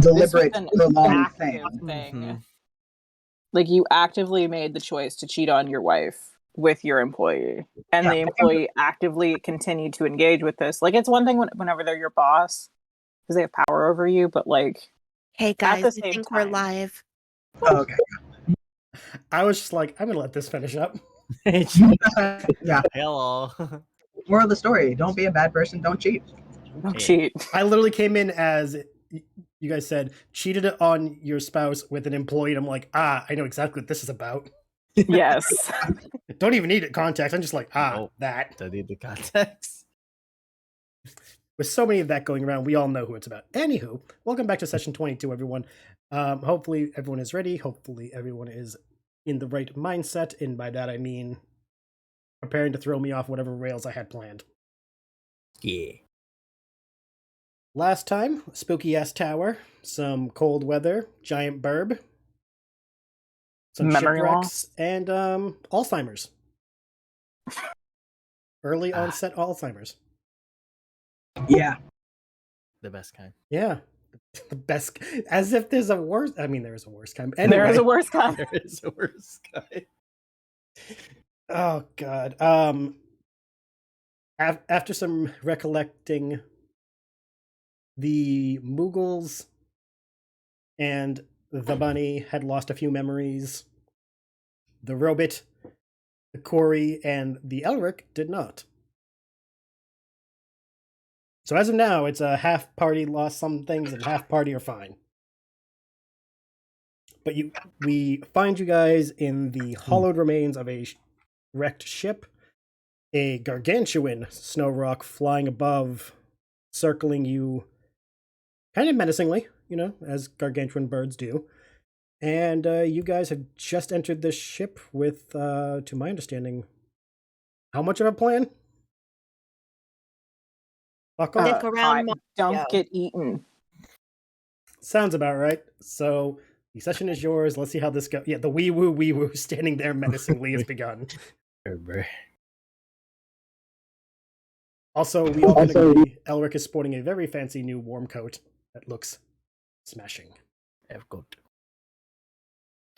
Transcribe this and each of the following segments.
deliberate, an prolonged active thing. thing. Like, you actively made the choice to cheat on your wife with your employee, and the employee actively continued to engage with this. Like, it's one thing whenever they're your boss because they have power over you, but like, hey guys, I think we're live. Oh, okay. I was just like, I'm gonna let this finish up. Yeah. Hello. Moral of the story: don't be a bad person. Don't cheat. Don't cheat. I literally came in as you guys said, cheated on your spouse with an employee, and I'm like, I know exactly what this is about. Yes. Don't even need it context. I'm just like, that. Don't need the context. With so many of that going around, we all know who it's about. Anywho, welcome back to session 22, everyone. Hopefully everyone is ready. Hopefully everyone is in the right mindset, and by that I mean preparing to throw me off whatever rails I had planned. Yeah. Last time, spooky-ass tower, some cold weather, giant burb, some memory shipwrecks, and Alzheimer's. Early onset Alzheimer's. Yeah. The best kind. Yeah. The best. As if there's a worse. I mean, there is a worse kind. Anyway, there is a worse kind. There is a worse kind. Oh, God. After some recollecting, the Moogles and the bunny had lost a few memories. The Robit, the Corey, and the Elric did not. So as of now, it's a half party lost some things and half party are fine. But we find you guys in the hollowed remains of a wrecked ship, a gargantuan snow rock flying above, circling you kind of menacingly, as gargantuan birds do. And you guys have just entered this ship with, to my understanding, how much of a plan? Stick around, don't get eaten. Sounds about right. So the session is yours. Let's see how this goes. Yeah, the wee woo standing there menacingly has begun. Also, we all can agree Elric is sporting a very fancy new warm coat that looks smashing. I've got.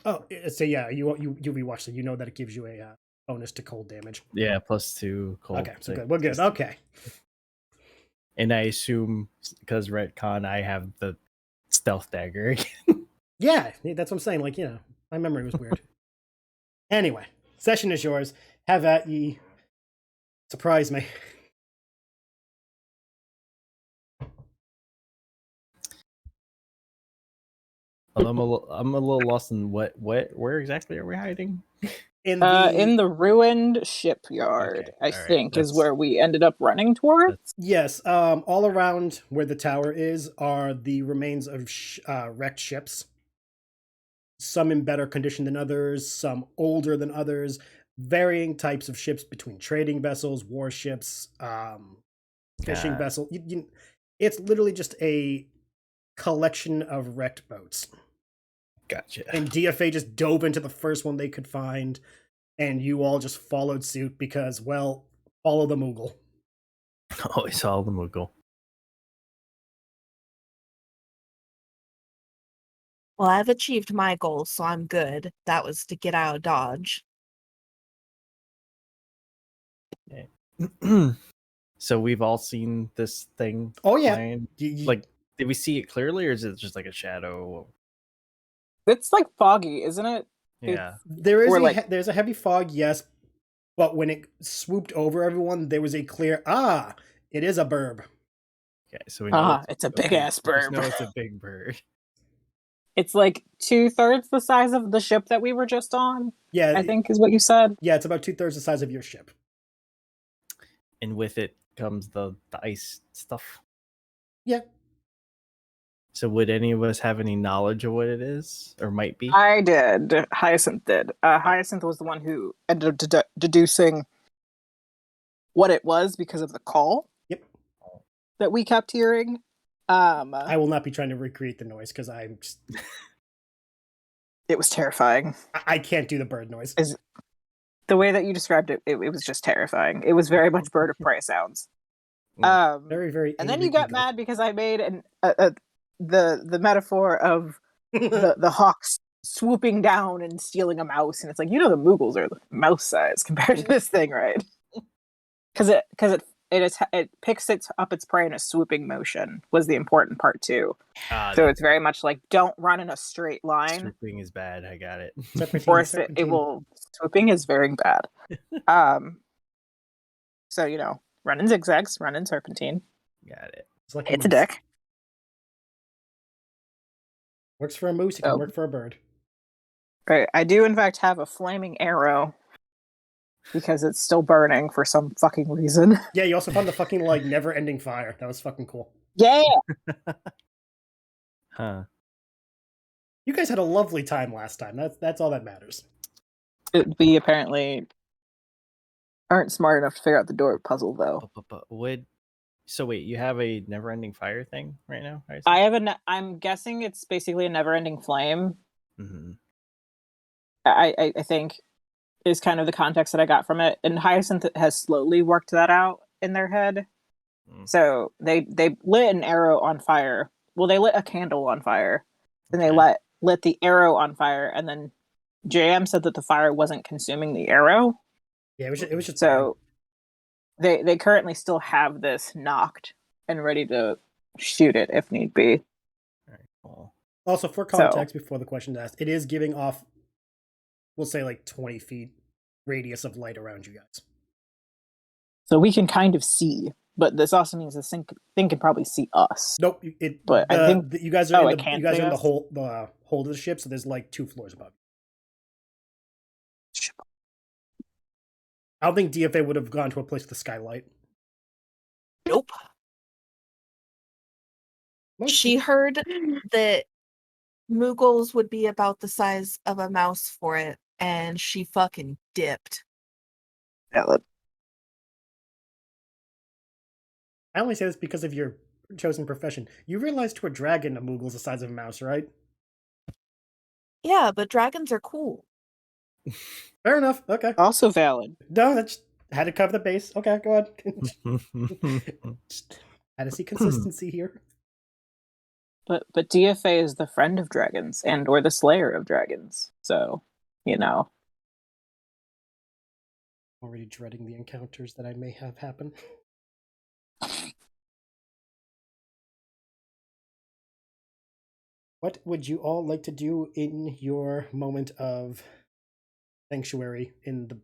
Oh, so yeah, you rewatched it. You know that it gives you a bonus to cold damage. Yeah, +2 cold. Okay, so good. We're good. Okay. And I assume because retcon, I have the stealth dagger. Yeah, that's what I'm saying. Like, my memory was weird. Anyway, session is yours. Have at ye. Surprise me. I'm a little lost in where exactly are we hiding? In the ruined shipyard, Okay, I think is where we ended up running towards. Yes, all around where the tower is are the remains of wrecked ships. Some in better condition than others, some older than others, varying types of ships between trading vessels, warships, fishing vessels. It's literally just a collection of wrecked boats. Gotcha. And DFA just dove into the first one they could find, and you all just followed suit because, well, follow the Moogle. Always follow the Moogle. Well, I've achieved my goal, so I'm good. That was to get out of Dodge. Okay. So we've all seen this thing. Oh yeah. Like, did we see it clearly, or is it just like a shadow? It's like foggy, isn't it? Yeah. There's a heavy fog, yes, but when it swooped over everyone, there was a clear it is a burb. Okay, so we know it's a big ass bird. No, it's a big bird. It's like 2/3 the size of the ship that we were just on. Yeah, I think is what you said. Yeah, it's about 2/3 the size of your ship. And with it comes the ice stuff. Yeah. So would any of us have any knowledge of what it is, or might be? I did. Hyacinth did. Hyacinth was the one who ended up deducing what it was because of the call. Yep. That we kept hearing. I will not be trying to recreate the noise because I'm just... It was terrifying. I can't do the bird noise. The way that you described it, it was just terrifying. It was very much bird of prey sounds. Very, very. And then you got mad because I made the metaphor of the hawks swooping down and stealing a mouse, and it's like, the Moogles are mouse size compared to this thing, right? Because it picks up its prey in a swooping motion was the important part too. So it's very much like, don't run in a straight line. Swooping is bad. I got it. Or it will. Swooping is very bad. So run in zigzags, run in serpentine. Got it. It's a dick. Works for a moose. It can work for a bird. Right. I do in fact have a flaming arrow because it's still burning for some fucking reason. Yeah, you also found the fucking never-ending fire. That was fucking cool. Yeah. Huh. You guys had a lovely time last time. That's all that matters. We apparently aren't smart enough to figure out the door puzzle, though. So wait, you have a never-ending fire thing right now? I have I'm guessing it's basically a never-ending flame. Mm-hmm. I think is kind of the context that I got from it. And Hyacinth has slowly worked that out in their head. So they lit an arrow on fire. Well, they lit a candle on fire. Then they lit the arrow on fire, and then JM said that the fire wasn't consuming the arrow. Yeah, it was just so they currently still have this knocked and ready to shoot it if need be. All right, cool. Also, for context, before the question's asked, it is giving off, we'll say 20 feet radius of light around you guys. So we can kind of see, but this also means this thing can probably see us. Nope, I think you guys are in the hold of the ship, so there's 2 floors above. I don't think DFA would have gone to a place with a skylight. Nope. She heard that Moogles would be about the size of a mouse for it, and she fucking dipped. Yeah. I only say this because of your chosen profession. You realize to a dragon a Moogle's the size of a mouse, right? Yeah, but dragons are cool. Fair enough. Okay. Also valid. No, that's had to cover the base. Okay, go ahead. Had to see consistency here. But DFA is the friend of dragons or the slayer of dragons. So, Already dreading the encounters that I may have happen. What would you all like to do in your moment of sanctuary in the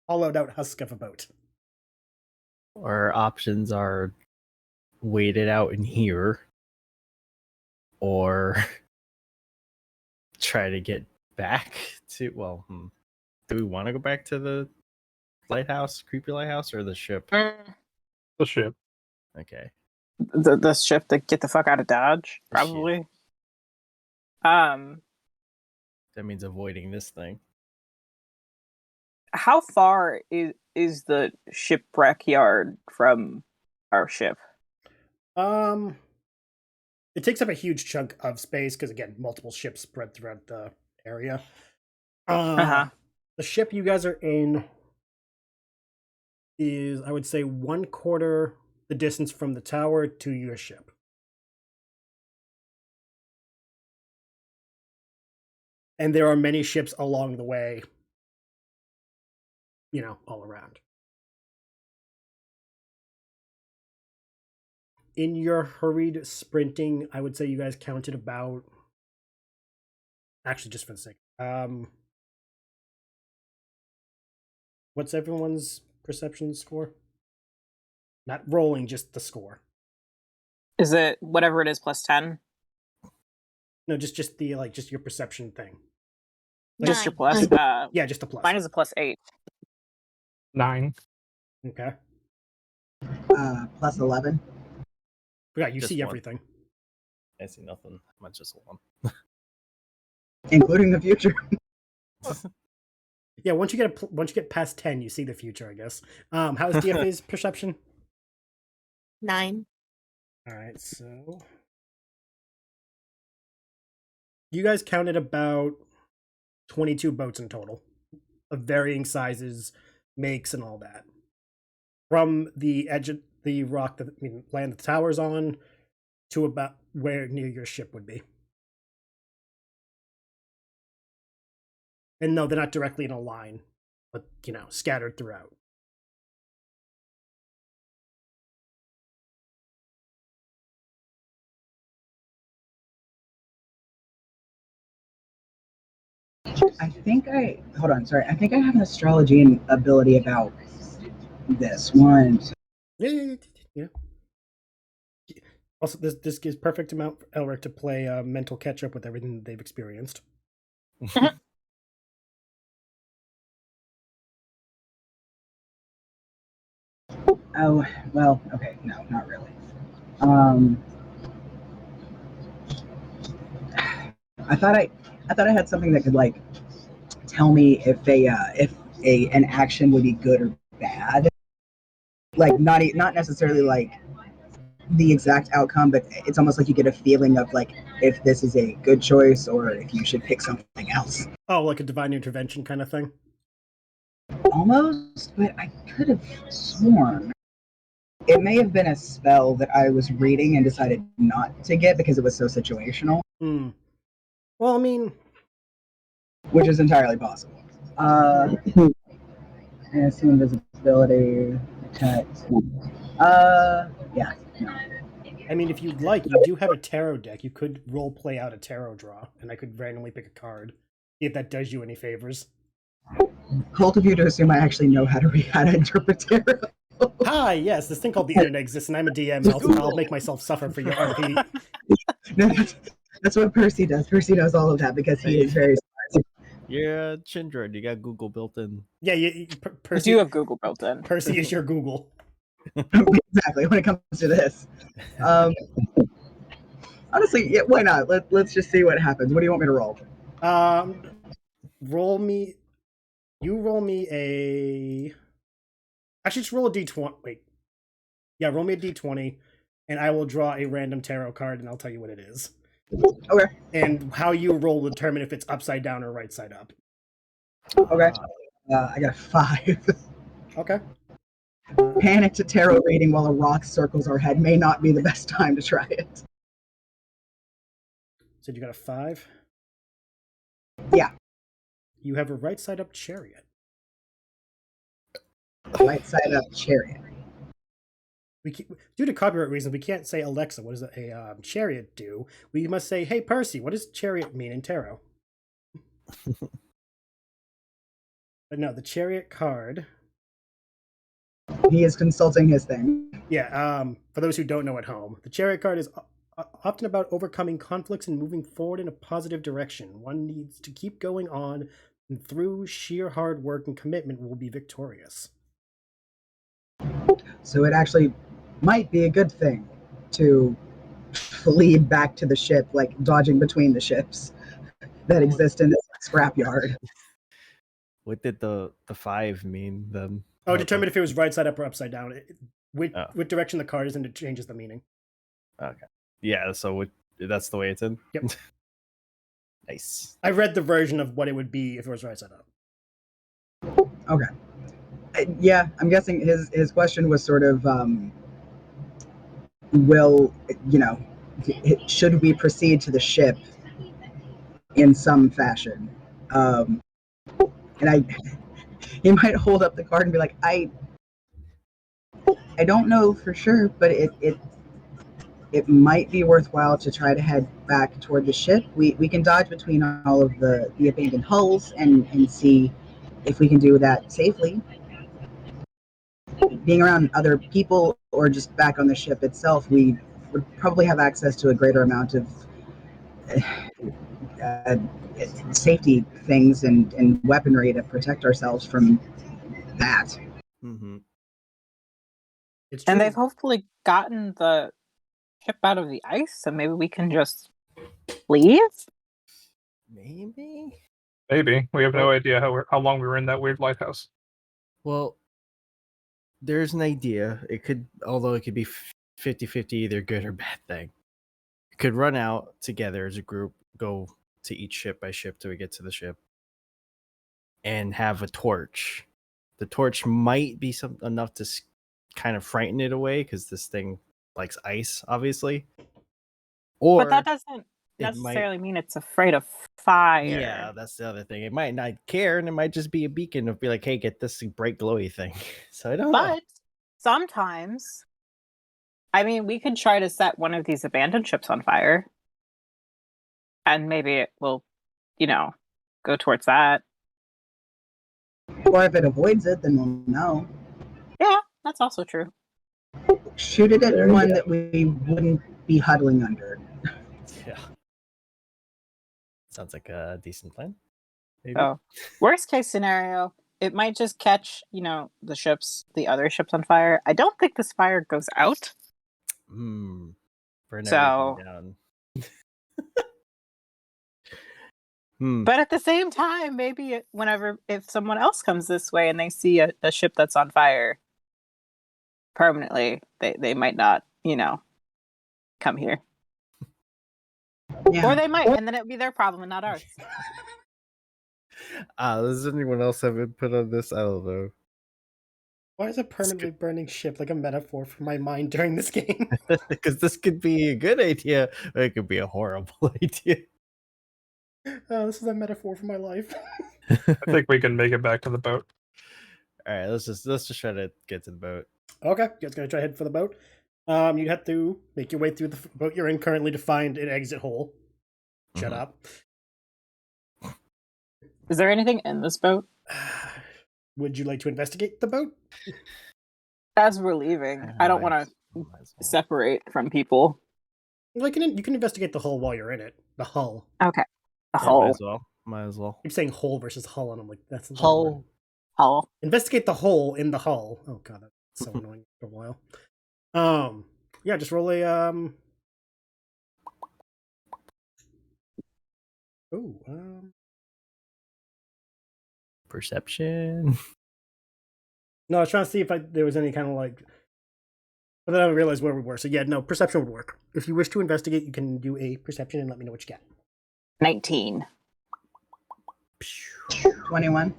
hollowed out husk of a boat? Our options are wait it out in here, or try to get back to. Well, do we want to go back to the lighthouse, creepy lighthouse, or the ship? The ship. Okay. The ship to get the fuck out of Dodge, probably. That means avoiding this thing. How far is the shipwreck yard from our ship? It takes up a huge chunk of space because, again, multiple ships spread throughout the area. The ship you guys are in is, I would say, 1/4 the distance from the tower to your ship. And there are many ships along the way, all around. In your hurried sprinting, I would say you guys counted about... Actually, just for the sake. What's everyone's perception score? Not rolling, just the score. Is it whatever it is plus 10? No, just the just your perception thing. Just your plus? Yeah, just a plus. Mine is a plus 8. 9. Okay. Plus 11. Yeah, you Just see one. everything. I see nothing. Mine's just 1. Including the future. Yeah, once you get past 10, you see the future, I guess. How is DFA's perception? 9. All right, so you guys counted about 22 boats in total, of varying sizes, makes, and all that. From the edge of the rock land the tower's on to about where near your ship would be. And no, they're not directly in a line, but, scattered throughout. I think hold on, sorry. I think I have an astrology ability about this one. Yeah. Also, this gives perfect amount for Elric to play mental catch up with everything that they've experienced. Oh, well, okay, no, not really. I thought I had something that could like tell me if an action would be good or bad. Like not necessarily like the exact outcome, but it's almost like you get a feeling of like if this is a good choice or if you should pick something else. Oh, like a divine intervention kind of thing? Almost, but I could have sworn it may have been a spell that I was reading and decided not to get because it was so situational. Well, I mean, which is entirely possible. I see invisibility, text. Yeah. No. I mean, if you'd like, you do have a tarot deck. You could role play out a tarot draw, and I could randomly pick a card. See if that does you any favors. Cult of you to assume I actually know how to interpret tarot. Hi, yes, this thing called the internet exists, and I'm a DM. I'll make myself suffer for your RP. No, that's what Percy does. Percy knows all of that because he is very smart. You're a Shindroid. You got Google built in. Yeah, Percy, you have Google built in. Percy is your Google. Exactly, when it comes to this. Honestly, yeah, why not? Let's just see what happens. What do you want me to roll? Roll me. You roll me a. Actually, just roll a d20. Wait. Yeah, roll me a d20, and I will draw a random tarot card, and I'll tell you what it is. Okay. And how you roll will determine if it's upside down or right side up. Okay. I got a 5. Okay. Panicked at tarot reading while a rock circles our head may not be the best time to try it. So you got a 5? Yeah. You have a right side up chariot. Right side up chariot. Due to copyright reasons, we can't say Alexa, what does a chariot do? We must say, hey Percy, what does chariot mean in tarot? But no, the chariot card. He is consulting his thing. Yeah, for those who don't know at home, the chariot card is often about overcoming conflicts and moving forward in a positive direction. One needs to keep going on, and through sheer hard work and commitment will be victorious. So it actually might be a good thing to lead back to the ship, like dodging between the ships that exist in this scrapyard. What did the 5 mean then? Oh, determine if it was right side up or upside down. Which direction the card is in, it changes the meaning. Okay. Yeah, so that's the way it's in? Yep. Nice. I read the version of what it would be if it was right side up. Okay. Yeah, I'm guessing his question was sort of, should we proceed to the ship in some fashion? And he might hold up the card and be like, I don't know for sure, but it might be worthwhile to try to head back toward the ship. We can dodge between all of the abandoned hulls and see if we can do that safely. Being around other people or just back on the ship itself, we would probably have access to a greater amount of safety things and weaponry to protect ourselves from that. Mm-hmm. It's true. And they've hopefully gotten the ship out of the ice, so maybe we can just leave? Maybe? Maybe. We have no idea how long we were in that weird lighthouse. Well, there's an idea. Although it could be 50-50, either good or bad thing. We could run out together as a group, go to each ship by ship till we get to the ship, and have a torch. The torch might be enough to kind of frighten it away, because this thing likes ice, obviously. Or But that doesn't it might- necessarily mean it's afraid of fire. Yeah, that's the other thing. It might not care, and it might just be a beacon of be like, "Hey, get this bright glowy thing." So I don't know. But sometimes, I mean, we could try to set one of these abandoned ships on fire, and maybe it will, go towards that. Or if it avoids it, then we'll know. Yeah, that's also true. Shoot it at one that we wouldn't be huddling under. Yeah, sounds like a decent plan. Maybe. So, worst case scenario, it might just catch, the other ships on fire. I don't think this fire goes out. Burn So- everything down. But at the same time, maybe if someone else comes this way and they see a ship that's on fire permanently, they might not, come here. Yeah. Or they might, and then it'd be their problem and not ours. Does anyone else have input on this? I don't know. Why is a permanently burning ship like a metaphor for my mind during this game? Because this could be a good idea, or it could be a horrible idea. This is a metaphor for my life. I think we can make it back to the boat. All right, let's just try to get to the boat. Okay, you guys gonna try to head for the boat. You have to make your way through the boat you're in currently to find an exit hole. Shut Mhm. up. Is there anything in this boat? Would you like to investigate the boat? As we're leaving, I don't want to Might as well. separate from people. Like you can investigate the hull while you're in it. The hull. Okay. The Yeah, hull. might as well. Might as well. I'm saying hull versus hull, and I'm like, that's not Hull. right. Hull. Investigate the hole in the hull. Oh god, that's so annoying for a while. Yeah, just roll a Perception. No, I was trying to see if there was any kind of like, but then I realized where we were. So yeah, no, perception would work. If you wish to investigate, you can do a perception and let me know what you get. 19. 21.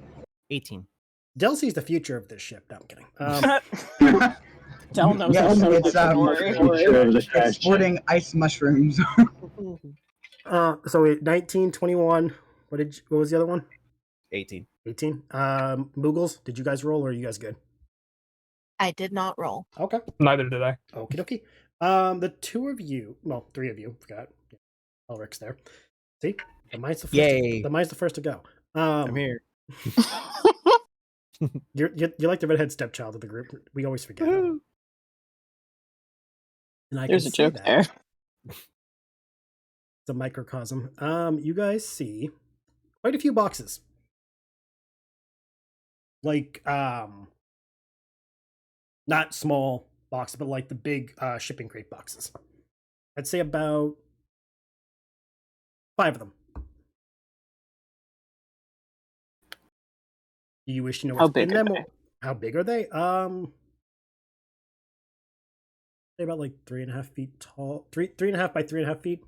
18. Del sees the future of this ship. No, I'm kidding. Del knows Yes, the it's story. exporting ice mushrooms. So 19, 21. What was the other one? 18. 18. Moogles, did you guys roll or are you guys good? I did not roll. Okay. Neither did I. Okie dokie. The three of you, forgot. Elric's there. See? The mine's the first. Yay. The mine's the first to go. I'm here. You're like the redhead stepchild of the group. We always forget. And I There's can a say joke that. there. It's a microcosm. You guys see quite a few boxes. Like, not small boxes, but like the big shipping crate boxes. I'd say about 5 of them. Do you wish to know How what's in big are them? they? How big are they? They're about like 3.5 feet tall. 3.5 by 3.5 feet.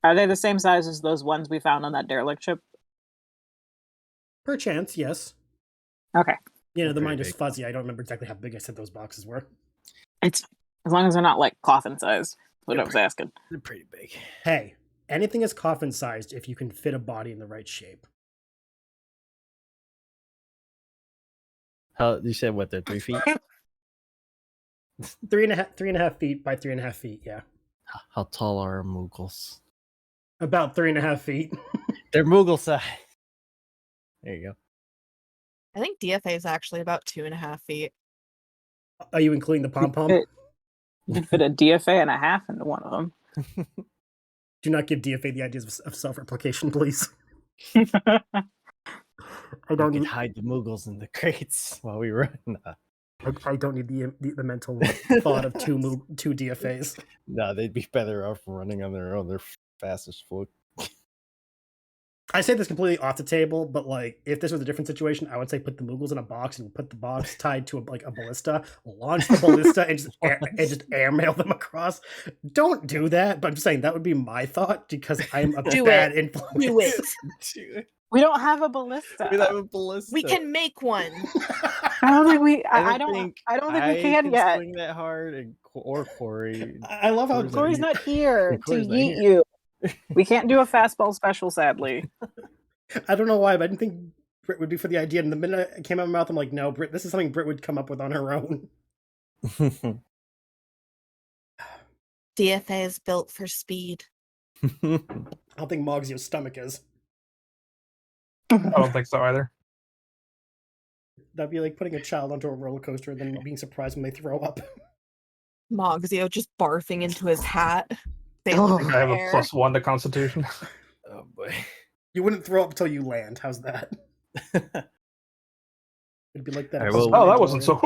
Are they the same size as those ones we found on that derelict ship? Perchance, yes. Okay. You know, the Pretty mind is big. fuzzy. I don't remember exactly how big I said those boxes were. It's as long as they're not like coffin size. That's what I was asking. They're pretty big. Hey, anything is coffin sized if you can fit a body in the right shape. How you said what? They're 3 feet. 3.5 feet by 3.5 feet. Yeah, How tall are Moogles? about 3.5 feet. They're Moogle size. There you go. I think DFA is actually about 2.5 feet. Are you including the pom pom? You can fit a DFA and a half into one of them. Do not give DFA the ideas of self replication, please. I We don't can need. hide the Moogles in the crates while we run. I don't need the mental thought of two DFAs. No, they'd be better off running on their own. They're fast as fuck. I say this completely off the table, but like if this was a different situation, I would say put the Moogles in a box and put the box tied to a ballista, launch the ballista, and just airmail them across. Don't do that, but I'm just saying that would be my thought because I'm a Do bad it. influence. Do it. We don't have a ballista. We have a ballista. We can make one. I don't think we. I I don't think we can yet. swing that hard, or Corey. I love how Corey's not here to Corey's not yeet here. you. We can't do a fastball special, sadly. I don't know why, but I didn't think Britt would be for the idea. And the minute it came out of my mouth, I'm like, no, Britt, this is something Britt would come up with on her own. DFA is built for speed. I don't think Mogzio's stomach is. I don't think so either. That'd be like putting a child onto a roller coaster and then being surprised when they throw up. Mogzio just barfing into his hat. They Oh. look in I have the a air. +1 to Constitution. Oh boy. You wouldn't throw up until you land. How's that? It'd be like that. Alright, well, Oh, that wasn't so.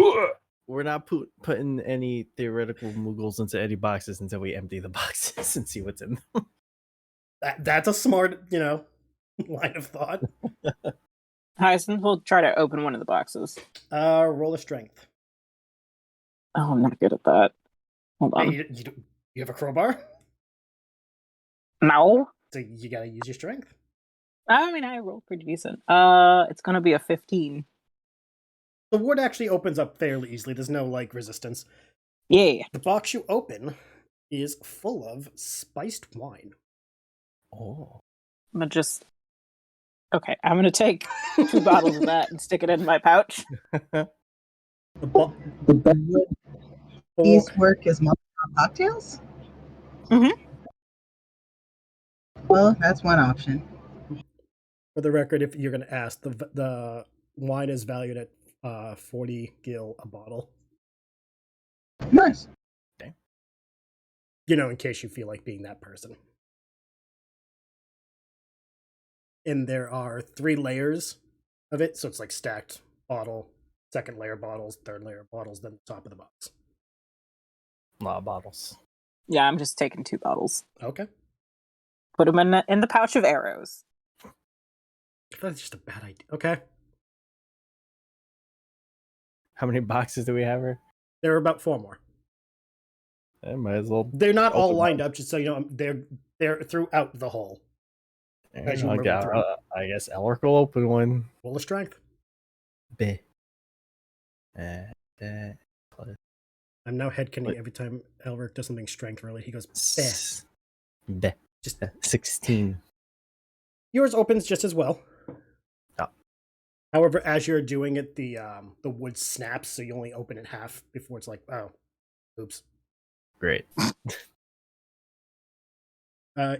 We're not putting any theoretical Moogles into any boxes until we empty the boxes and see what's in them. That's a smart, line of thought. Hyacinth will try to open one of the boxes. Roll a strength. Oh, I'm not good at that. Hold on. Hey, you have a crowbar? No. So you gotta use your strength. I mean, I rolled pretty decent. It's gonna be a 15. The wood actually opens up fairly easily. There's no, resistance. Yeah. The box you open is full of spiced wine. Oh. I'm gonna just. Okay, I'm gonna take 2 bottles of that and stick it in my pouch. The These work as Molotov cocktails? Mhm. Well, that's one option. For the record, if you're going to ask, the wine is valued at 40 gil a bottle. Nice. In case you feel like being that person. And there are 3 layers of it, so it's like stacked bottle, second layer bottles, third layer bottles, then the top of the box. A lot of bottles. Yeah, I'm just taking 2 bottles. Okay. Put them in the pouch of arrows. That's just a bad idea. Okay. How many boxes do we have here? There are about 4 more. I might as well. They're not all Open lined up, just so you know. They're throughout the hole. As you move through. I guess Elric will open one. Roll a strength. B. I'm now headcanning every time Elric does something strength related. He goes, "Beh." B. Just 16. yours opens just as well. Oh. However, as you're doing it, the wood snaps, so you only open it half before it's like, oh, oops. Great.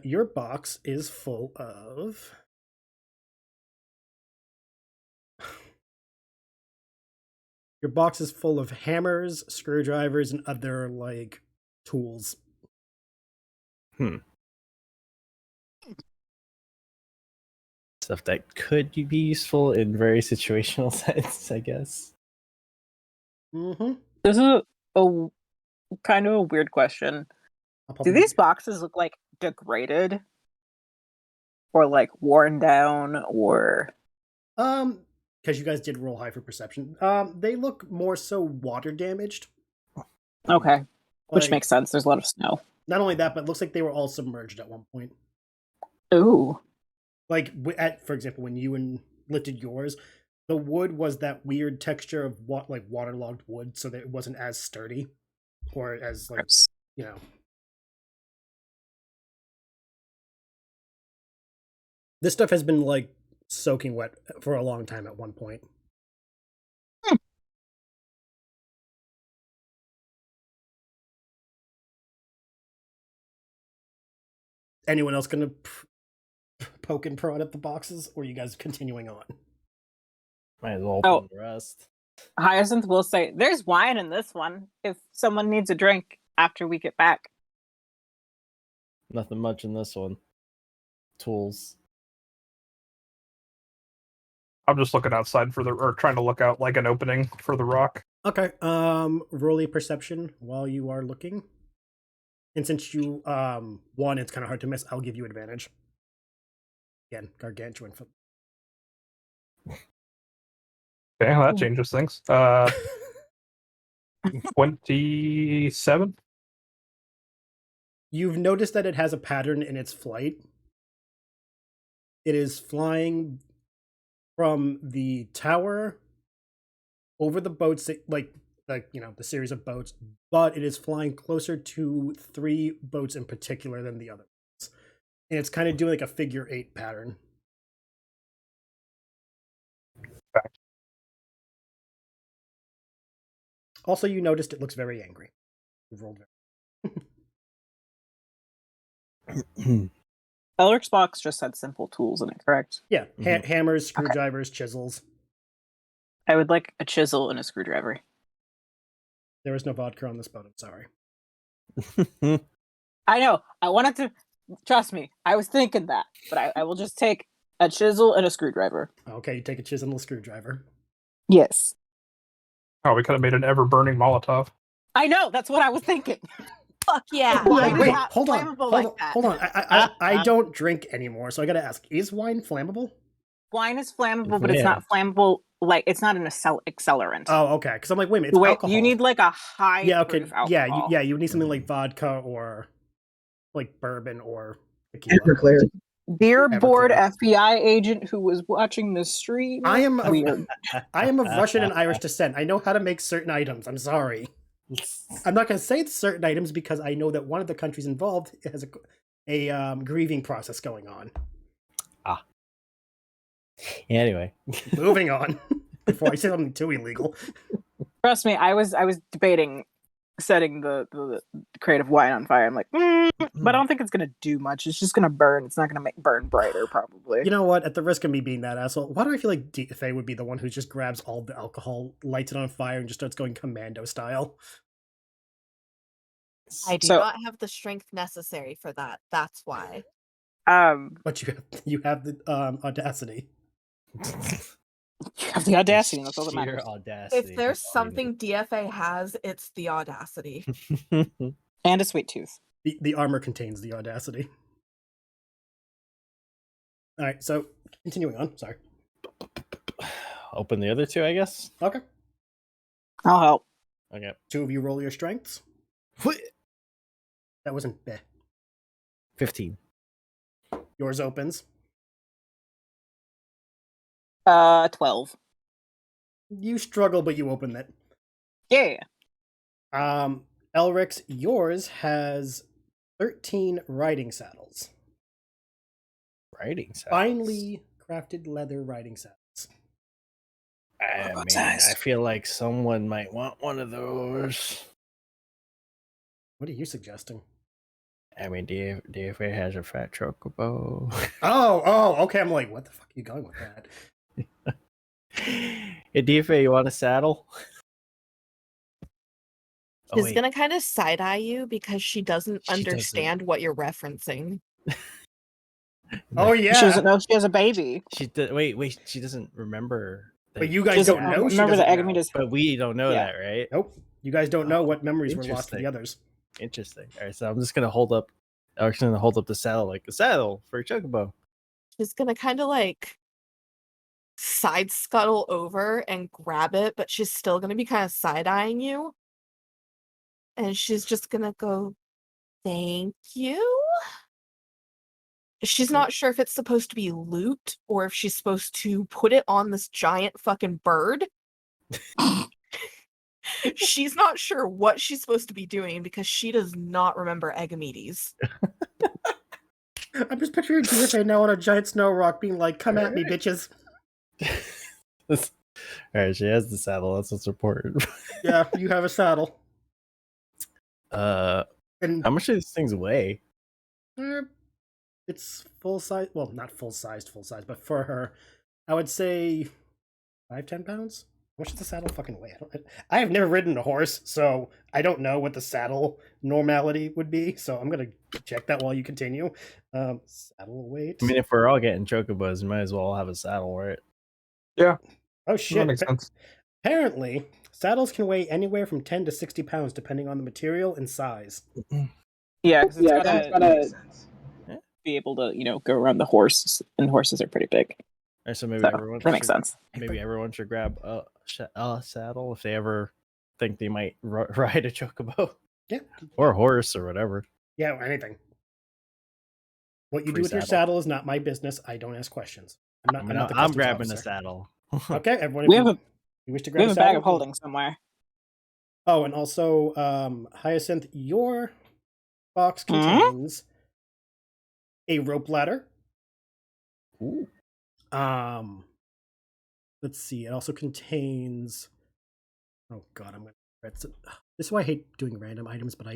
Your box is full of hammers, screwdrivers, and other tools. Stuff that could be useful in very situational sense, I guess. Mm-hmm. This is a kind of a weird question. Do these boxes look degraded? Or worn down, or... Because you guys did roll high for perception. They look more so water damaged. Okay. Which makes sense. There's a lot of snow. Not only that, but it looks like they were all submerged at one point. Ooh. For example, when you lifted yours, the wood was that weird texture of waterlogged wood, so that it wasn't as sturdy or as Gross. This stuff has been soaking wet for a long time at one point. Anyone else gonna poke and prod at the boxes, or are you guys continuing on? Might as well open the rest. Hyacinth will say, there's wine in this one if someone needs a drink after we get back. Nothing much in this one. Tools. I'm just looking outside or trying to look out an opening for the rock. Okay. Roll a perception while you are looking. And since you won, it's kind of hard to miss. I'll give you advantage. Again, gargantuan. Okay, that changes things. 27. You've noticed that it has a pattern in its flight. It is flying from the tower over the boats, like the series of boats, but it is flying closer to 3 boats in particular than the other boats. And it's kind of doing like a figure 8 pattern. Also, you noticed it looks very angry. You've rolled very. Elric's box just had simple tools in it, correct? Yeah, hammers, screwdrivers, chisels. I would like a chisel and a screwdriver. There is no vodka on this boat, I'm sorry. I know. I wanted to. Trust me. I was thinking that. But I will just take a chisel and a screwdriver. Okay, you take a chisel and a screwdriver. Yes. Oh, we could have made an ever-burning Molotov. I know. That's what I was thinking. Fuck yeah. Wait, hold on. That? Hold on. I don't drink anymore, so I gotta ask, is wine flammable? Wine is flammable, but it's not flammable. Like, it's not an accelerant. Oh, okay. Because I'm like, wait a minute, it's alcohol. You need like a high proof alcohol. You need something like vodka or like bourbon or tequila. Everclear. Dear bored FBI agent who was watching this stream, I am of Russian and Irish descent. I know how to make certain items. I'm sorry. I'm not going to say certain items because I know that one of the countries involved has a grieving process going on. Anyway, moving on before I say something too illegal. Trust me, I was debating setting the crate of wine on fire. I'm like, but I don't think it's gonna do much. It's just gonna burn. It's not gonna burn brighter, probably. You know what? At the risk of me being that asshole, why do I feel like DFA would be the one who just grabs all the alcohol, lights it on fire, and just starts going commando style? I do not have the strength necessary for that. That's why. But you have the audacity. You have the audacity. That's all that matters. Audacity. If there's something DFA has, it's the audacity. And a sweet tooth. The armor contains the audacity. All right, so continuing on. Sorry. Open the other 2, I guess. Okay. I'll help. Okay. 2 of you roll your strengths. That wasn't bad. 15. Yours opens. 12. You struggle, but you open it. Yeah. Elric's, yours has 13 riding saddles. Riding saddles? Finely crafted leather riding saddles. I mean, I feel like someone might want one of those. What are you suggesting? I mean, DFA has a fat chocobo. Oh, okay. I'm like, what the fuck are you going with that? Hey, DFA, you want a saddle? She's gonna kind of side-eye you because she doesn't understand what you're referencing. Oh, yeah. She doesn't know she has a baby. Wait, she doesn't remember. But you guys don't know. Remember that Agameda's. But we don't know that, right? Nope. You guys don't know what memories were lost to the others. Interesting. All right, so I'm just gonna hold up the saddle like a saddle for a chocobo. She's gonna kind of like side scuttle over and grab it, but she's still gonna be kind of side-eyeing you. And she's just gonna go, "Thank you." She's not sure if it's supposed to be loot or if she's supposed to put it on this giant fucking bird. She's not sure what she's supposed to be doing because she does not remember Agamedes. I'm just picturing DFA now on a giant snow rock being like, "Come at me, bitches." Alright, she has the saddle. That's what's important. Yeah, you have a saddle. And how much do these things weigh? It's full size. Well, not full size, but for her, I would say 5-10 pounds. How much does the saddle fucking weigh? I have never ridden a horse, so I don't know what the saddle normality would be. So I'm gonna check that while you continue. Saddle weight. I mean, if we're all getting chocobos, we might as well have a saddle, right? Yeah. Oh shit! That makes sense. Apparently, saddles can weigh anywhere from 10 to 60 pounds, depending on the material and size. Yeah, because it's gotta be able to, go around the horse, and horses are pretty big. All right, so maybe that makes sense. Maybe everyone should grab a saddle if they ever think they might ride a chocobo. Yeah. Or a horse or whatever. Yeah, or anything. What you do with your saddle is not my business. I don't ask questions. I'm not I'm grabbing a saddle. Okay, everyone. You wish to We grab have a saddle? bag of holding somewhere. Oh, and also, Hyacinth, your box Hmm? contains a rope ladder. Ooh. Let's see. It also contains. Oh God, I'm gonna. This is why I hate doing random items, but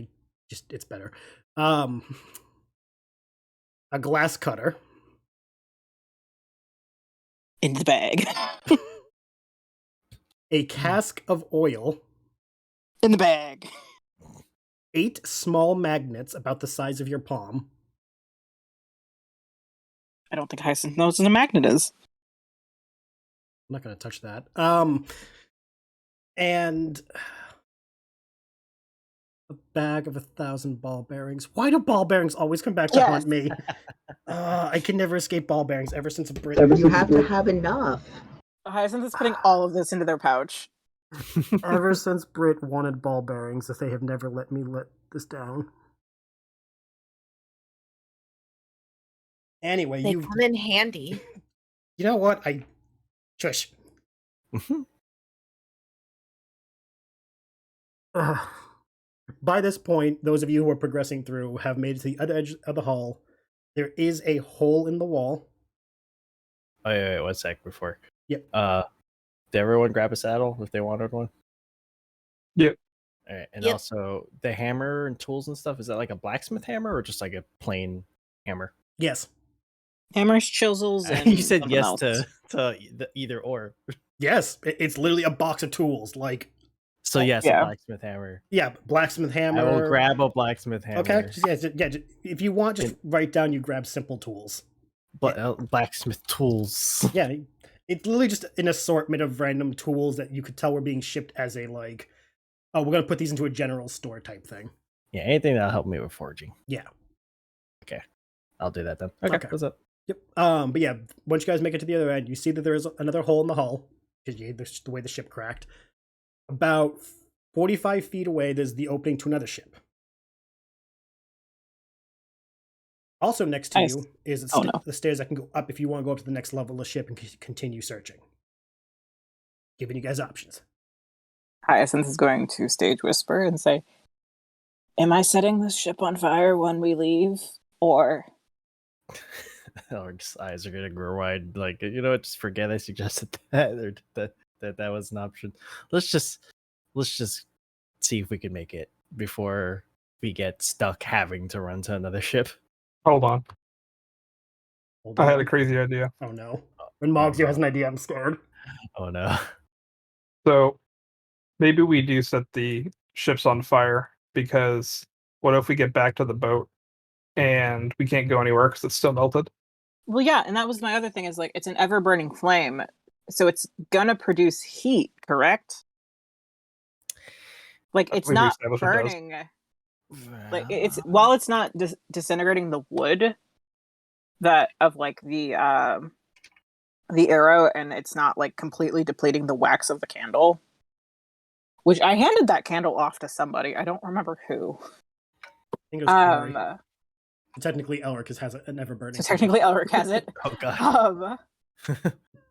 it's better. A glass cutter, In the bag. a cask of oil, In the bag. 8 small magnets about the size of your palm. I don't think Hyacinth knows what a magnet is. I'm not gonna touch that. And a bag of 1,000 ball bearings. Why do ball bearings always come back to haunt me? I can never escape ball bearings ever since Brit. You have to have enough. Hyacinth is putting all of this into their pouch. Ever since Brit wanted ball bearings, that they have never let me let this down. Anyway, They come in handy. You know what? Shush. By this point, those of you who are progressing through have made it to the other edge of the hall. There is a hole in the wall. Oh, wait, 1 sec before. Yep. Did everyone grab a saddle if they wanted one? Yep. All right, and Yep. also the hammer and tools and stuff. Is that like a blacksmith hammer or just like a plain hammer? Yes. Hammers, chisels, and You said something yes else. to the either or. Yes. It's literally a box of tools. Like, So yes, yeah. a blacksmith hammer. yeah, blacksmith hammer. I will grab a blacksmith hammer. Okay. If you want, just write down you grab simple tools. But blacksmith tools. Yeah. It's literally just an assortment of random tools that you could tell were being shipped as a, like, oh, we're going to put these into a general store type thing. Yeah, anything that'll help me with forging. Yeah. Okay. I'll do that then. Okay. What's up? Yep. But yeah, once you guys make it to the other end, you see that there is another hole in the hull because the way the ship cracked. About 45 feet away, there's the opening to another ship. Also next to you is the stairs that can go up if you want to go up to the next level of the ship and continue searching. Giving you guys options. Hyacinth is going to stage whisper and say, "Am I setting this ship on fire when we leave? Or Our eyes are gonna grow wide. Like, you know what? Just forget I suggested that, or that was an option. Let's just see if we can make it before we get stuck having to run to another ship. Hold on. Hold I had on. a crazy idea. Oh no. When Mogzu has an idea, I'm scared. Oh no. So maybe we do set the ships on fire, because what if we get back to the boat and we can't go anywhere because it's still melted? well, yeah." And that was my other thing. Is like it's an ever burning flame, so it's gonna produce heat, correct? Like it's We've not established it does. burning. Like it's while it's not disintegrating the wood that of like the arrow, and it's not like completely depleting the wax of the candle. Which I handed that candle off to somebody. I don't remember who. I think it was Corey. Technically, Elric has an ever burning. So technically, Elric has it. Oh god.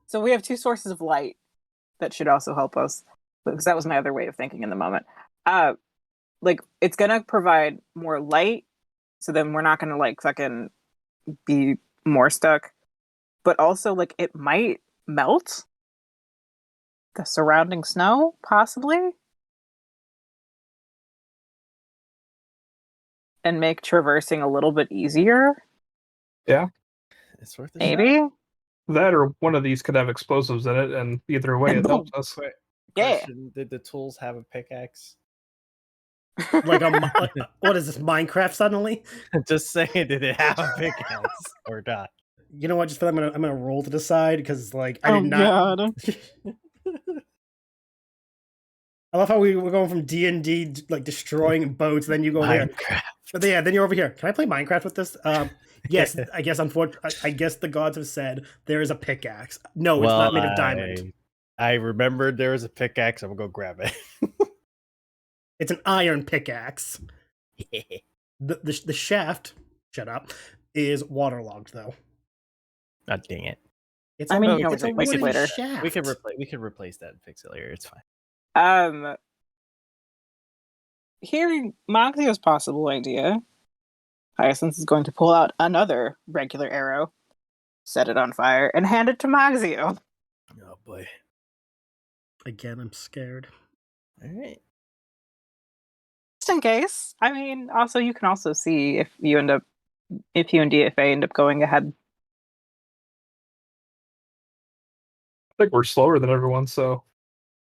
So we have 2 sources of light that should also help us, because that was my other way of thinking in the moment. Like it's gonna provide more light, so then we're not gonna like fucking be more stuck. But also, like, it might melt the surrounding snow, possibly, and make traversing a little bit easier. Yeah. It's worth a Maybe. shot. That or one of these could have explosives in it, and either way it helps us. Yeah. Question, did the tools have a pickaxe? Like what is this, Minecraft suddenly? Just saying, did it have a pickaxe or not? You know what? Just for that, I'm gonna roll to decide because like I did not. God. I love how we were going from D&D like destroying boats, then you go there. Minecraft. But yeah, then you're over here. Can I play Minecraft with this? Yes, I guess. Unfortunately, I guess the gods have said there is a pickaxe. No, it's not made of diamond. I remembered there was a pickaxe. I'm gonna go grab it. It's an iron pickaxe. The shaft, shut up, is waterlogged though. God dang it. It's I a, mean, you you can it's a always fix it wooden later. shaft. We can replace that and fix it later. It's fine. Hearing Moxio's possible idea, Hyacinth is going to pull out another regular arrow, set it on fire, and hand it to Moxio. Oh boy. Again, I'm scared. All right. Just in case. I mean, also you can also see if you and DFA end up going ahead. I think we're slower than everyone, so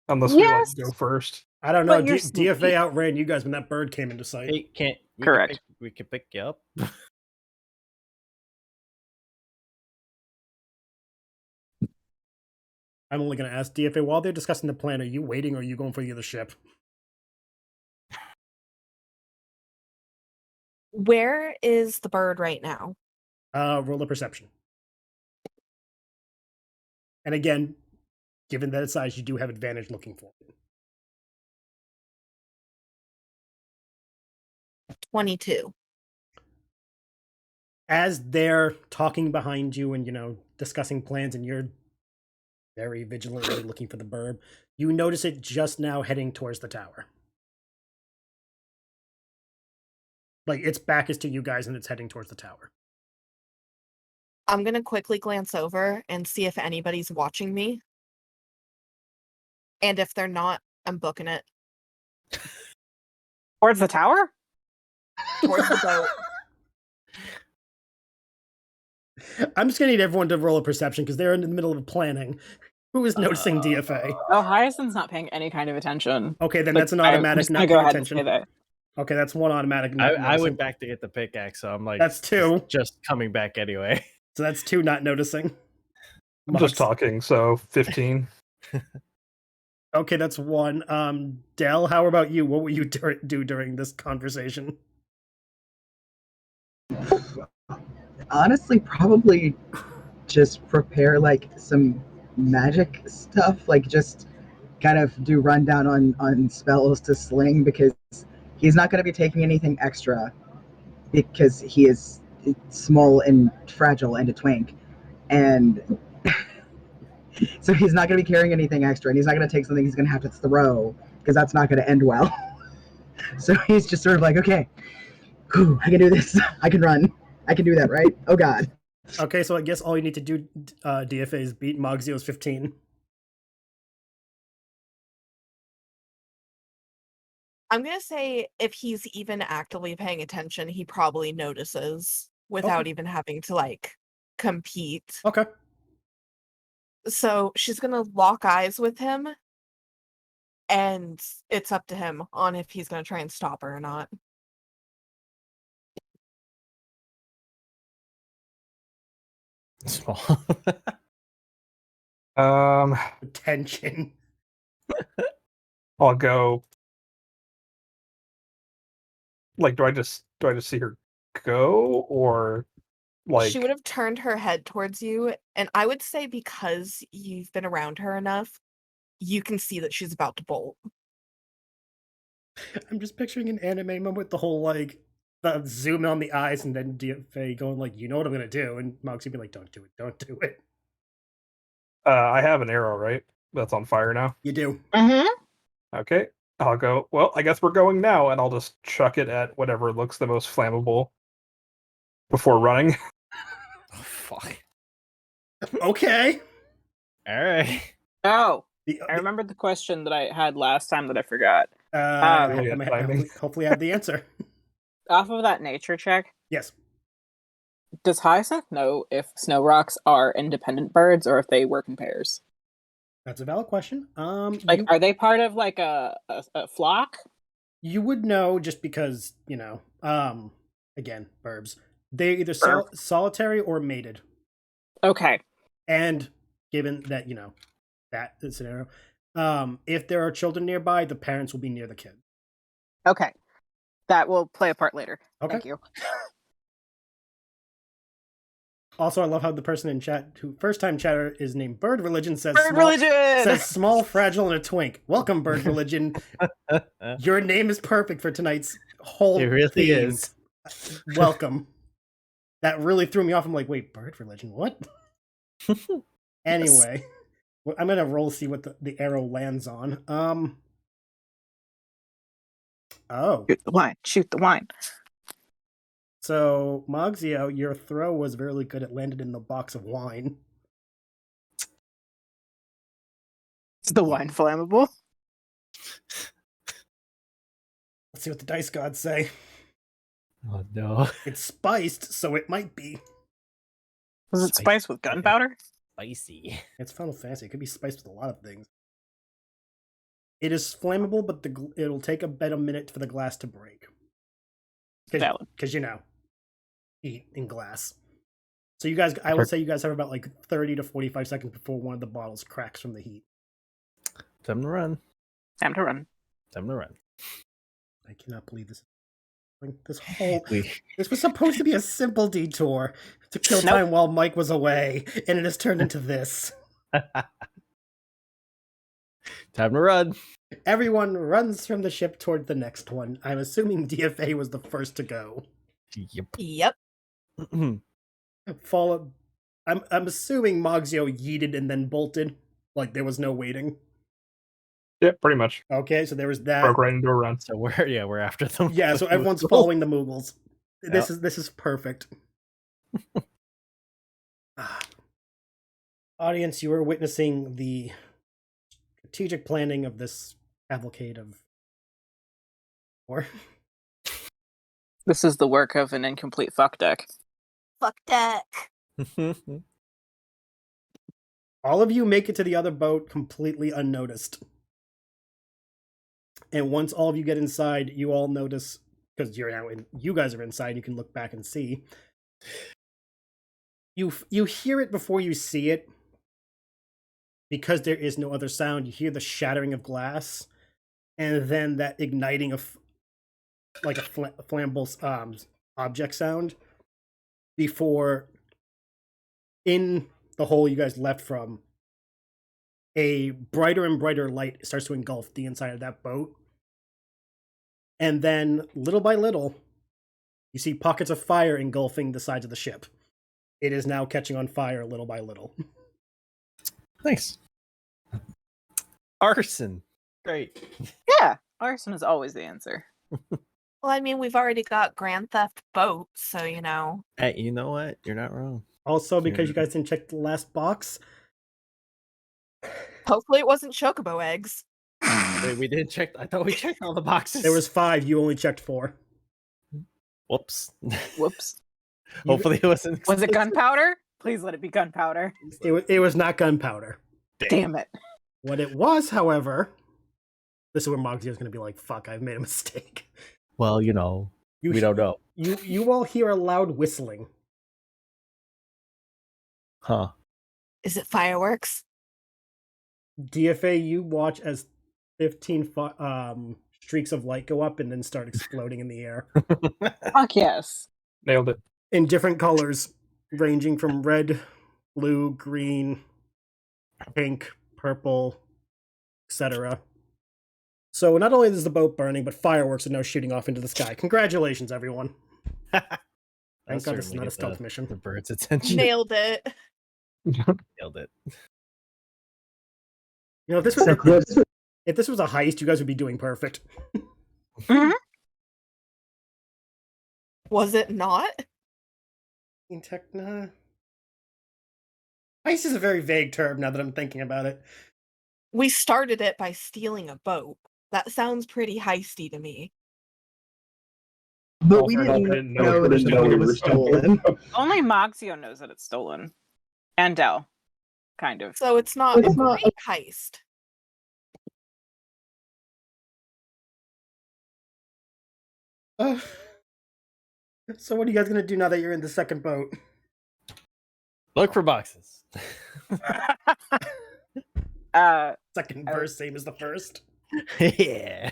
unless Yes! we go first. I don't know. But you're DFA sneaky. outran you guys when that bird came into sight. Hey, can't we Correct. we can pick you up? I'm only going to ask DFA, while they're discussing the plan, are you waiting or are you going for the other ship? Where is the bird right now? Roll a perception. And again, given that its size, you do have advantage looking for it. 22. As they're talking behind you and, discussing plans, and you're very vigilantly looking for the bird, you notice it just now heading towards the tower. Like, its back is to you guys and it's heading towards the tower. I'm going to quickly glance over and see if anybody's watching me. And if they're not, I'm booking it Towards the tower? towards the boat. I'm just going to need everyone to roll a perception because they're in the middle of planning. Who is noticing DFA? Oh, Hyacinth's not paying any kind of attention. Okay, then Like, that's an automatic I'm just not gonna go paying ahead and say attention. that. Okay, that's one automatic not I noticing. went back to get the pickaxe, so I'm like, That's two. Just coming back anyway. So that's two not noticing. I'm just talking, so 15. Okay, that's one. Del, how about you? What will you do during this conversation? Honestly, probably just prepare like some magic stuff, like just kind of do rundown on spells to sling, because he's not going to be taking anything extra because he is small and fragile and a twink, and so he's not going to be carrying anything extra, and he's not going to take something he's going to have to throw, because that's not going to end well. So he's just sort of like, okay, whew, I can do this. I can run. I can do that, right? Oh God. Okay, so I guess all you need to do, DFA, is beat Mogzio's 15. I'm going to say if he's even actively paying attention, he probably notices without even having to, like, compete. Okay. So she's going to lock eyes with him, and it's up to him on if he's going to try and stop her or not. Small. Attention. I'll go. Like, do I just see her go, or like She would have turned her head towards you, and I would say because you've been around her enough, you can see that she's about to bolt. I'm just picturing an anime moment with the whole, like, the zoom on the eyes and then DFA going, like, you know what I'm going to do. And Moxie be like, don't do it. Don't do it. I have an arrow, right? That's on fire now. You do. Mm-hmm. Okay. I'll go. Well, I guess we're going now, and I'll just chuck it at whatever looks the most flammable before running. Oh, fuck. Okay. All right. Oh, I remembered the question that I had last time that I forgot. Hopefully I have the answer. Off of that nature check, Yes. does Hyacinth know if snow rocks are independent birds or if they work in pairs? That's a valid question. Like, are they part of like a flock? You would know just because, again, burbs. They're either solitary or mated. Okay. And given that, that scenario, if there are children nearby, the parents will be near the kid. Okay. That will play a part later. Okay. Thank you. Also, I love how the person in chat, who first-time chatter is named Bird Religion, says Bird Religion! Says small, fragile, and a twink. Welcome, Bird Religion. Your name is perfect for tonight's whole It really theme. is. Welcome. That really threw me off. I'm like, wait, Bird Religion? What? Anyway, well, I'm gonna roll see what the arrow lands on. Oh, Shoot the wine. Shoot the wine. so Mogzio, your throw was really good. It landed in the box of wine. Is the wine flammable? Let's see what the dice gods say. Oh no. It's spiced, so it might be. Was it spiced with gunpowder? Spicy. It's Final Fantasy. It could be spiced with a lot of things. It is flammable, but it'll take about a minute for the glass to break. Valid. Because, heat in glass. So you guys, I would say you guys have about like 30 to 45 seconds before one of the bottles cracks from the heat. Time to run. Time to run. Time to run. I cannot believe this. This was supposed to be a simple detour to kill time while Mike was away, and it has turned into this. Time to run. Everyone runs from the ship toward the next one. I'm assuming DFA was the first to go. Yep. Followed. I'm assuming Mogzio yeeted and then bolted. Like there was no waiting. Yeah, pretty much. Okay, so there was that. Broke right into a run. So we're after them. Yeah, so everyone's following the Moogles. This is perfect. Audience, you are witnessing the strategic planning of this cavalcade of war. This is the work of an incomplete fuck deck. Fuck deck. All of you make it to the other boat completely unnoticed. And once all of you get inside, you all notice, because you guys are inside, you can look back and see. You hear it before you see it. Because there is no other sound, you hear the shattering of glass, and then that igniting of like a flammable object sound before in the hole you guys left from, a brighter and brighter light starts to engulf the inside of that boat. And then, little by little, you see pockets of fire engulfing the sides of the ship. It is now catching on fire little by little. Nice. Arson. Great. Yeah, arson is always the answer. Well, I mean, we've already got Grand Theft Boat, so Hey, you know what? You're not wrong. Also, because you guys didn't check the last box. Hopefully it wasn't chocobo eggs. Wait, we didn't check. I thought we checked all the boxes. There was 5, you only checked 4. Whoops. Whoops. Hopefully it wasn't. Was it gunpowder? Please let it be gunpowder. It was not gunpowder. Damn it. What it was, however, this is where Mogzio is going to be like, fuck, I've made a mistake. Well, we don't know. You all hear a loud whistling. Huh. Is it fireworks? DFA, you watch as 15 streaks of light go up and then start exploding in the air. Fuck yes. Nailed it. In different colors, ranging from red, blue, green, pink, purple, etc. So not only is the boat burning, but fireworks are now shooting off into the sky. Congratulations, everyone. Thank God this is not a stealth mission. The bird's attention. Nailed it. Nailed it. If this was a heist, you guys would be doing perfect. Mm-hmm. Was it not? Heist is a very vague term now that I'm thinking about it. We started it by stealing a boat. That sounds pretty heisty to me. But we didn't know that it was stolen. Only Moxio knows that it's stolen. And Del. Kind of. So it's not a great heist. So what are you guys gonna do now that you're in the second boat? Look for boxes. Second verse, same as the first. Yeah.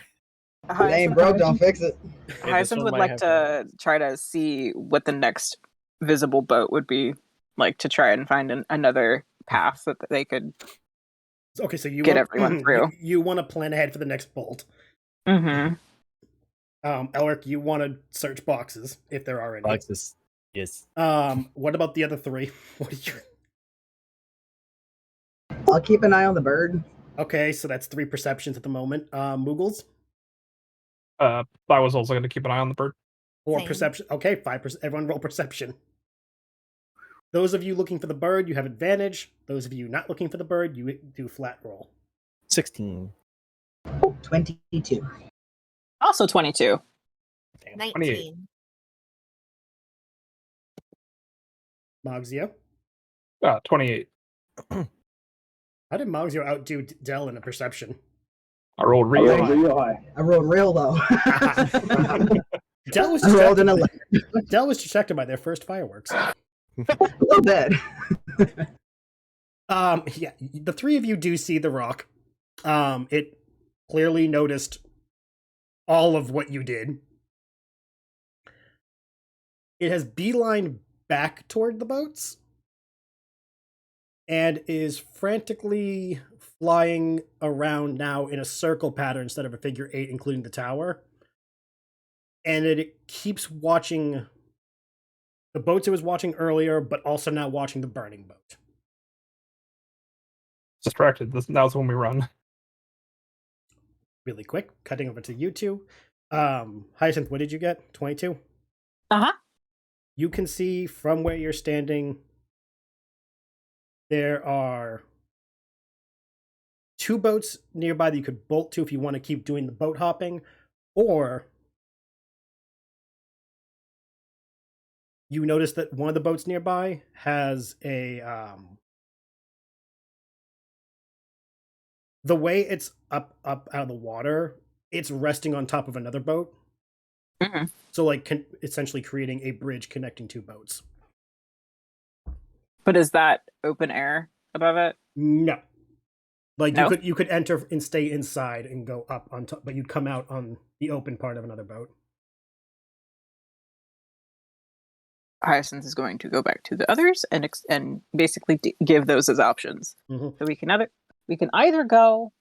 If it ain't broke, don't fix it. Hyacinth would like to try to see what the next visible boat would be, like to try and find another path that they could Okay, so you get everyone through. You want to plan ahead for the next bolt. Mm-hmm. Elric, you want to search boxes if there are any. Boxes. Yes. What about the other 3? What are you? I'll keep an eye on the bird. Okay, so that's 3 perceptions at the moment. Moogles? I was also going to keep an eye on the bird. Or Same. perception. Okay, 5%. Everyone roll perception. Those of you looking for the bird, you have advantage. Those of you not looking for the bird, you do flat roll. 16. 22. Also 22. 19. Mogzio? 28. How did Mogzio outdo Dell in a perception? I rolled real high. I rolled real low. Dell was I rolled an distracted. 11. Dell was distracted by their first fireworks. A little bit. Yeah, the 3 of you do see the rock. It clearly noticed all of what you did. It has beelined back toward the boats and is frantically flying around now in a circle pattern instead of a figure 8, including the tower. And it keeps watching the boats it was watching earlier, but also now watching the burning boat. Distracted. Now's when we run. Really quick, cutting over to you two. Hyacinth, what did you get? 22? Uh-huh. You can see from where you're standing, there are 2 boats nearby that you could bolt to if you want to keep doing the boat hopping, or you notice that one of the boats nearby has a the way it's up out of the water, it's resting on top of another boat. Mm-hmm. So like essentially creating a bridge connecting 2 boats. But is that open air above it? No. Like No? you could enter and stay inside and go up on top, but you'd come out on the open part of another boat. Hyacinth is going to go back to the others and basically give those as options. Mhm. So we can either go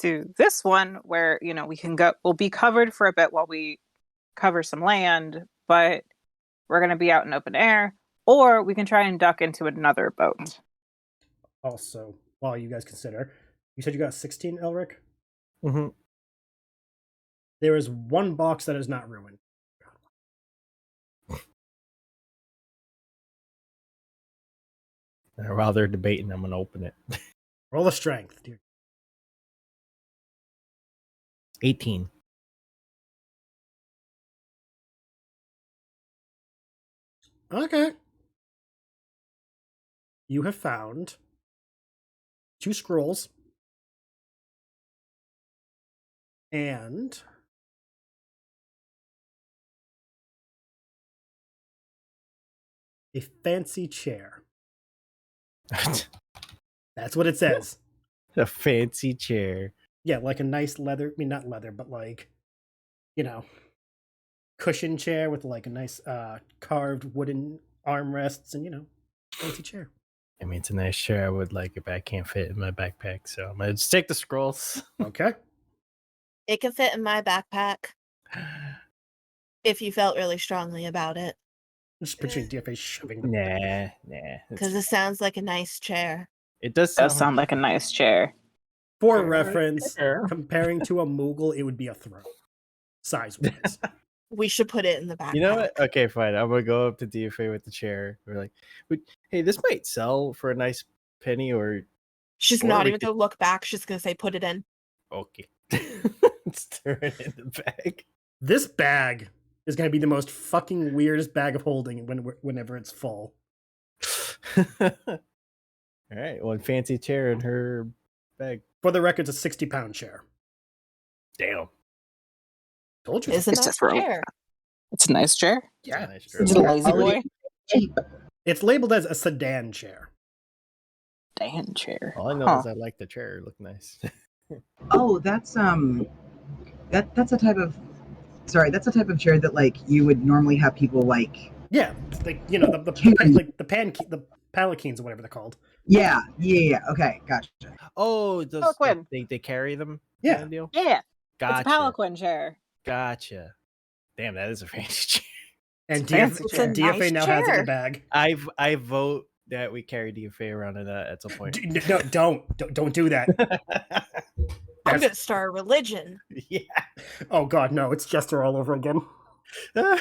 to this one where we'll be covered for a bit while we cover some land, but we're going to be out in open air, or we can try and duck into another boat. Also, while you guys consider, you said you got 16, Elric? Mm-hmm. There is 1 box that is not ruined. While they're debating, I'm going to open it. Roll a strength, dude. 18. Okay. You have found 2 scrolls and a fancy chair. That's what it says. A fancy chair. Yeah, like a nice leather, I mean not leather, but like, cushion chair with like a nice carved wooden armrests and fancy chair. I mean, it's a nice chair. I would like it, but I can't fit in my backpack, so I'm going to just take the scrolls. Okay. It can fit in my backpack if you felt really strongly about it. I'm just picturing DFA shoving the Nah. Because it sounds like a nice chair. It does Does sound like a nice chair. For reference, Fair. comparing to a Moogle, it would be a throne. Size-wise. We should put it in the backpack. You know what? Okay, fine. I'm going to go up to DFA with the chair. We're like, hey, this might sell for a nice penny or... She's Or not we even could- going to look back. She's going to say, put it in. Okay. Let's turn it in the bag. This bag is going to be the most fucking weirdest bag of holding whenever it's full. All right, one fancy chair in her bag. For the record, it's a 60-pound chair. Damn. Told you. It's a It's nice just for- chair. It's a nice chair. Yeah. Nice It's chair. a lazy boy. Cheap. It's labeled as a sedan chair. Dan chair. All I know Huh. is I like the chair. It looked nice. Oh, that's that's a type of that's a type of chair that like you would normally have people like. Yeah, like the palanquins or whatever they're called. Yeah. Okay, gotcha. Oh, those, Palanquin. they carry them? Yeah. kind of deal? Yeah, Gotcha. it's a palanquin chair. Gotcha. Damn, that is a fancy chair. And It's a fancy chair. DFA Nice now has it in chair. the bag. I vote that we carry DFA around in that at some point. No, don't do that. I'm gonna start a religion. Yeah. Oh God, no! It's Jester all over again. No,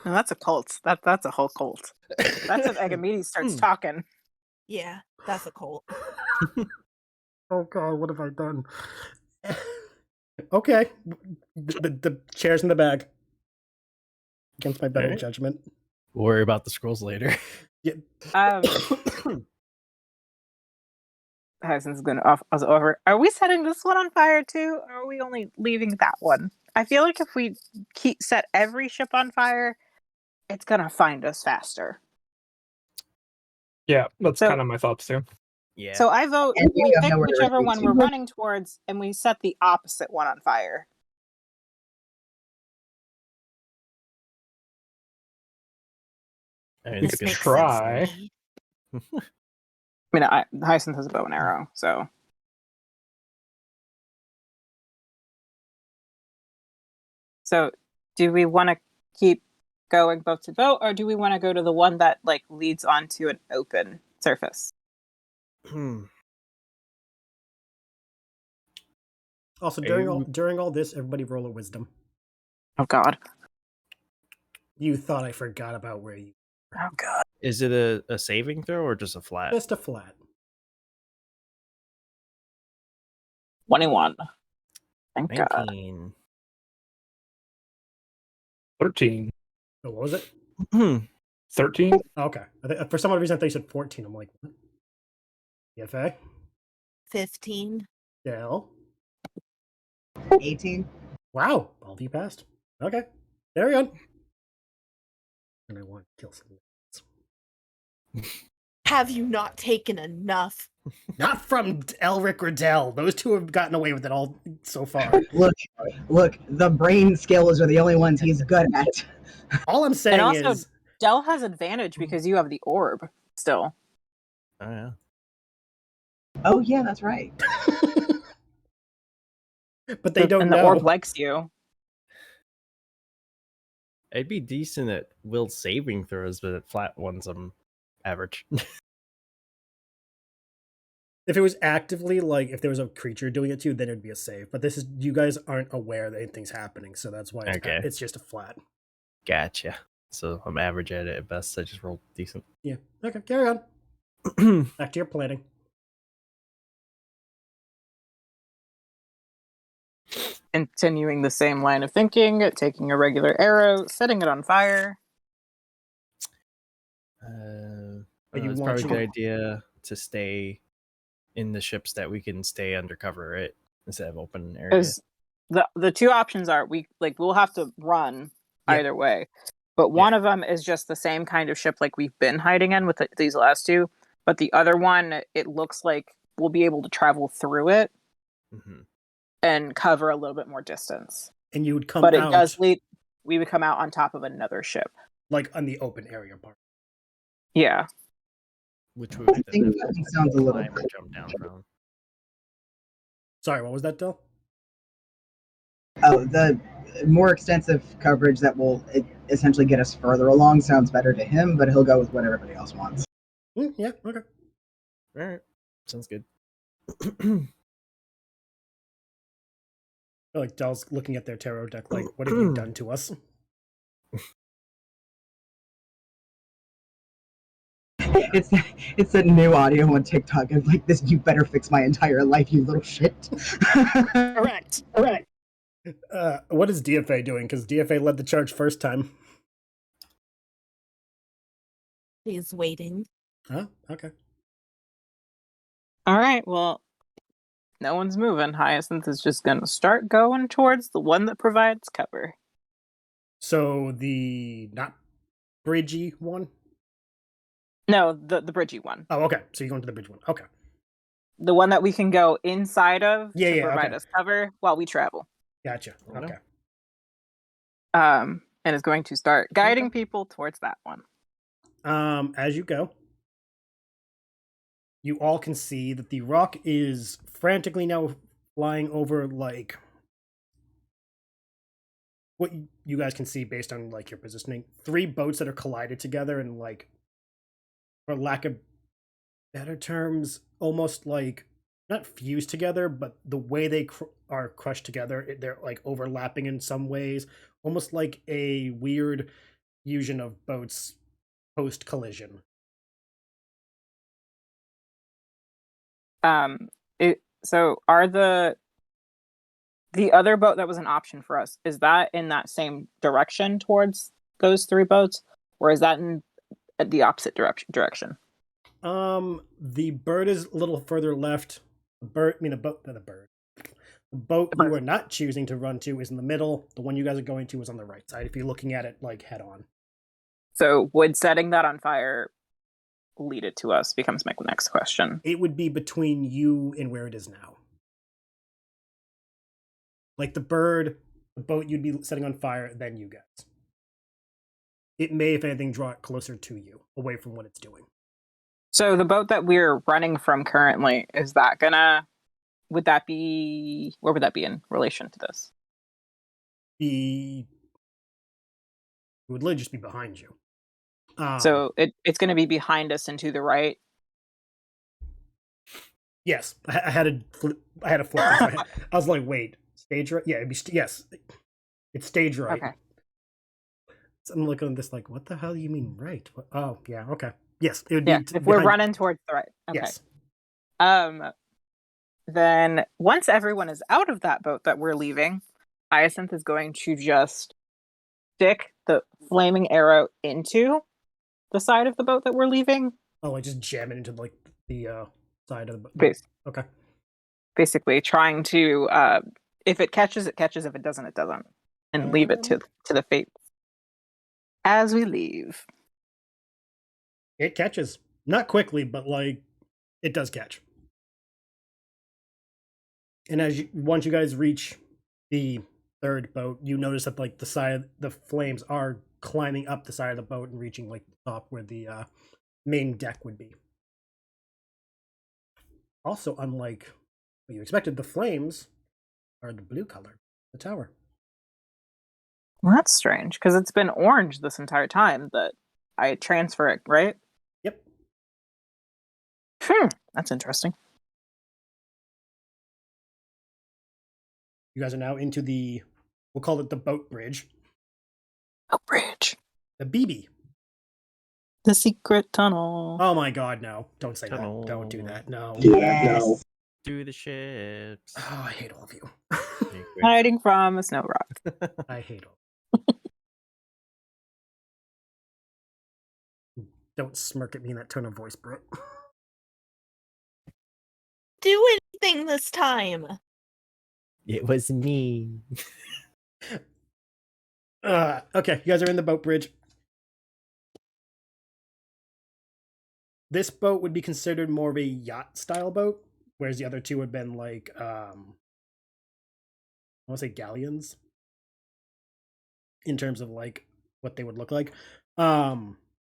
that's a cult. That's a whole cult. That's if Agamede starts talking. Yeah, that's a cult. Oh God, what have I done? Okay, the chair's in the bag. Against my better Alright. judgment. We'll worry about the scrolls later. Yeah. Hyacinth's going to off us over. Are we setting this one on fire too, or are we only leaving that one? I feel like if we set every ship on fire, it's gonna find us faster. Yeah, that's So- kind of my thoughts too. Yeah. So I vote And we we don't pick know where to whichever retreat one to. we're running towards, and we set the opposite one on fire. I mean, We it's could good. makes try. sense to me. I mean, Hyacinth has a bow and arrow, so. So, do we want to keep going both to boat, or do we want to go to the one that like leads onto an open surface? Also, Hey. during all this, everybody roll a wisdom. Oh God! You thought I forgot about where you. Oh God! Is it a saving throw or just a flat? Just a flat. 21. Thank God. 19. 13. Oh, what was it? 13? Oh, okay. For some odd reason, I thought you said 14. I'm like, what? DFA? 15. Dale? 18. Wow. All of you passed. Okay. There we go. And I want to kill something. Have you not taken enough? Not from Elric or Dell. Those two have gotten away with it all so far. Look, the brain skills are the only ones he's good at. All I'm saying And also, is, Dell has advantage because you have the orb still. Oh, yeah. Oh yeah, that's right. but they don't and the know. orb likes you. I'd be decent at will saving throws, but at flat ones, I'm average. If it was actively, like, if there was a creature doing it too, then it'd be a save. But this is, you guys aren't aware that anything's happening, so that's why it's just a flat. Gotcha. So I'm average at it at best. I just rolled decent. Yeah. Okay, carry on. Back to your planning. Continuing the same line of thinking, taking a regular arrow, setting it on fire. But you It's want probably a to- good idea to stay in the ships that we can stay undercover, right? Instead of open area. Because the two options are we'll have to run Yeah. either way, but one of them is just the same kind of ship like we've been hiding in with these last two, but the other one, it looks like we'll be able to travel through it and cover a little bit more distance. And you would come But out, it does lead. We would come out on top of another ship. like, on the open area part. Yeah. Which would I think that sounds a little climb or better. jump down from. Sorry, what was that, Dill? Oh, the more extensive coverage that will essentially get us further along sounds better to him, but he'll go with what everybody else wants. Yeah, okay. All right. Sounds good. Like, Dell's looking at their tarot deck, like, what have you done to us? It's a new audio on TikTok of like this. You better fix my entire life, you little shit. Correct. What is DFA doing? Because DFA led the charge first time. He's waiting. Huh? Okay. All right. Well, no one's moving. Hyacinth is just going to start going towards the one that provides cover. So the not bridgey one? No, the bridgey one. Oh, okay. So you're going to the bridge one. Okay. The one that we can go inside of to provide okay. us cover while we travel. Gotcha. Okay. And is going to start guiding people towards that one. As you go, you all can see that the rock is frantically now flying over, like, what you guys can see based on, like, your positioning. 3 boats that are collided together and, like, for lack of better terms, almost like not fused together, but the way they are crushed together, they're like overlapping in some ways, almost like a weird fusion of boats post collision. So are the other boat that was an option for us, is that in that same direction towards those 3 boats, or is that in the opposite direction? The bird is a little further left. The boat you are not choosing to run to is in the middle. The one you guys are going to is on the right side, if you're looking at it like head on. So would setting that on fire lead it to us, becomes my next question. It would be between you and where it is now. Like the boat you'd be setting on fire, then you guys. It may, if anything, draw it closer to you, away from what it's doing. So the boat that we're running from currently, is that where would that be in relation to this? It would literally just be behind you. So it's going to be behind us and to the right? Yes, I had a flip. I was like, wait, stage right? Yeah, it'd be yes, it's stage right. Okay. So I'm looking at this like, what the hell do you mean right? Oh, yeah, okay. Yes, it would Yeah, be. if we're running towards the right. Okay. Yes. Then once everyone is out of that boat that we're leaving, Hyacinth is going to just stick the flaming arrow into the side of the boat that we're leaving. Oh, I just jam it into like the side of the boat. Base. Okay. Basically, trying to if it catches, it catches. If it doesn't, it doesn't, and leave it to the fate as we leave. It catches, not quickly, but like it does catch. And once you guys reach the 3rd boat, you notice that like the flames are climbing up the side of the boat and reaching like the top where the main deck would be. Also, unlike what you expected, the flames are the blue color, the tower. Well, that's strange, because it's been orange this entire time that I transfer it, right? Yep. That's interesting. You guys are now into we'll call it the boat bridge. Oh, bridge. The BB. The secret tunnel. Oh my god, no. Don't say Tunnel. that. Don't do that. No. Yes. Do the ships. Oh, I hate all of you. Hiding from a snow rock. I hate all. Don't smirk at me in that tone of voice, bro. Do anything this time. It was me. Okay, you guys are in the boat bridge. This boat would be considered more of a yacht style boat, whereas the other two would have been like I want to say galleons in terms of like what they would look like.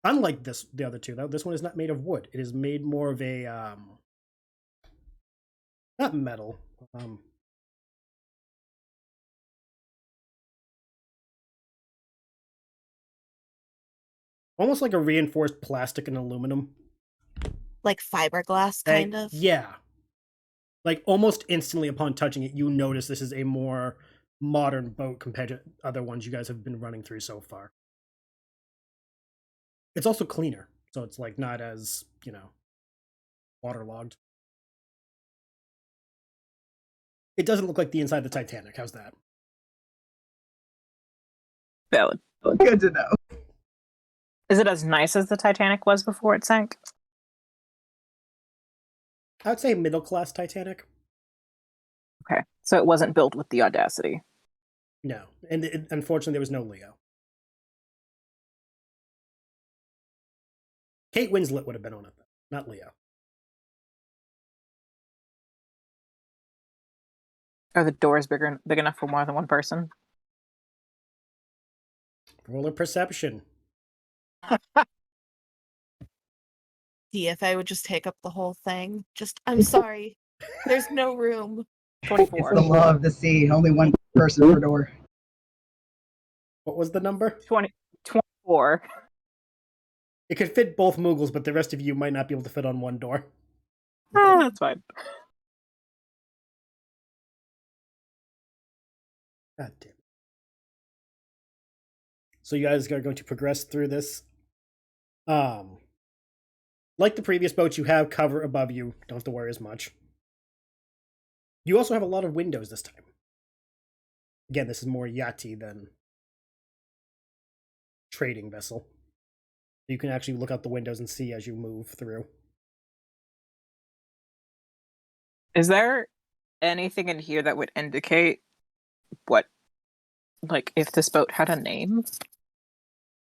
Unlike the other two though, this one is not made of wood. It is made more of a not metal. Almost like a reinforced plastic and aluminum. Like fiberglass, kind of? Yeah. Like almost instantly upon touching it, you notice this is a more modern boat compared to other ones you guys have been running through so far. It's also cleaner, so it's like not as, waterlogged. It doesn't look like the inside of the Titanic. How's that? Valid. Good to know. Is it as nice as the Titanic was before it sank? I would say middle class Titanic. Okay, so it wasn't built with the audacity. No, and unfortunately there was no Leo. Kate Winslet would have been on it, though, not Leo. Are the doors big enough for more than one person? Roller perception. DFA would just take up the whole thing. I'm sorry. There's no room. 24. It's the law of the sea. Only one person per door. What was the number? 24. It could fit both Moogles, but the rest of you might not be able to fit on one door. That's fine. God damn it. So you guys are going to progress through this. Like the previous boats, you have cover above you. Don't have to worry as much. You also have a lot of windows this time. Again, this is more yachty than trading vessel. You can actually look out the windows and see as you move through. Is there anything in here that would indicate what, like, if this boat had a name?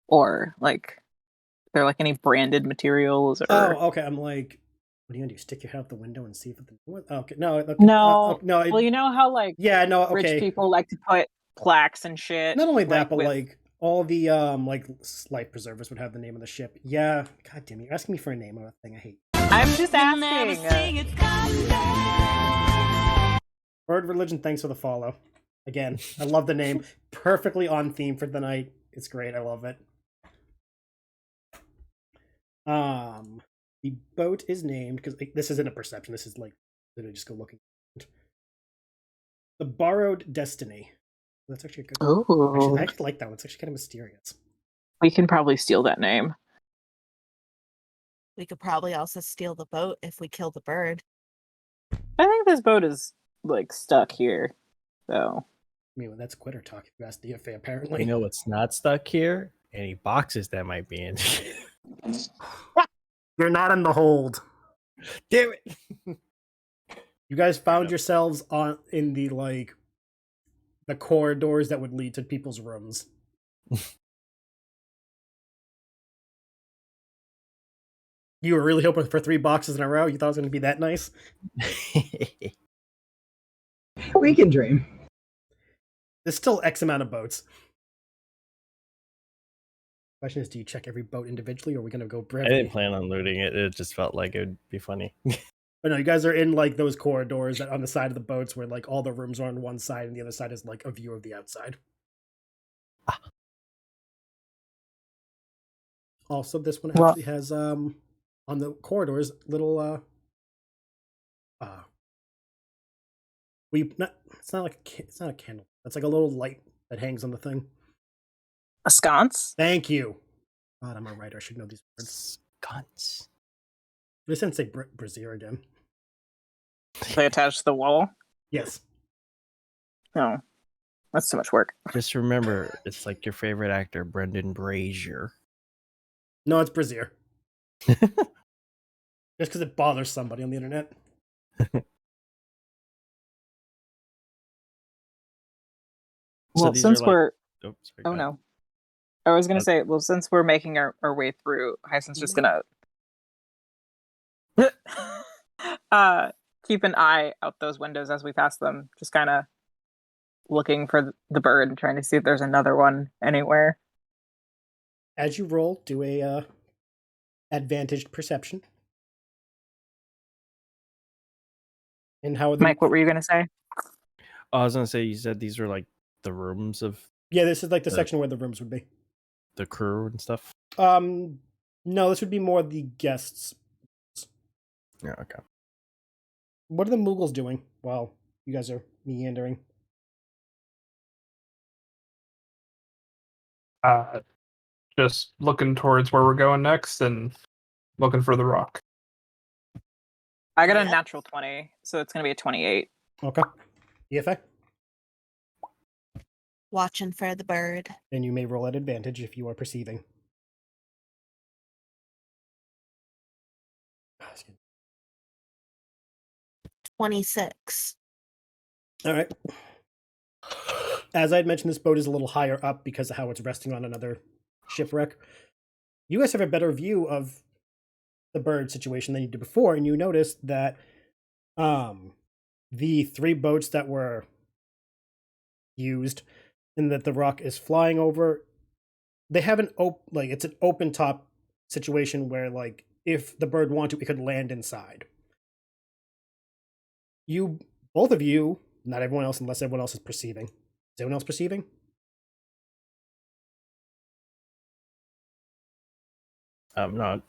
Or, like, are there, like, any branded materials? Or... Oh, okay. I'm like, what are you gonna do? Stick your head out the window and see if it's... Okay, no. Okay, No. no. Well, you know how, like, yeah, no, okay. rich people like to put plaques and shit? Not only that, like, but, with... like, all the, like, life preservers would have the name of the ship. Yeah, god damn it. You're asking me for a name of a thing I hate. I'm just asking. Bird Religion, thanks for the follow. Again, I love the name. Perfectly on theme for the night. It's great. I love it. The boat is named, because this isn't a perception. This is like, literally just go looking. The Borrowed Destiny. That's actually a good one. Oh. Actually, I actually like that one. It's actually kind of mysterious. We can probably steal that name. We could probably also steal the boat if we kill the bird. I think this boat is, like, stuck here, so... I mean, well, that's quitter talk if you ask the DFA, apparently. You know what's not stuck here? Any boxes that might be in. You're not in the hold. Damn it! You guys found yourselves in the, like, the corridors that would lead to people's rooms. You were really hoping for 3 boxes in a row? You thought it was going to be that nice? We can dream. There's still X amount of boats. Question is, do you check every boat individually, or are we going to go I didn't plan on looting it. It just felt like it would be funny. But no, you guys are in, like, those corridors that on the side of the boats where, like, all the rooms are on one side and the other side is, like, a view of the outside. Also, this one actually has, on the corridors, little, it's not a candle. It's like a little light that hangs on the thing. A sconce? Thank you. God, I'm a writer. I should know these words. Guns. This didn't say brazier again. They attach to the wall? Yes. No. That's too much work. Just remember, it's like your favorite actor, Brendan Brazier. No, it's brazier. Just because it bothers somebody on the internet. Well, since we're... Oh, sorry, Oh, no. I was going to say, well, since we're making our way through, Hyson's just going to keep an eye out those windows as we pass them. Just kind of looking for the bird and trying to see if there's another one anywhere. As you roll, do a advantaged perception. And how Mike, what were you going to say? I was going to say, you said these were like the rooms of... Yeah, this is like the section where the rooms would be. The crew and stuff? No, this would be more the guests. Yeah, okay. What are the Moogles doing while you guys are meandering? Just looking towards where we're going next and looking for the rock. I got a natural 20, so it's going to be a 28. Okay. EFA? Watching for the bird. Then you may roll at advantage if you are perceiving. 26. All right. As I had mentioned, this boat is a little higher up because of how it's resting on another shipwreck. You guys have a better view of the bird situation than you did before, and you notice that the 3 boats that were used and that the rock is flying over, they have it's an open top situation where, like, if the bird wanted to, it could land inside. Both of you, not everyone else unless everyone else is perceiving. Is everyone else perceiving? I'm not.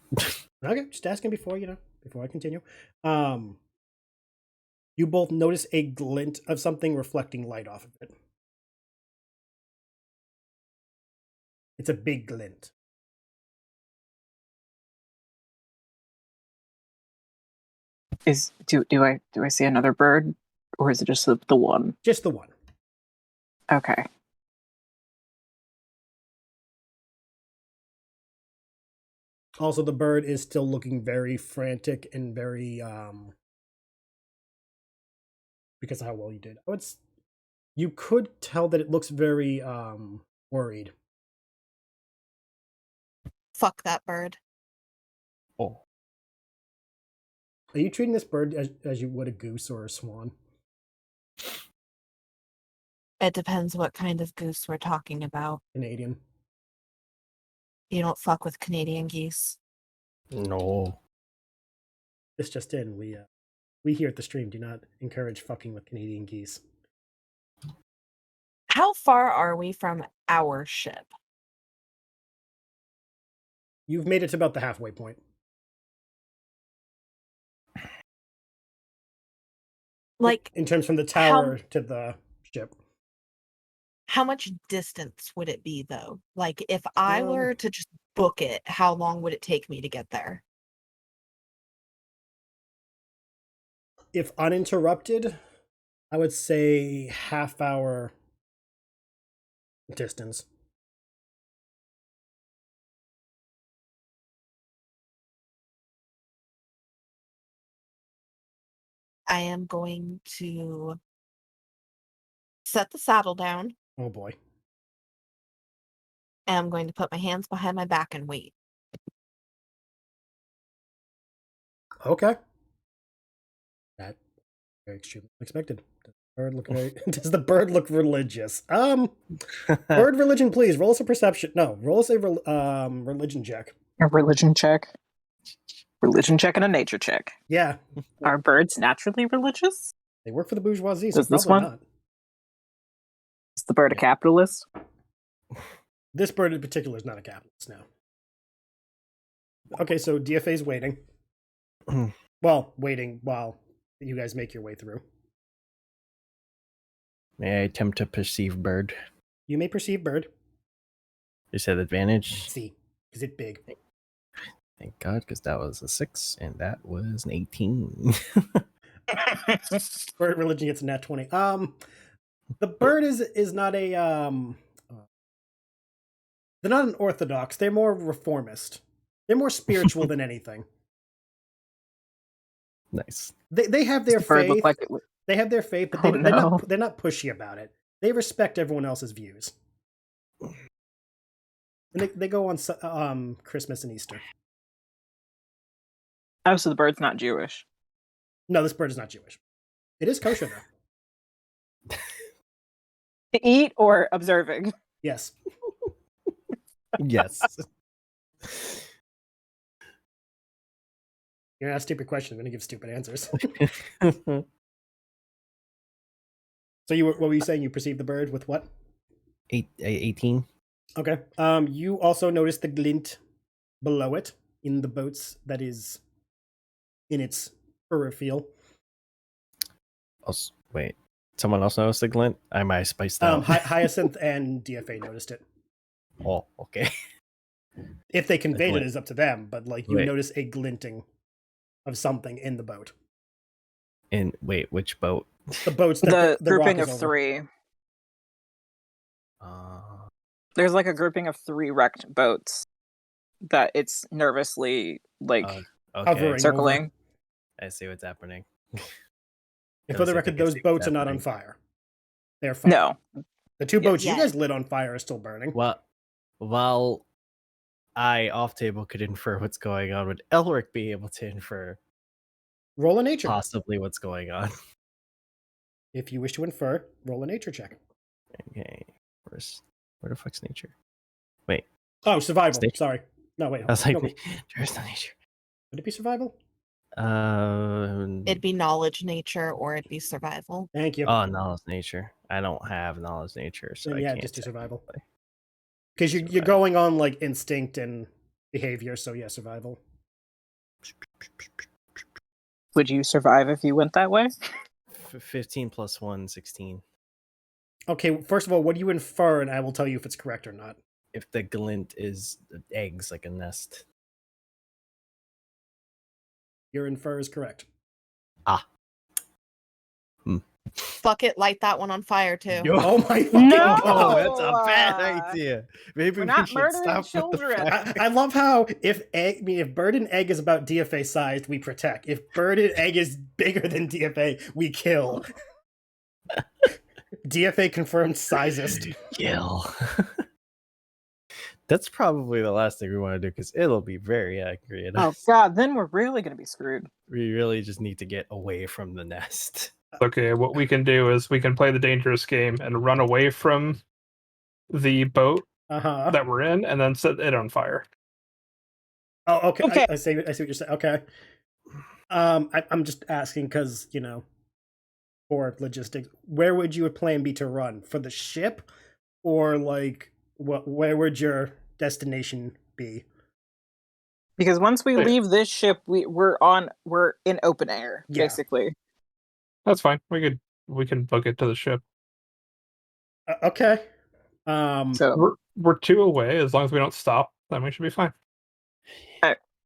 Okay, just asking before I continue. You both notice a glint of something reflecting light off of it. It's a big glint. Do I see another bird, or is it just the one? Just the one. Okay. Also, the bird is still looking very frantic and very because of how well you did. You could tell that it looks very worried. Fuck that bird. Oh, Are you treating this bird as you would a goose or a swan? It depends what kind of goose we're talking about. Canadian. You don't fuck with Canadian geese. no. This just in. We here at the stream do not encourage fucking with Canadian geese. How far are we from our ship? You've made it to about the halfway point. Like, in terms from the tower to the ship. how much distance would it be, though? Like, if I were to just book it, how long would it take me to get there? If uninterrupted, I would say half-hour distance. I am going to set the saddle down, Oh boy. and I'm going to put my hands behind my back and wait. Okay. That very extremely unexpected. Does the bird look religious? Bird religion, please. Roll us a perception. No, roll us a religion check. A religion check. Religion check and a nature check. Yeah. Are birds naturally religious? They work for the bourgeoisie, so Does this probably one? not. Is the bird a capitalist? This bird in particular is not a capitalist now. Okay, so DFA's waiting. Well, waiting while you guys make your way through. May I attempt to perceive bird? You may perceive bird. You said advantage. See, because it's big. Thank God, because that was a 6 and that was an 18. Bird religion gets a nat 20. The bird is not a they're not an orthodox. They're more reformist. They're more spiritual than anything. Nice. They have their Does the bird faith. look like They have their faith, but Oh, they're not pushy about it. They respect everyone else's views. And they go on Christmas and Easter. Oh, so the bird's not Jewish. No, this bird is not Jewish. It is kosher though. To eat or observing? Yes. Yes. You're gonna ask stupid questions. I'm gonna give stupid answers. So what were you saying? You perceived the bird with what? 18. Okay. You also notice the glint below it in the boats that is in its peripheral. Also, wait. Someone else noticed the glint? I might have spiced out. Hyacinth and DFA noticed it. Oh, okay. If they conveyed it is up to them, but like you Wait. notice a glinting of something in the boat. And wait, which boat? The boats The that the rock grouping is of over. 3. There's like a grouping of 3 wrecked boats that it's nervously like Okay. Hovering. circling. over. I see what's happening. And for the record, those boats are not on fire. They're fine. No. The 2 boats Yeah. you guys lit on fire are still burning. Well, while I off table could infer what's going on, would Elric be able to infer Roll a nature. possibly what's going on? If you wish to infer, roll a nature check. Okay. Where the fuck's nature? Wait. Oh, survival. Nature. Sorry. No, wait. I was like, no. there's no nature. Would it be survival? It'd be knowledge nature or it'd be survival. Thank you. Oh, knowledge nature. I don't have knowledge nature, so Then I yeah, can't just do survival. technically. Because you're going on like instinct and behavior, so yeah, survival. Would you survive if you went that way? 15 plus 1, 16. Okay, first of all, what do you infer, and I will tell you if it's correct or not. If the glint is eggs, like a nest. Your infer is correct. Fuck it, light that one on fire too. Oh my fucking No! god! Oh, that's a bad uh, idea. Maybe we're we not should murdering stop with the children. fire. I love how if bird and egg is about DFA sized, we protect. If bird and egg is bigger than DFA, we kill. DFA confirmed sizest. Kill. That's probably the last thing we want to do because it'll be very angry at Oh us. god, then we're really gonna be screwed. We really just need to get away from the nest. Okay, what we can do is we can play the dangerous game and run away from the boat Uh-huh. that we're in, and then set it on fire. Oh, okay. Okay. I see what you're saying. Okay. I'm just asking because, for logistics, where would your plan be to run? For the ship? Or, like, where would your destination be? Because once we Wait. leave this ship, we're in open air, Yeah. basically. That's fine. We can book it to the ship. Okay. So We're 2 away. As long as we don't stop, then we should be fine.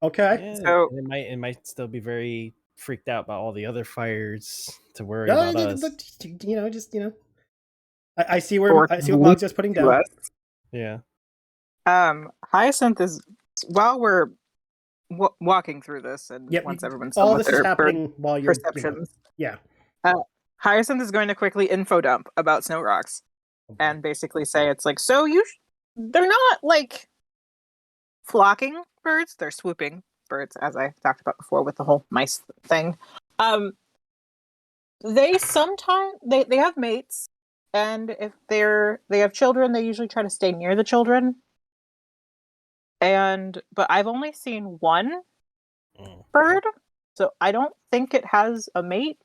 Okay. Yeah, So- and it might still be very freaked out about all the other fires to worry No, about us. I see Or what Mog's just putting to down. us. Yeah. Hyacinth is while we're walking through this, and Yep, once everyone's all done this with is their happening while you're perceptions, yeah. Hyacinth is going to quickly info dump about snow rocks and basically say it's like, so they're not like flocking birds, they're swooping birds, as I talked about before with the whole mice thing. They sometimes they have mates, and if they have children, they usually try to stay near the children. But I've only seen one bird, so I don't think it has a mate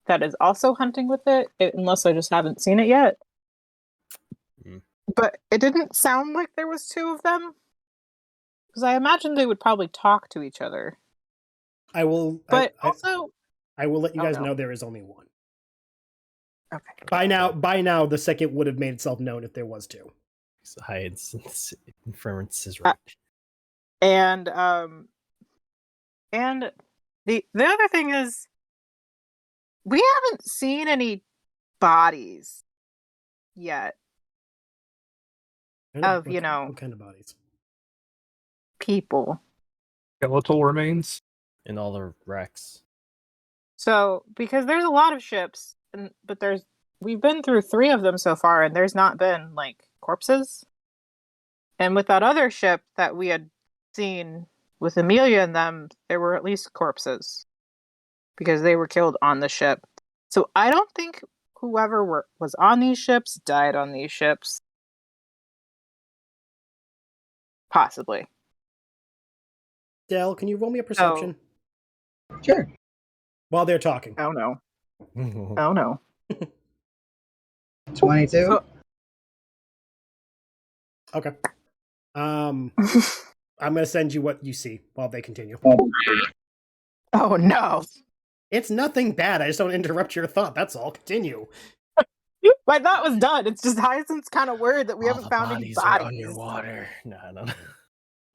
that is also hunting with it, unless I just haven't seen it yet. But it didn't sound like there was 2 of them, because I imagine they would probably talk to each other. I will But I will let you Oh, guys no. know there is only one. okay. By now the second would have made itself known if there was 2. So Hyacinth's inference is right. And the other thing is, we haven't seen any bodies yet of, What kind of bodies? people. Skeletal remains. And all the wrecks. So, because there's a lot of ships, but we've been through 3 of them so far, and there's not been like corpses. And with that other ship that we had seen with Amelia and them, there were at least corpses because they were killed on the ship. So I don't think whoever was on these ships died on these ships. Possibly. Dell, can you roll me a perception Sure. while they're talking? Oh no. Oh no. 22. So- Okay. I'm gonna send you what you see while they continue. Oh no. It's nothing bad. I just don't interrupt your thought. That's all. Continue. My thought was done. It's just Hyacinth's kind of worried that we All haven't the found any bodies are bodies. underwater. No.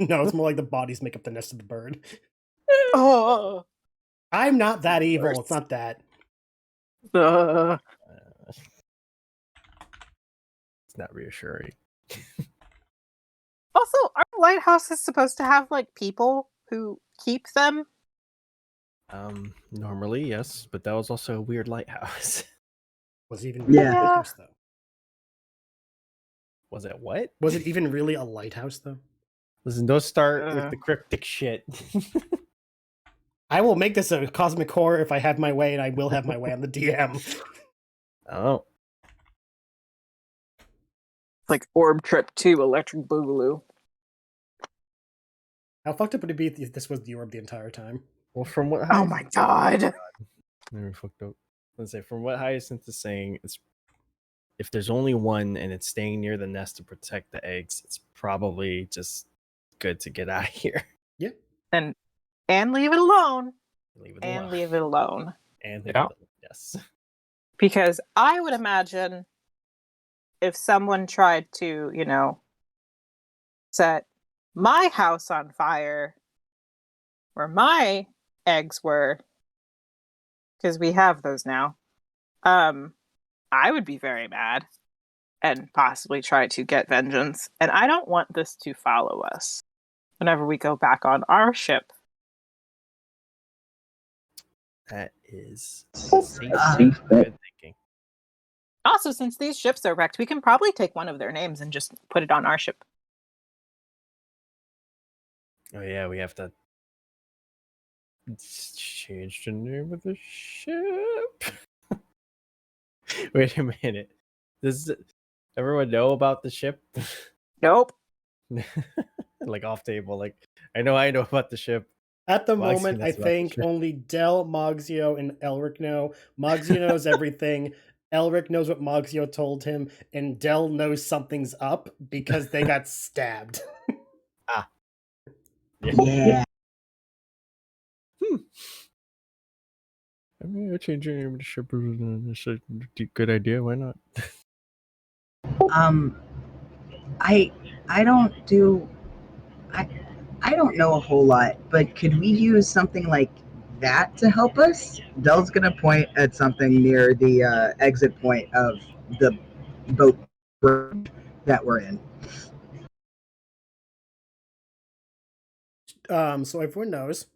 No, it's more like the bodies make up the nest of the bird. Oh. I'm not that evil. Worse. It's not that. It's not reassuring. Also, aren't lighthouses supposed to have like people who keep them? Normally, yes, but that was also a weird lighthouse. Was it even Yeah. really a lighthouse though? Was it what? Was it even really a lighthouse though? Listen, don't start with the cryptic shit. I will make this a cosmic horror if I have my way, and I will have my way on the DM. Oh, Like Orb Trip 2 Electric Boogaloo. How fucked up would it be if this was the orb the entire time? well, from what? Oh my god. Never fucked up. Let's say from what Hyacinth is saying, it's if there's only one and it's staying near the nest to protect the eggs, it's probably just good to get out of here. And leave it alone. Leave it alone. Leave it alone. And leave Yeah. it alone. Yes. Because I would imagine if someone tried to, set my house on fire where my eggs were, because we have those now, I would be very mad and possibly try to get vengeance. And I don't want this to follow us whenever we go back on our ship. That is safe. Good thinking. Also, since these ships are wrecked, we can probably take one of their names and just put it on our ship. Oh yeah, we have to change the name of the ship. Wait a minute. Does everyone know about the ship? Nope. Like off table. Like I know about the ship. At the Well, moment, I that's about the think ship. only Del, Mogzio, and Elric know. Mogzio knows everything. Elric knows what Mogzio told him, and Del knows something's up because they got stabbed. Yeah. I mean, changing the name of the ship is a good idea. Why not? I don't do I don't know a whole lot, but could we use something like that to help us? Dell's gonna point at something near the exit point of the boat that we're in. So everyone knows,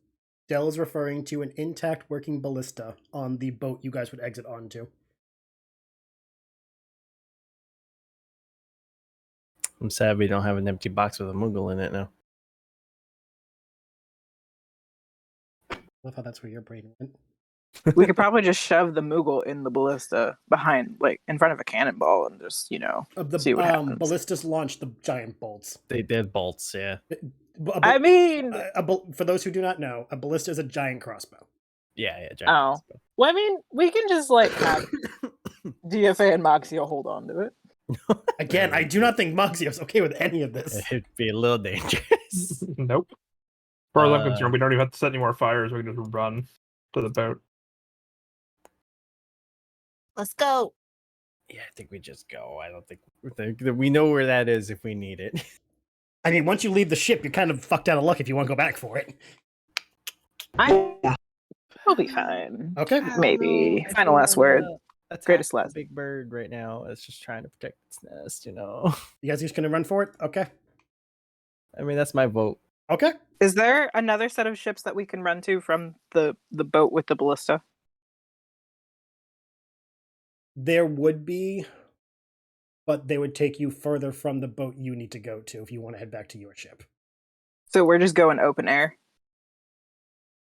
Del is referring to an intact working ballista on the boat you guys would exit onto. I'm sad we don't have an empty box with a Moogle in it now. Love how that's where your brain went. We could probably just shove the Moogle in the ballista behind, like, in front of a cannonball and just, see what happens. Ballistas launched the giant bolts. They did bolts, yeah. I mean... for those who do not know, a ballista is a giant crossbow. Yeah, giant crossbow. Well, I mean, we can just, have DFA and Moxio hold on to it. Again, I do not think Moxio's okay with any of this. It'd be a little dangerous. Nope. As far as I'm concerned, we don't even have to set any more fires. We can just run to the boat. Let's go. Yeah, I think we just go. I don't think we know where that is if we need it. I mean, once you leave the ship, you're kind of fucked out of luck if you want to go back for it. We'll be fine. Okay. Maybe. Final last word. Greatest last. last. Big bird right now. It's just trying to protect its nest, You guys just gonna run for it? Okay. I mean, that's my vote. Okay. Is there another set of ships that we can run to from the boat with the ballista? There would be, but they would take you further from the boat you need to go to if you want to head back to your ship. So we're just going open air?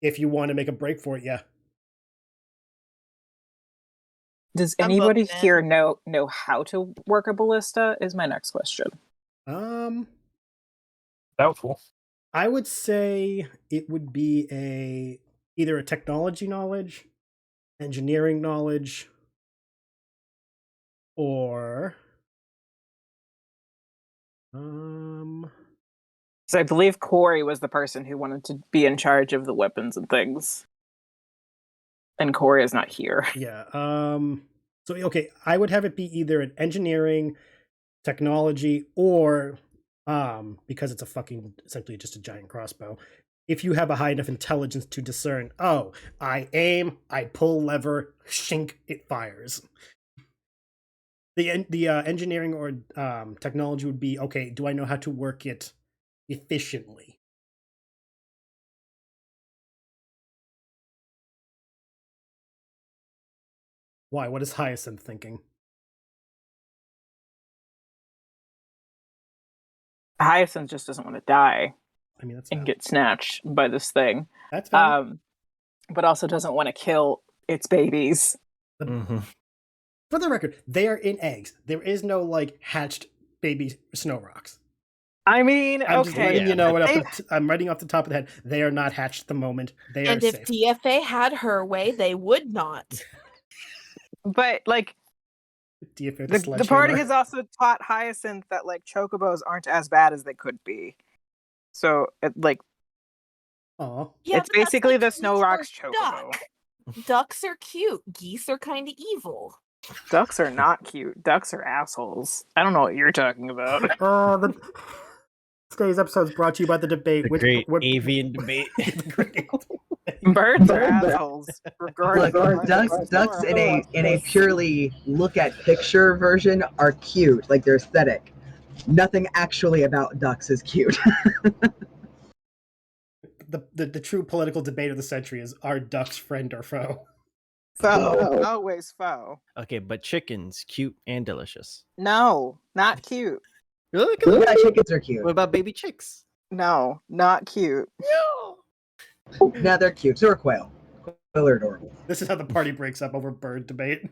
If you want to make a break for it, yeah. Does I'm anybody voting here know how to work a ballista is my next question. Doubtful. I would say it would be either a technology knowledge, engineering knowledge, or So I believe Corey was the person who wanted to be in charge of the weapons and things. And Corey is not here. yeah. So okay, I would have it be either an engineering, technology, or because it's essentially just a giant crossbow. If you have a high enough intelligence to discern, oh, I aim, I pull lever, shink, it fires. The engineering or technology would be, okay, do I know how to work it efficiently? Why? What is Hyacinth thinking? Hyacinth just doesn't want to die I mean, that's and valid. get snatched by this thing. That's valid. But also doesn't want to kill its babies. Mm-hmm. For the record, they are in eggs. There is no hatched baby snow rocks. I mean, I'm just okay. letting you know. I'm writing off the top of the head. They are not hatched at the moment. They And are if safe. DFA had her way, they would not. But DFA the party has also taught Hyacinth that chocobos aren't as bad as they could be. So Aw. Yeah, it's but that's basically like the Snow geese or Rock's chocobo. duck. Ducks are cute. Geese are kind of evil. Ducks are not cute. Ducks are assholes. I don't know what you're talking about. Today's episode is brought to you by the debate. The great avian debate. The great Birds are assholes. Regardless Look, of ducks in a purely look at picture version are cute, like they're aesthetic. Nothing actually about ducks is cute. the true political debate of the century is: are ducks friend or foe? foe. Always foe. Okay, but chickens, cute and delicious. No, not cute. Really? Yeah, chickens are cute. What about baby chicks? No, not cute. No. Yeah, they're cute. So are quail. Quail are adorable. This is how the party breaks up over bird debate.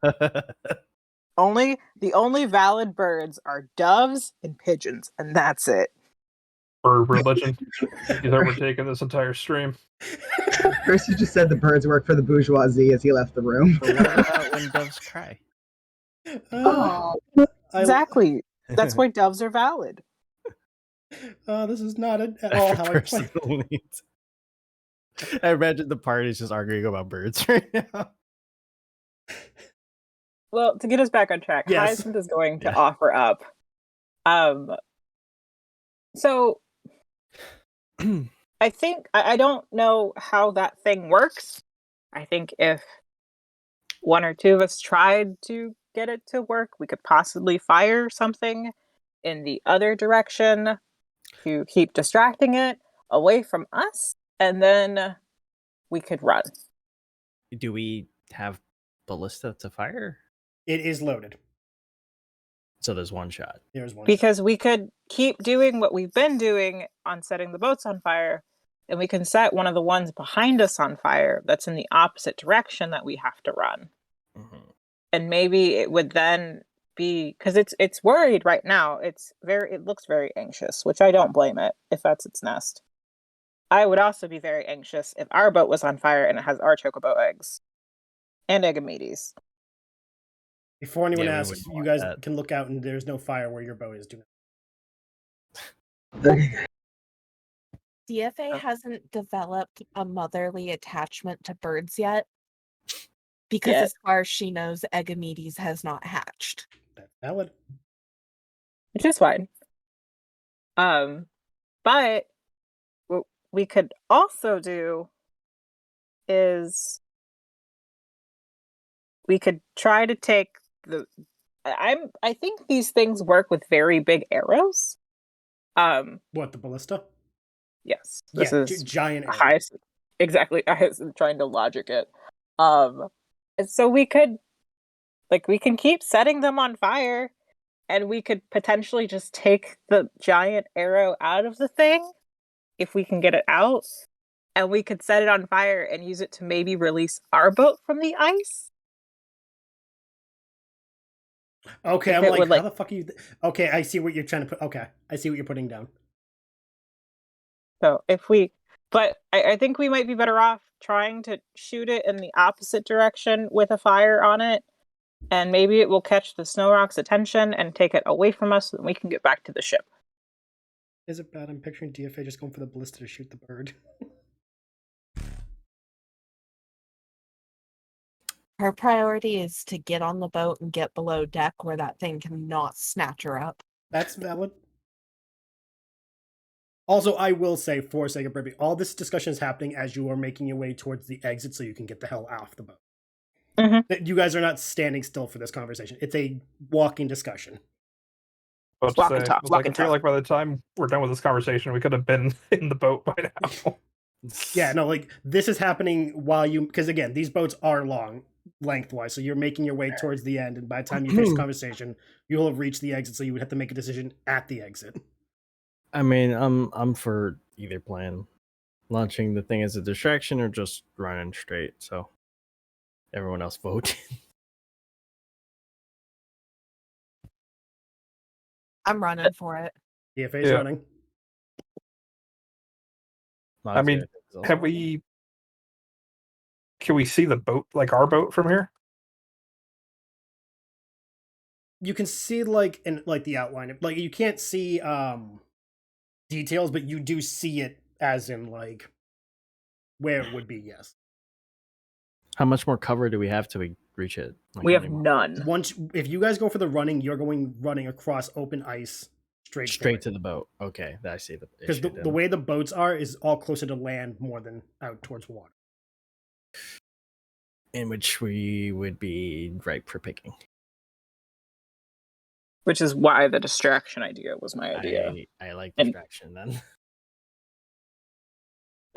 The only valid birds are doves and pigeons, and that's it. Bird religion. He's overtaken this entire stream. First, you just said the birds work for the bourgeoisie as he left the room. But what about when doves cry? Exactly. That's why doves are valid. This is not at all how I play. Personal needs. I imagine the party's just arguing about birds right now. Well, to get us back on track, Yes. Hyacinth is going to offer up. So I think I don't know how that thing works. I think if one or two of us tried to get it to work, we could possibly fire something in the other direction to keep distracting it away from us, and then we could run. Do we have ballista to fire? It is loaded. So there's one shot. There's one. Because we could keep doing what we've been doing on setting the boats on fire, and we can set one of the ones behind us on fire that's in the opposite direction that we have to run. Mm-hmm. And maybe it would then be, because it's worried right now. It looks very anxious, which I don't blame it if that's its nest. I would also be very anxious if our boat was on fire and it has our chocobo eggs and Agamedes. Before anyone Yeah, we asks, wouldn't you want guys that. can look out and there's no fire where your boat is. Do not. DFA hasn't developed a motherly attachment to birds yet. Because Yet. as far as she knows, Agamedes has not hatched. That's valid. Which is fine. But what we could also do is we could try to take I think these things work with very big arrows. What, the ballista? Yes. This Yeah, is giant arrow. Hyacinth. Exactly. I'm trying to logic it. And so we can keep setting them on fire, and we could potentially just take the giant arrow out of the thing if we can get it out, and we could set it on fire and use it to maybe release our boat from the ice. Okay, If I'm it like, would, how the fuck are you? Okay, I see what you're trying to put. Okay, I see what you're putting down. So but I think we might be better off trying to shoot it in the opposite direction with a fire on it, and maybe it will catch the Snow Rock's attention and take it away from us so that we can get back to the ship. Is it bad? I'm picturing DFA just going for the ballista to shoot the bird. Her priority is to get on the boat and get below deck where that thing cannot snatch her up. That's valid. Also, I will say, for sake of brevity, all this discussion is happening as you are making your way towards the exit so you can get the hell off the boat. Mm-hmm. You guys are not standing still for this conversation. It's a walking discussion. I Walk and talk, walk I and feel talk. like by the time we're done with this conversation, we could have been in the boat by now. Yeah, no, like, this is happening while you... Because, again, these boats are long, lengthwise, so you're making your way towards the end, and by the time you finish the conversation, you'll have reached the exit, so you would have to make a decision at the exit. I mean, I'm for either plan. Launching the thing as a distraction or just running straight. So everyone else vote. I'm running for it. DFA's Yeah. running. I mean, Can we see the boat, like our boat from here? You can see, like, in like the outline. Like, you can't see details, but you do see it as in like where it would be. Yes. How much more cover do we have till we reach it? Like, We how have many more- none. Once, if you guys go for the running, you're going running across open ice straight to the boat. Okay, I see the because issue. the way the boats are is all closer to land more than out towards water. in which we would be ripe for picking. Which is why the distraction idea was my idea. I like And- distraction then.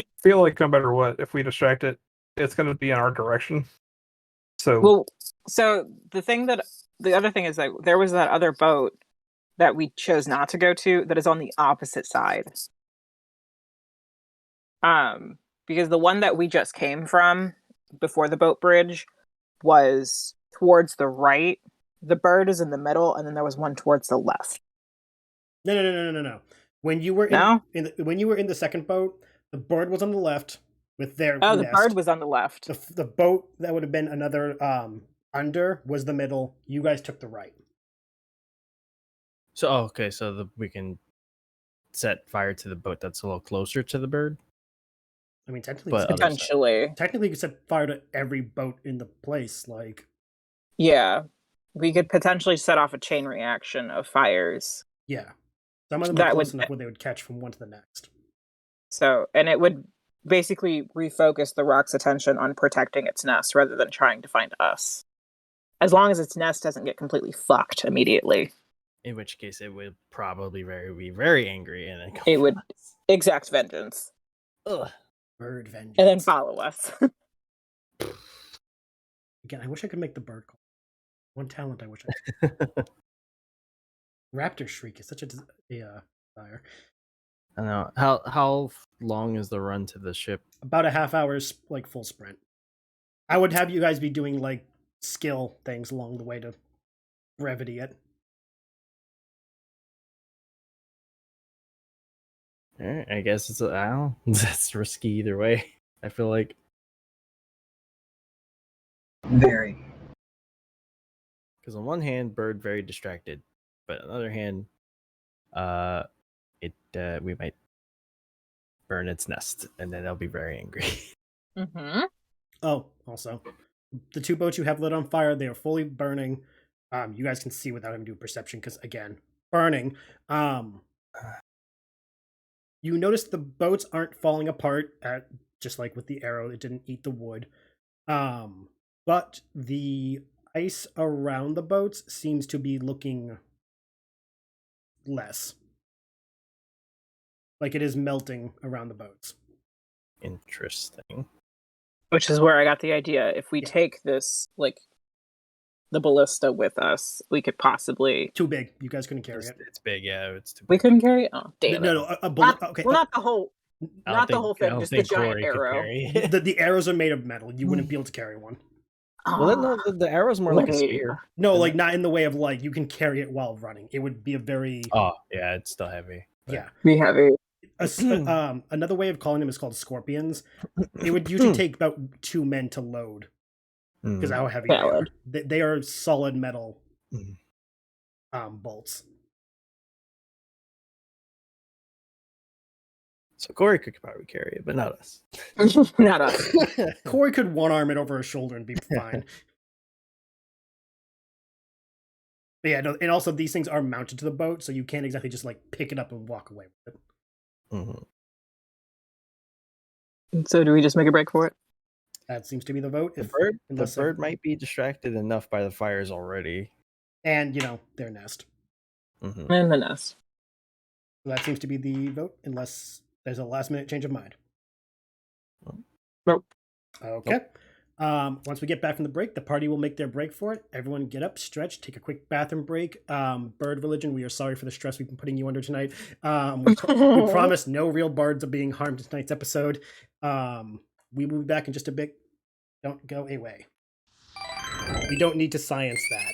I feel like no matter what, if we distract it, it's going to be in our direction. So Well, so the other thing is that there was that other boat that we chose not to go to that is on the opposite side. Because the one that we just came from before the boat bridge was towards the right. The bird is in the middle, and then there was one towards the left. No. When you were when you were in the second boat, the bird was on the left with their Oh, the nest. bird was on the left. The boat that would have been another under was the middle. You guys took the right. So okay, so we can set fire to the boat that's a little closer to the bird. I mean, technically, But other side. technically, you could set fire to every boat in the place. Like, Yeah. We could potentially set off a chain reaction of fires. yeah, some of them That are close would- enough where they would catch from one to the next. So, and it would basically refocus the rock's attention on protecting its nest rather than trying to find us. As long as its nest doesn't get completely fucked immediately. In which case, it would probably be very angry and then It would exact vengeance. Ugh. Bird vengeance. And then follow us. Again, I wish I could make the bird call. One talent I wish I could. Raptor shriek is such a desire. I don't know how long is the run to the ship? About a half hour's like full sprint. I would have you guys be doing like skill things along the way to brevity it. Alright, I guess it's I don't know. That's risky either way. I feel like Very. because on one hand, bird very distracted, but on the other hand, we might burn its nest, and then they'll be very angry. Mm-hmm. Oh, also, the two boats you have lit on fire, they are fully burning. You guys can see without having to do perception because again, burning. You notice the boats aren't falling apart just like with the arrow, it didn't eat the wood. But the ice around the boats seems to be looking less. Like it is melting around the boats. Interesting. Which is where I got the idea. If we Yeah. take this, like, the ballista with us, we could possibly. Too big. You guys couldn't carry it. It's big, yeah. It's too We big. couldn't carry it? Oh, damn No, it. a bullet. Not, Okay. well, not the whole. I don't Not the think- whole I thing, don't just the think giant Corey could arrow. carry it. The arrows are made of metal. You wouldn't be able to carry one. Well, no, the arrow's more like a Wait. spear. No, Isn't like it? not in the way of like you can carry it while running. It would be a very Oh, yeah, it's still heavy. but- yeah. We have a. Another way of calling them is called scorpions. It would usually take about 2 men to load because Mm. how heavy they are. Valid. They are solid metal Mhm. bolts. So Corey could probably carry it, but not us. Not us. Corey could one arm it over his shoulder and be fine. But yeah, no, and also these things are mounted to the boat, so you can't exactly just like pick it up and walk away with it. Mhm. So do we just make a break for it? That seems to be the vote. The If bird, unless might be distracted enough by the fires already. and their nest. Mhm. In the nest. So that seems to be the vote, unless there's a last minute change of mind. Nope. Okay. Once we get back from the break, the party will make their break for it. Everyone get up, stretch, take a quick bathroom break. Bird Religion, we are sorry for the stress we've been putting you under tonight. We promise no real birds are being harmed in tonight's episode. We will be back in just a bit. Don't go away. We don't need to science that.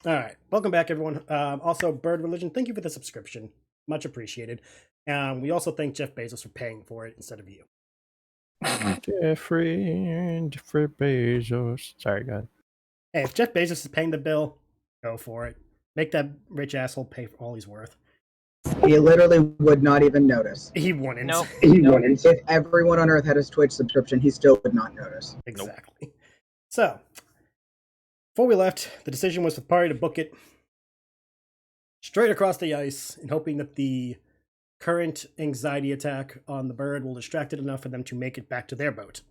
All right. Welcome back, everyone. Also, Bird Religion, thank you for the subscription. Much appreciated. We also thank Jeff Bezos for paying for it instead of you. Jeffrey Bezos. Sorry, go ahead. Hey, if Jeff Bezos is paying the bill, go for it. Make that rich asshole pay for all he's worth. He literally would not even notice. He wouldn't. Nope. If everyone on Earth had his Twitch subscription, he still would not notice. Exactly. So, before we left, the decision was for the party to book it straight across the ice and hoping that the current anxiety attack on the bird will distract it enough for them to make it back to their boat.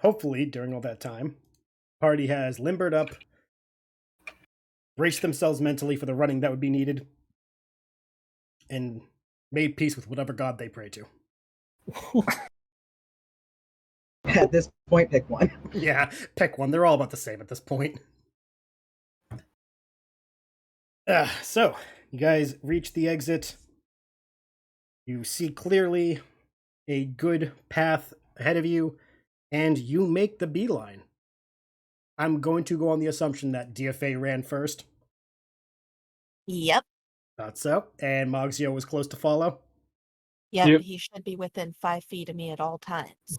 Hopefully, during all that time, the party has limbered up, braced themselves mentally for the running that would be needed, and made peace with whatever god they pray to. At this point, pick one. Yeah, pick one. They're all about the same at this point. So, you guys reach the exit. You see clearly a good path ahead of you, and you make the beeline. I'm going to go on the assumption that DFA ran first. Yep. Thought so. And Moxio was close to follow. Yep. Yep. He should be within 5 feet of me at all times.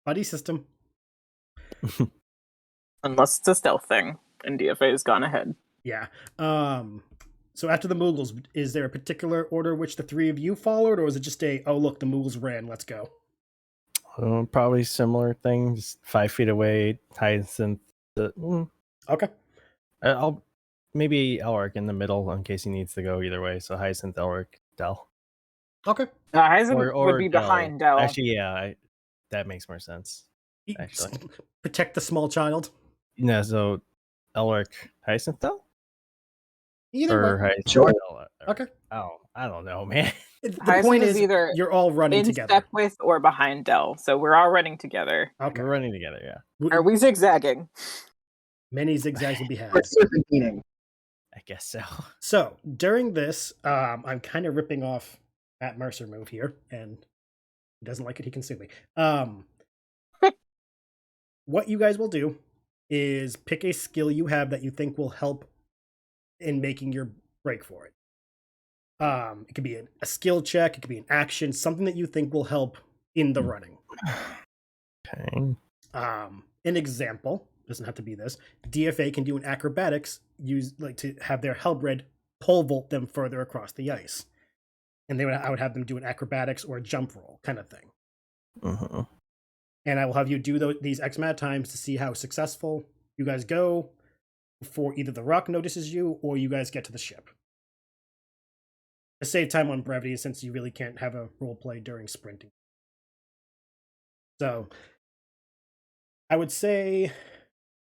Buddy system. Unless it's a stealth thing, and DFA has gone ahead. Yeah. So after the Moogles, is there a particular order which the three of you followed, or was it just oh look, the Moogles ran, let's go? Probably similar thing, just 5 feet away. Hyacinth. Okay. I'll maybe Elric in the middle in case he needs to go either way. So Hyacinth, Elric, Del. Okay. Hyacinth Or would be Del. behind Del. Actually, yeah, that makes more sense. Actually. Protect the small child. Yeah, so Elric, Hyacinth, Del? Either Or way. Hyacinth, Sure. Del? Okay. Oh, I don't know, man. The Hyacinth point is is, either you're all running in together. step with or behind Del, so we're all running together. Okay. We're running together, yeah. Are we zigzagging? Many zigzags will be had. We're serpentining. I guess so. So during this, I'm kind of ripping off Matt Mercer move here, and he doesn't like it. He can sue me. What you guys will do is pick a skill you have that you think will help in making your break for it. It could be a skill check. It could be an action, something that you think will help in the running. Okay. An example doesn't have to be this. DFA can do an acrobatics, use like to have their Hellbred pole vault them further across the ice, and I would have them do an acrobatics or a jump roll kind of thing. Uh-huh. And I will have you do these X amount of times to see how successful you guys go before either the rock notices you or you guys get to the ship. To save time on brevity, since you really can't have a role play during sprinting. So, I would say,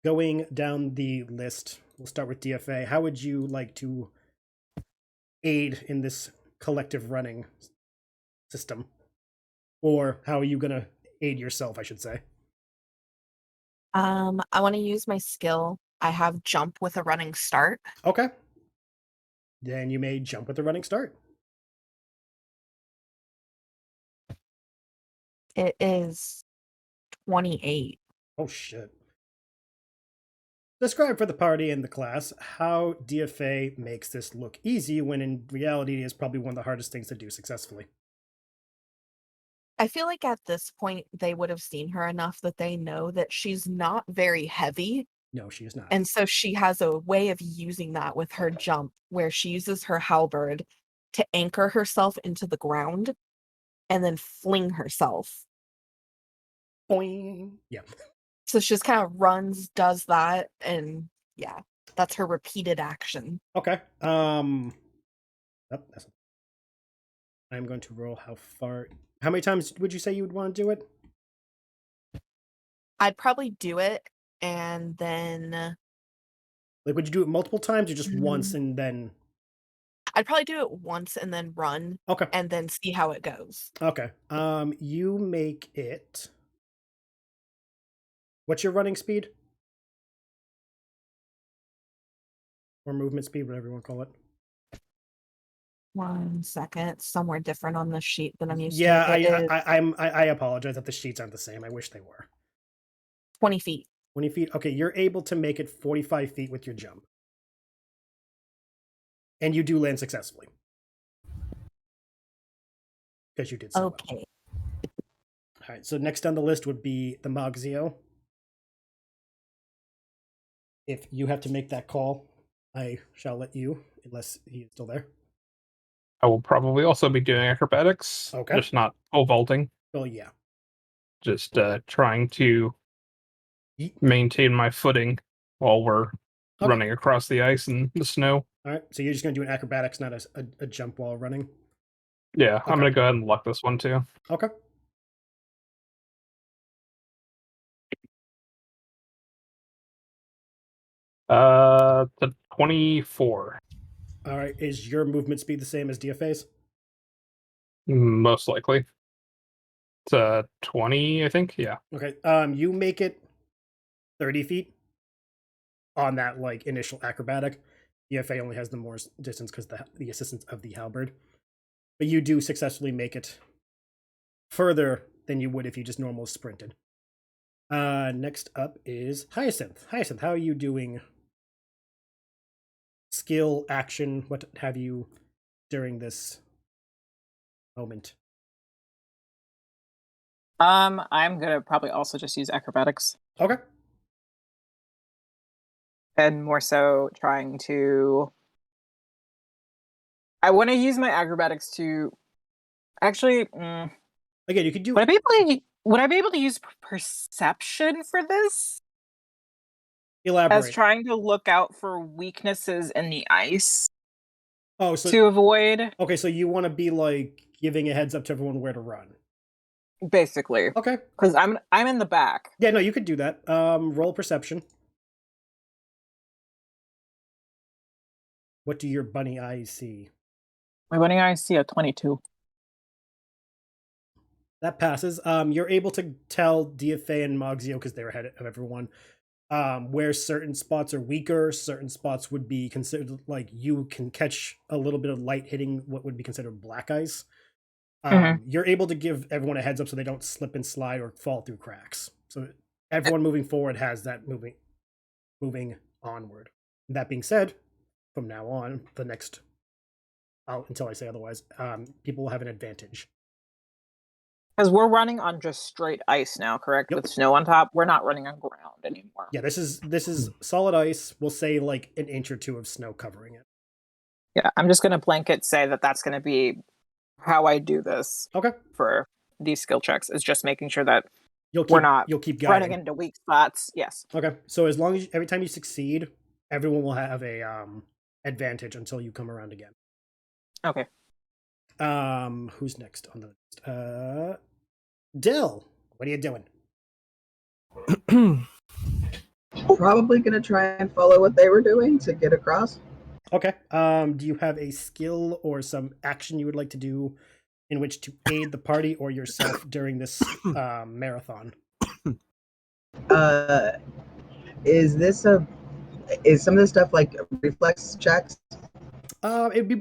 going down the list, we'll start with DFA. How would you like to aid in this collective running system? Or how are you going to aid yourself, I should say? I want to use my skill. I have jump with a running start. Okay. Then you may jump with a running start. It is 28. Oh, shit. Describe for the party and the class how DFA makes this look easy when in reality it is probably one of the hardest things to do successfully. I feel like at this point they would have seen her enough that they know that she's not very heavy. No, she is not. And so she has a way of using that with her jump, where she uses her halberd to anchor herself into the ground and then fling herself. Boing. Yeah. So she just kind of runs, does that, and yeah, that's her repeated action. Okay. I'm going to roll how far. How many times would you say you would want to do it? I'd probably do it and then Like, would you do it multiple times or just once and then? I'd probably do it once and then run Okay. and then see how it goes. Okay. You make it. What's your running speed? Or movement speed, whatever you want to call it. 1 second. It's somewhere different on the sheet than I'm used Yeah, to. It is I apologize that the sheets aren't the same. I wish they were. 20 feet. 20 feet. Okay, you're able to make it 45 feet with your jump. And you do land successfully. Because you did so well. Okay. All right, so next on the list would be the Moxio. If you have to make that call, I shall let you unless he's still there. I will probably also be doing acrobatics. Okay. Just not full vaulting. Well, yeah. Just trying to Ye- maintain my footing while we're Okay. running across the ice and the snow. All right. So you're just going to do an acrobatics, not a jump while running. Yeah, Okay. I'm going to go ahead and luck this one too. Okay. The 24. All right. Is your movement speed the same as DFA's? Most likely. It's 20, I think. Yeah. Okay. You make it 30 feet on that like initial acrobatic. DFA only has the more distance because the assistance of the halberd. But you do successfully make it further than you would if you just normal sprinted. Next up is Hyacinth. Hyacinth, how are you doing? Skill, action, what have you during this moment? I'm gonna probably also just use acrobatics, Okay. and more so trying to. I want to use my acrobatics to actually. Again, you could do. Would I be able to use perception for this? Elaborate. As trying to look out for weaknesses in the ice Oh, so to avoid. okay, so you want to be like giving a heads up to everyone where to run. Basically, Okay. because I'm in the back. Yeah, no, you could do that. Roll perception. What do your bunny eyes see? My bunny eyes see a 22. That passes. You're able to tell DFA and Moxio, because they're ahead of everyone, where certain spots are weaker, certain spots would be considered like you can catch a little bit of light hitting what would be considered black ice. You're able to give everyone a heads up so they don't slip and slide or fall through cracks. So everyone moving forward has that moving onward. That being said, from now on, the next until I say otherwise, people will have an advantage. Because we're running on just straight ice now, correct? Yep. With snow on top. We're not running on ground anymore. Yeah, this is solid ice. We'll say like an inch or two of snow covering it. Yeah, I'm just gonna blanket say that that's gonna be how I do this. Okay. For these skill checks is just making sure that You'll keep guiding. running into weak spots. Yes. Okay. So as long as every time you succeed, everyone will have a advantage until you come around again. Okay. Who's next on the list? Dill, what are you doing? Probably gonna try and follow what they were doing to get across. Okay. Do you have a skill or some action you would like to do in which to aid the party or yourself during this marathon? Is some of this stuff like reflex checks? It'd be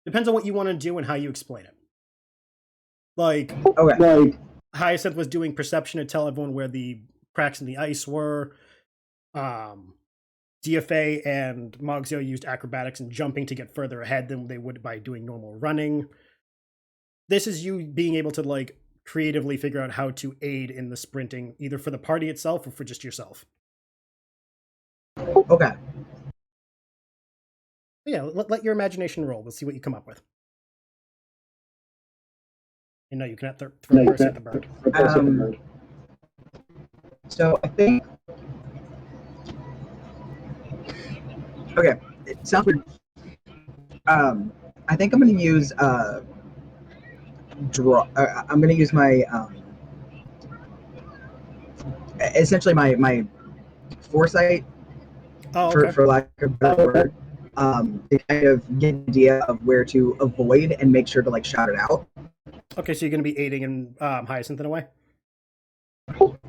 depends on what you want to do and how you explain it. Like, Okay. like Hyacinth was doing perception to tell everyone where the cracks in the ice were. DFA and Moxio used acrobatics and jumping to get further ahead than they would by doing normal running. This is you being able to like creatively figure out how to aid in the sprinting, either for the party itself or for just yourself. Okay. Yeah, let your imagination roll. We'll see what you come up with. You know, you cannot throw a person at the bird. So I think. Okay, it sounds weird. I think I'm going to use I'm going to use my essentially my foresight, for lack of a better word, to kind of get an idea of where to avoid and make sure to like shout it out. Okay, so you're going to be aiding in Hyacinth in a way?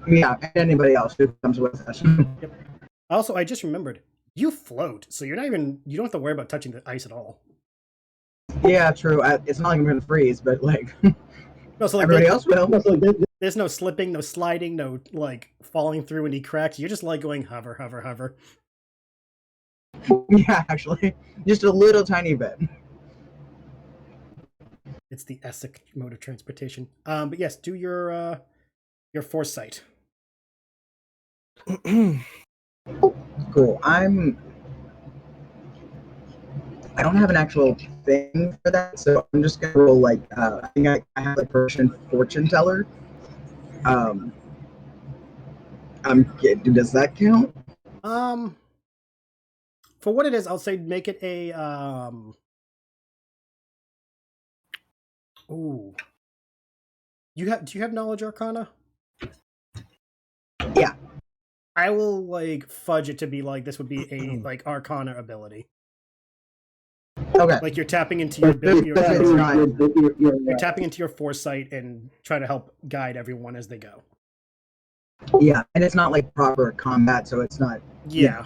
Yeah, and anybody else who comes with us. Yep. Also, I just remembered, you float, so you don't have to worry about touching the ice at all. Yeah, true. It's not like I'm going to freeze, but like, no, so like everybody else will. There's no slipping, no sliding, no like falling through any cracks. You're just like going hover, hover, hover. Yeah, actually, just a little tiny bit. It's the ESSIC mode of transportation. But yes, do your foresight. Cool. I don't have an actual thing for that, so I'm just gonna roll like I think I have like Persian fortune teller. Um, does that count? For what it is, I'll say make it a Ooh. Do you have knowledge arcana? Yeah. I will like fudge it to be like this would be a like arcana ability. Okay. Like you're tapping into your You're tapping into your foresight and trying to help guide everyone as they go. Yeah, and it's not like proper combat, so it's not. Yeah.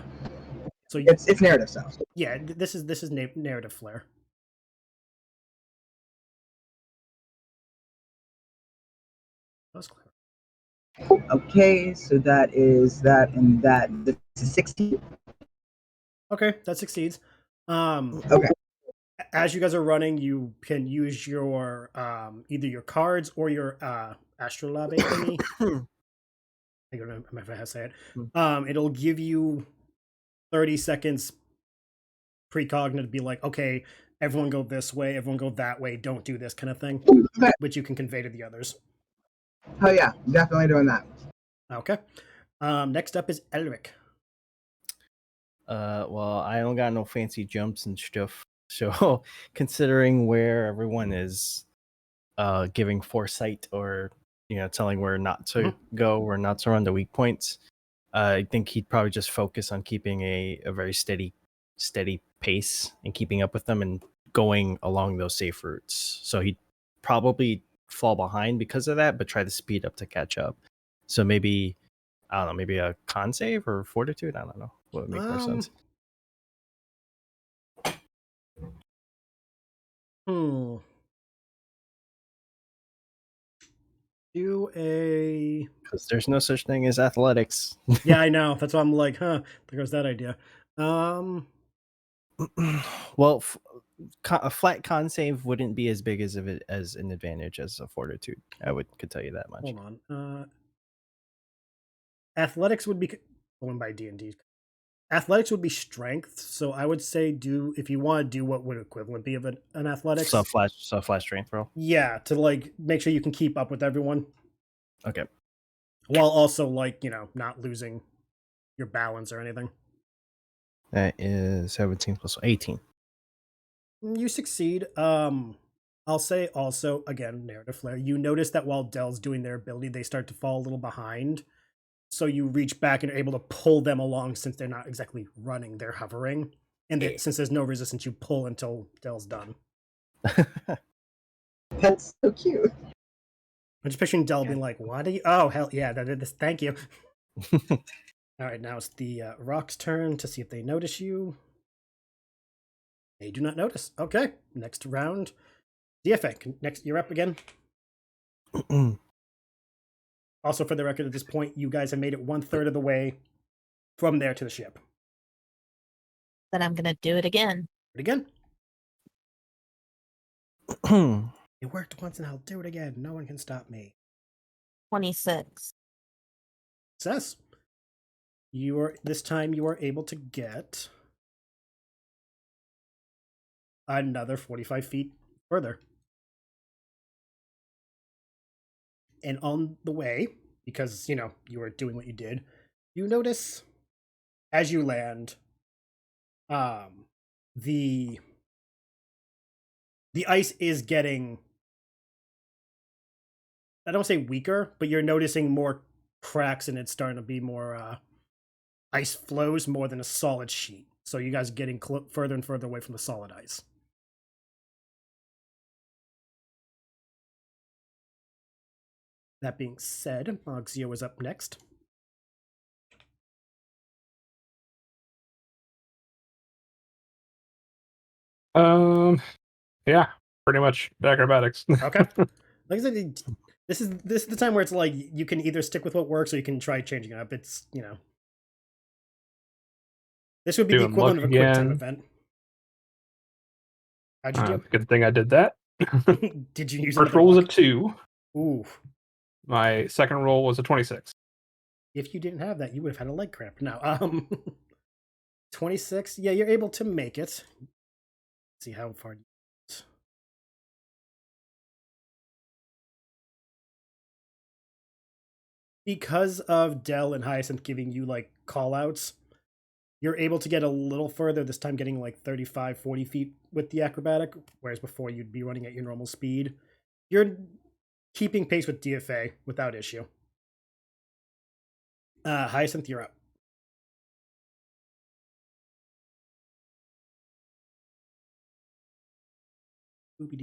So it's narrative stuff. Yeah, this is narrative flair. That was clever. Okay, so that is that and that. It's a 16. Okay, that succeeds. Okay. As you guys are running, you can use your either your cards or your astrolabe thingy. I don't know if I have to say it. It'll give you 30 seconds precognitive to be like, okay, everyone go this way, everyone go that way, don't do this kind of thing, Okay. which you can convey to the others. Oh yeah, definitely doing that. Okay. Next up is Elric. Well, I don't got no fancy jumps and stuff. So considering where everyone is giving foresight or telling where not to go or not to run the weak points, I think he'd probably just focus on keeping a very steady pace and keeping up with them and going along those safe routes. So he'd probably fall behind because of that, but try to speed up to catch up. So maybe, I don't know, maybe a con save or fortitude. I don't know what would make more sense. Do a Because there's no such thing as athletics. Yeah, I know. That's why I'm like, there goes that idea. Well, a flat con save wouldn't be as big as an advantage as a fortitude. Could tell you that much. Hold on. Athletics would be going by D&D. Athletics would be strength, so I would say if you want to do what would equivalent be of an athletics. So flash strength roll. Yeah, to like make sure you can keep up with everyone. Okay. While also not losing your balance or anything. That is 17 plus 18. You succeed. I'll say also, again, narrative flair. You notice that while Dell's doing their ability, they start to fall a little behind. So you reach back and are able to pull them along since they're not exactly running, they're hovering. And since there's no resistance, you pull until Dell's done. That's so cute. I'm just picturing Dell being like, what are you? Oh, hell yeah, that did this. Thank you. All right, now it's the Rock's turn to see if they notice you. They do not notice. Okay, next round. DFA, next, you're up again. Also, for the record, at this point, you guys have made it 1/3 of the way from there to the ship. Then I'm gonna do it again. Do it again. It worked once and I'll do it again. No one can stop me. 26. Success. This time you are able to get another 45 feet further. And on the way, because you were doing what you did, you notice as you land, the ice is getting, I don't say weaker, but you're noticing more cracks and it's starting to be more ice flows more than a solid sheet. So you guys are getting further and further away from the solid ice. That being said, Xio is up next. Yeah, pretty much acrobatics. Okay. Like I said, this is the time where it's like you can either stick with what works or you can try changing it up. It's this would be the equivalent of a quick time event. How'd you do? Good thing I did that. Did you use First roll was a 2. Ooh. My second roll was a 26. If you didn't have that, you would have had a leg cramp. Now, 26. Yeah, you're able to make it. see how far. Because of Dell and Hyacinth giving you like call outs, you're able to get a little further, this time getting like 35, 40 feet with the acrobatic, whereas before you'd be running at your normal speed. You're keeping pace with DFA without issue. Hyacinth, you're up.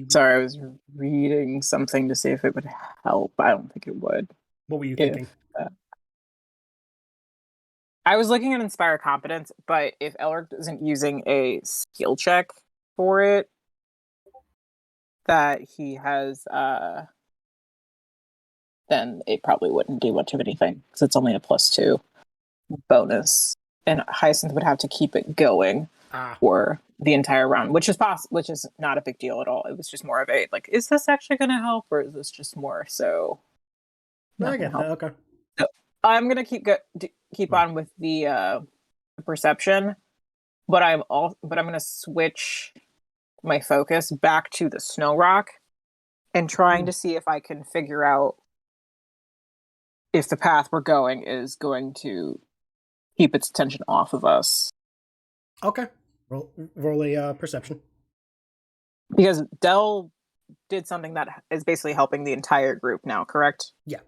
Sorry, I was reading something to see if it would help. I don't think it would. What were you thinking? I was looking at Inspire Competence, but if Elric isn't using a skill check for it, that he has, then it probably wouldn't do much of anything, because it's only a +2 bonus. And Hyacinth would have to keep it going for the entire round, which is which is not a big deal at all. It was just more of a, like, is this actually going to help, or is this just more so? I get that, okay. So I'm going to keep on with the perception, but I'm going to switch my focus back to the snow rock and trying to see if I can figure out if the path we're going is going to keep its attention off of us. Okay. Roll a perception. Because Dell did something that is basically helping the entire group now, correct? Yeah.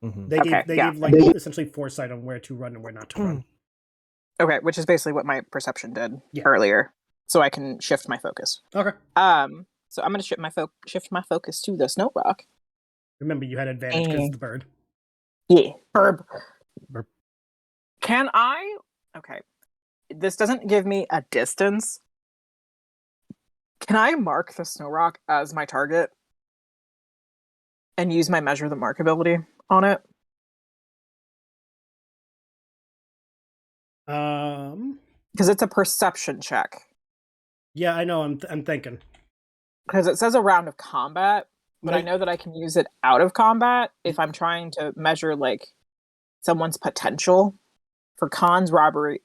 Mm-hmm. They gave like essentially foresight on where to run and where not to run. Okay, which is basically what my perception did earlier. So I can shift my focus. Okay. So I'm going to shift my focus to the snow rock. Remember, you had advantage because it's the bird. Yeah, burb. Burp. Can I? Okay. This doesn't give me a distance. Can I mark the snow rock as my target and use my measure the mark ability on it? Because it's a perception check. Yeah, I know. I'm thinking. Because it says a round of combat, but I know that I can use it out of combat if I'm trying to measure like someone's potential for cons, robbery,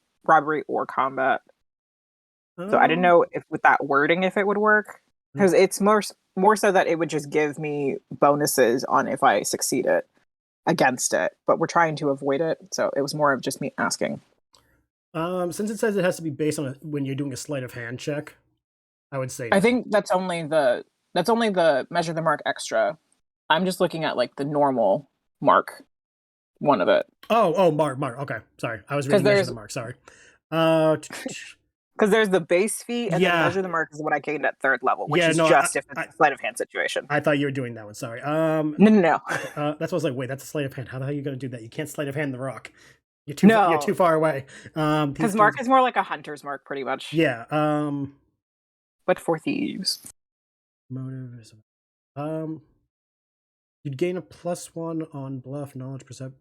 or combat. So I didn't know if with that wording if it would work, because it's more so that it would just give me bonuses on if I succeeded against it. But we're trying to avoid it, so it was more of just me asking. Since it says it has to be based on when you're doing a sleight of hand check, I would say. I think that's only the measure the mark extra. I'm just looking at like the normal mark one of it. Oh, mark. Okay, sorry, I was reading measure the mark. Sorry. Because there's the base feat, and then measure the mark is what I gained at 3rd level, which is just if it's a sleight of hand situation. I thought you were doing that one. Sorry. No. That's what I was like. Wait, that's a sleight of hand. How the hell are you going to do that? You can't sleight of hand the rock. You're too far away. Because mark is more like a hunter's mark, pretty much. Yeah. But for thieves. Motive is. You'd gain a +1 on bluff, knowledge, perception.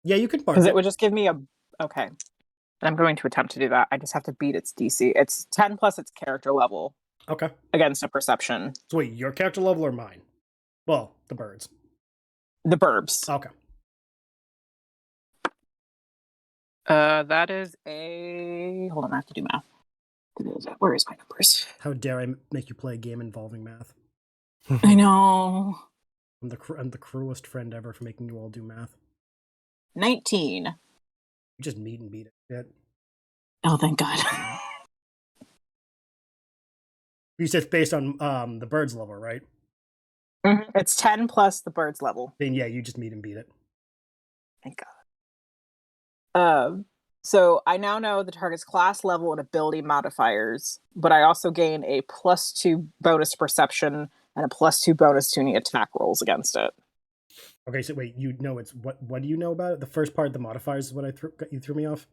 Yeah, you could mark because it would just give me a okay. And I'm going to attempt to do that. I just have to beat its DC. It's 10 plus its character level. Okay. Against a perception. So wait, your character level or mine? Well, the birds. The burbs. Okay. That is a. Hold on, I have to do math. Where is my numbers? How dare I make you play a game involving math? I know. I'm the cruelest friend ever for making you all do math. 19. You just meet and beat it. Shit. Oh, thank God. You said it's based on the bird's level, right? Mm-hmm. It's 10 plus the bird's level. Then yeah, you just meet and beat it. Thank God. So I now know the target's class level and ability modifiers, but I also gain a +2 bonus to perception and a +2 bonus to any attack rolls against it. Okay, so wait, you know it's what do you know about it? The first part, the modifiers, is what you threw me off?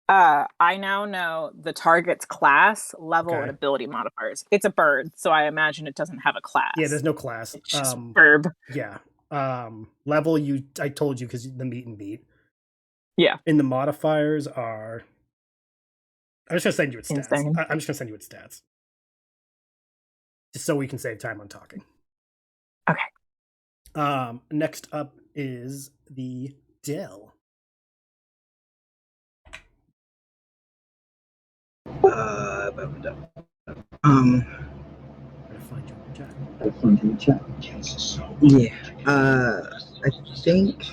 I now know the target's class, level, and ability modifiers. It's a bird, so I imagine it doesn't have a class. Yeah, there's no class. It's just verb. Yeah. Level, I told you because the meet and beat. Yeah. And the modifiers are. I'm just gonna send you its stats. Insane. I'm just gonna send you its stats, just so we can save time on talking. Okay. Next up is the Dell. Um, Gotta find you in the chat. yeah. I think.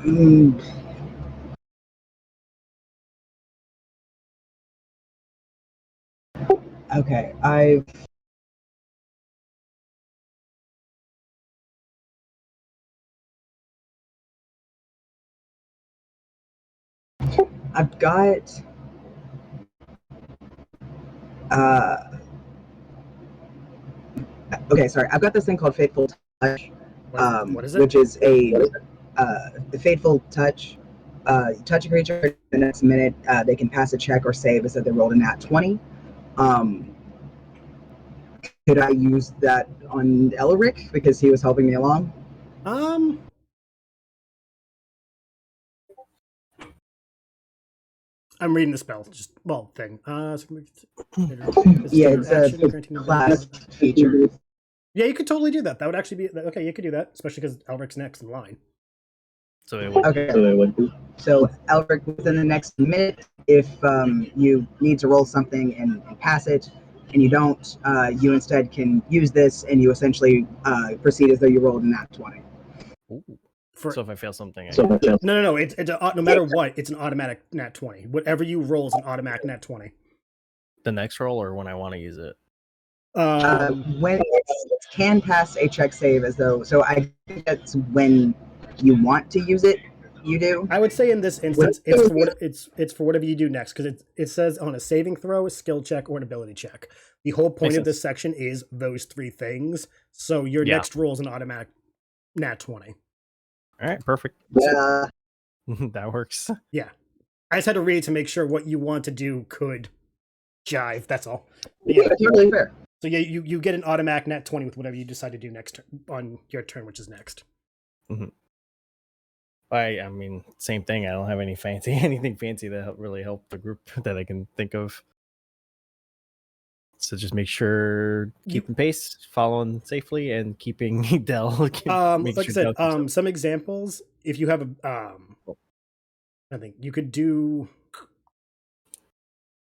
Mm, okay, I've got okay, sorry. I've got this thing called Fateful Touch, What is it? which is a Fateful Touch. Touch a creature the next minute, they can pass a check or save as if they rolled a nat 20. Could I use that on Elric because he was helping me along? I'm reading the spell. Just thing. Yeah, it's action, a granting class ability. feature. Yeah, you could totally do that. That would actually be okay. You could do that, especially because Elric's next in line. So it would. Okay. So Elric, within the next minute, if you need to roll something and pass it, and you don't, you instead can use this, and you essentially proceed as though you rolled a nat 20. Ooh. For So if I fail something, no. It's no matter what, it's an automatic nat 20. Whatever you roll is an automatic nat 20. the next roll or when I want to use it. When it can pass a check save as though, so I think that's when you want to use it. You do. I would say in this instance, it's for whatever you do next because it says on a saving throw, a skill check, or an ability check. The whole point Makes of this sense. section is those three things. So your Yeah. next roll is an automatic nat 20. All right, perfect. Yeah. That works. Yeah, I just had to read to make sure what you want to do could jive. That's all. But Yeah, totally fair. So yeah, you get an automatic nat 20 with whatever you decide to do next on your turn, which is next. Mm-hmm. I mean, same thing. I don't have anything fancy that really help the group that I can think of. So just make sure keeping pace, following safely, and keeping Dell. Like I said, some examples. If you have a, I think you could do.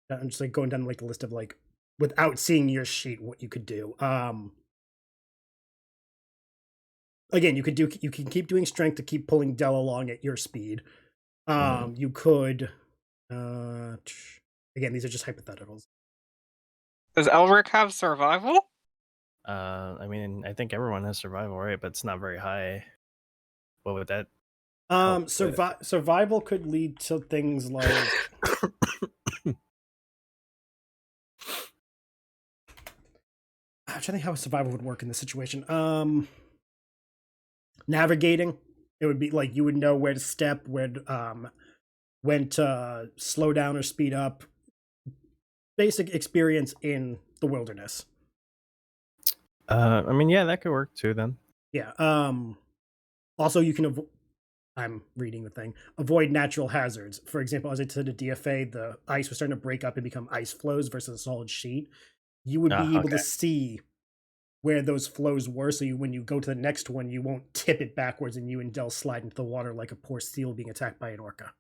I'm just like going down like a list of like without seeing your sheet, what you could do. Again, you can keep doing strength to keep pulling Dell along at your speed. You could. Again, these are just hypotheticals. Does Elric have survival? I mean, I think everyone has survival, right? But it's not very high. What would that? Survival could lead to things like. I'm trying to think how survival would work in this situation. Navigating, it would be like you would know where to step, when to slow down or speed up. Basic experience in the wilderness. I mean, yeah, that could work too. Then. Yeah. Also, you can I'm reading the thing. Avoid natural hazards. For example, as I said to DFA, the ice was starting to break up and become ice flows versus a solid sheet. You would be able to see where those flows were, so when you go to the next one, you won't tip it backwards and you and Dell slide into the water like a poor seal being attacked by an orca.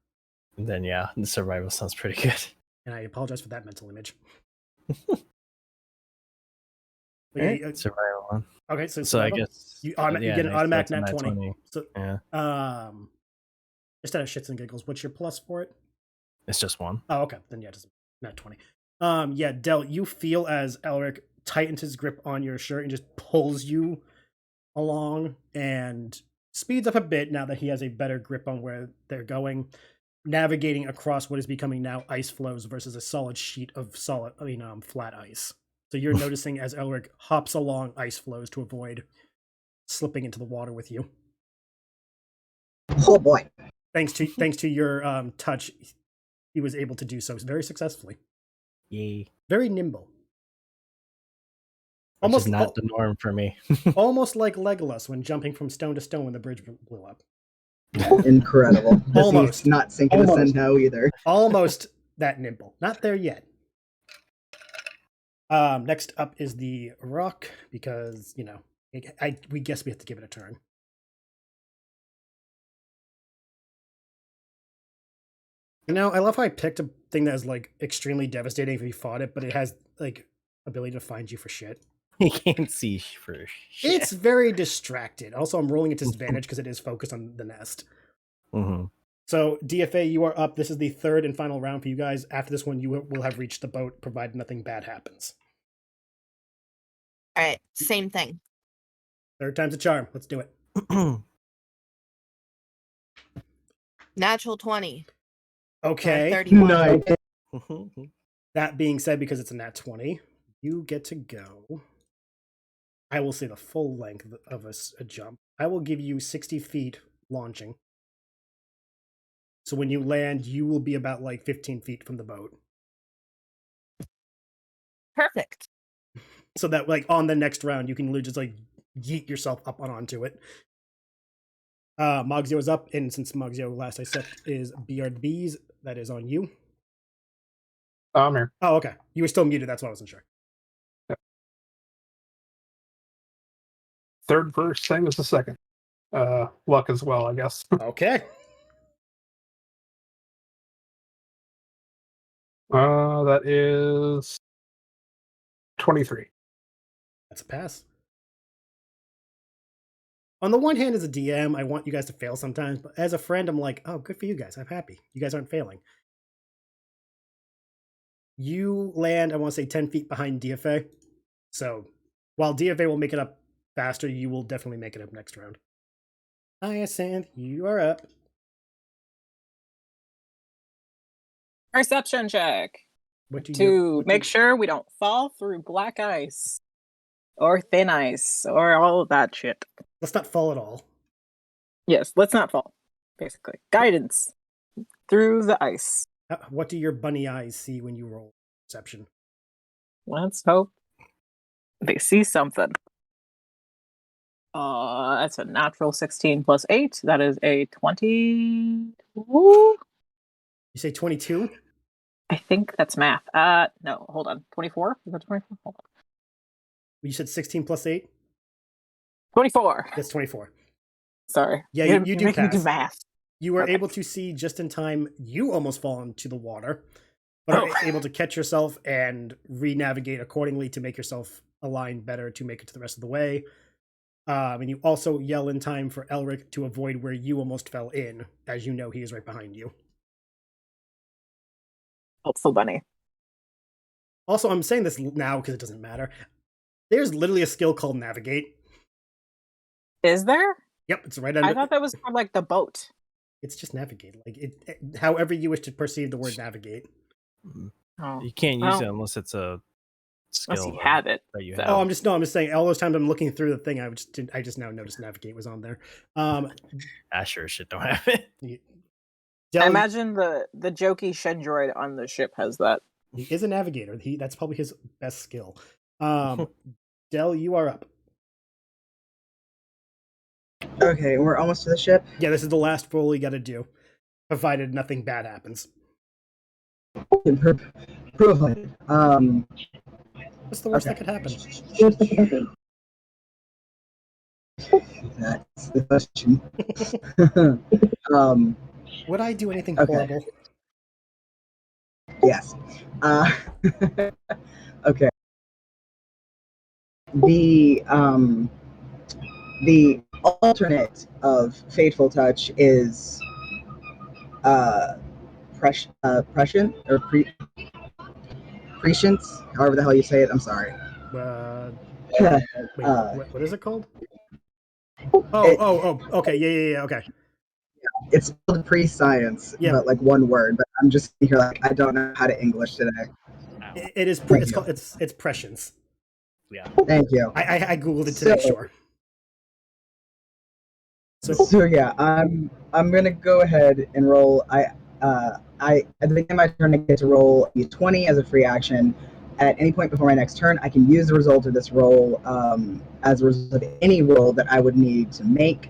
And then yeah, the survival sounds pretty good. And I apologize for that mental image. Survival one. Okay, so I guess you get an automatic nat 20. So yeah. Just out of shits and giggles, what's your plus for it? It's just one. Oh, okay. Then yeah, just nat 20. Yeah, Del, you feel as Elric tightens his grip on your shirt and just pulls you along and speeds up a bit now that he has a better grip on where they're going, navigating across what is becoming now ice flows versus a solid sheet of flat ice. So you're noticing as Elric hops along ice flows to avoid slipping into the water with you. Oh boy! Thanks to your touch, he was able to do so very successfully. Yay! Very nimble. Almost not the norm for me. Almost like Legolas when jumping from stone to stone when the bridge blew up. Incredible. Almost. Not sinking to send now either. Almost that nimble. Not there yet. Next up is the rock because we guess we have to give it a turn. You know, I love how I picked a thing that is like extremely devastating if you fought it, but it has like ability to find you for shit. You can't see for shit. It's very distracted. Also, I'm rolling at disadvantage because it is focused on the nest. Mm-hmm. So, DFA, you are up. This is the third and final round for you guys. After this one, you will have reached the boat, provided nothing bad happens. All right, same thing. Third time's a charm. Let's do it. Natural 20. Okay. 31. Nice. That being said, because it's a nat 20, you get to go. I will say the full length of a jump. I will give you 60 feet launching. So when you land, you will be about like 15 feet from the boat. Perfect. So that like on the next round, you can literally just like yeet yourself up onto it. Mogzio is up, and since Mogzio last I set is BRBs, that is on you. I'm here. Oh, okay. You were still muted, that's why I wasn't sure. Third verse, same as the second. Luck as well, I guess. Okay. That is 23. That's a pass. On the one hand, as a DM, I want you guys to fail sometimes, but as a friend, I'm like, oh, good for you guys. I'm happy. You guys aren't failing. You land, I want to say, 10 feet behind DFA. So while DFA will make it up faster, you will definitely make it up next round. Hyacinth, you are up. Perception check What do to you make sure we don't fall through black ice or thin ice or all of that shit. Let's not fall at all. Yes, let's not fall. Basically, guidance through the ice. What do your bunny eyes see when you roll perception? Let's hope they see something. That's a natural 16 plus 8. That is a 22. You say 22? I think that's math. No, hold on. 24? Is that 24? Hold on. You said 16 plus 8? 24. That's 24. Sorry. Yeah, You're you do making me pass. do math. You were Okay. able to see just in time. You almost fall into the water, but are able to catch yourself and re-navigate accordingly to make yourself align better to make it to the rest of the way. And you also yell in time for Elric to avoid where you almost fell in, as you know he is right behind you. Helpful bunny. Also, I'm saying this now because it doesn't matter. There's literally a skill called Navigate. Is there? Yep, it's right under. I thought that was for like the boat. It's just Navigate. Like however you wish to perceive the word Navigate. Oh. You can't use it unless it's a Unless skill you have it. that you So- have. Oh, I'm just saying. All those times I'm looking through the thing, I just now noticed Navigate was on there. I sure shit don't have it. I imagine the jokey Shindroid on the ship has that. He is a navigator. That's probably his best skill. Del, you are up. Okay, we're almost to the ship. Yeah, this is the last roll you got to do, provided nothing bad happens. Provided. What's the worst Okay. that could happen? That's the question. Would I do anything Okay. horrible? Yes. Okay. The alternate of Fateful Touch is prescient or prescience, however the hell you say it. I'm sorry. Wait, what is it called? Okay, yeah, okay. It's spelled pre-science, Yeah. but like one word. But I'm just here like I don't know how to English today. It is. Thank It's you. called. It's prescience. Yeah. Thank you. I googled it to make sure. So yeah, I'm gonna go ahead and roll. I at the beginning of my turn I get to roll a 20 as a free action. At any point before my next turn, I can use the result of this roll as a result of any roll that I would need to make.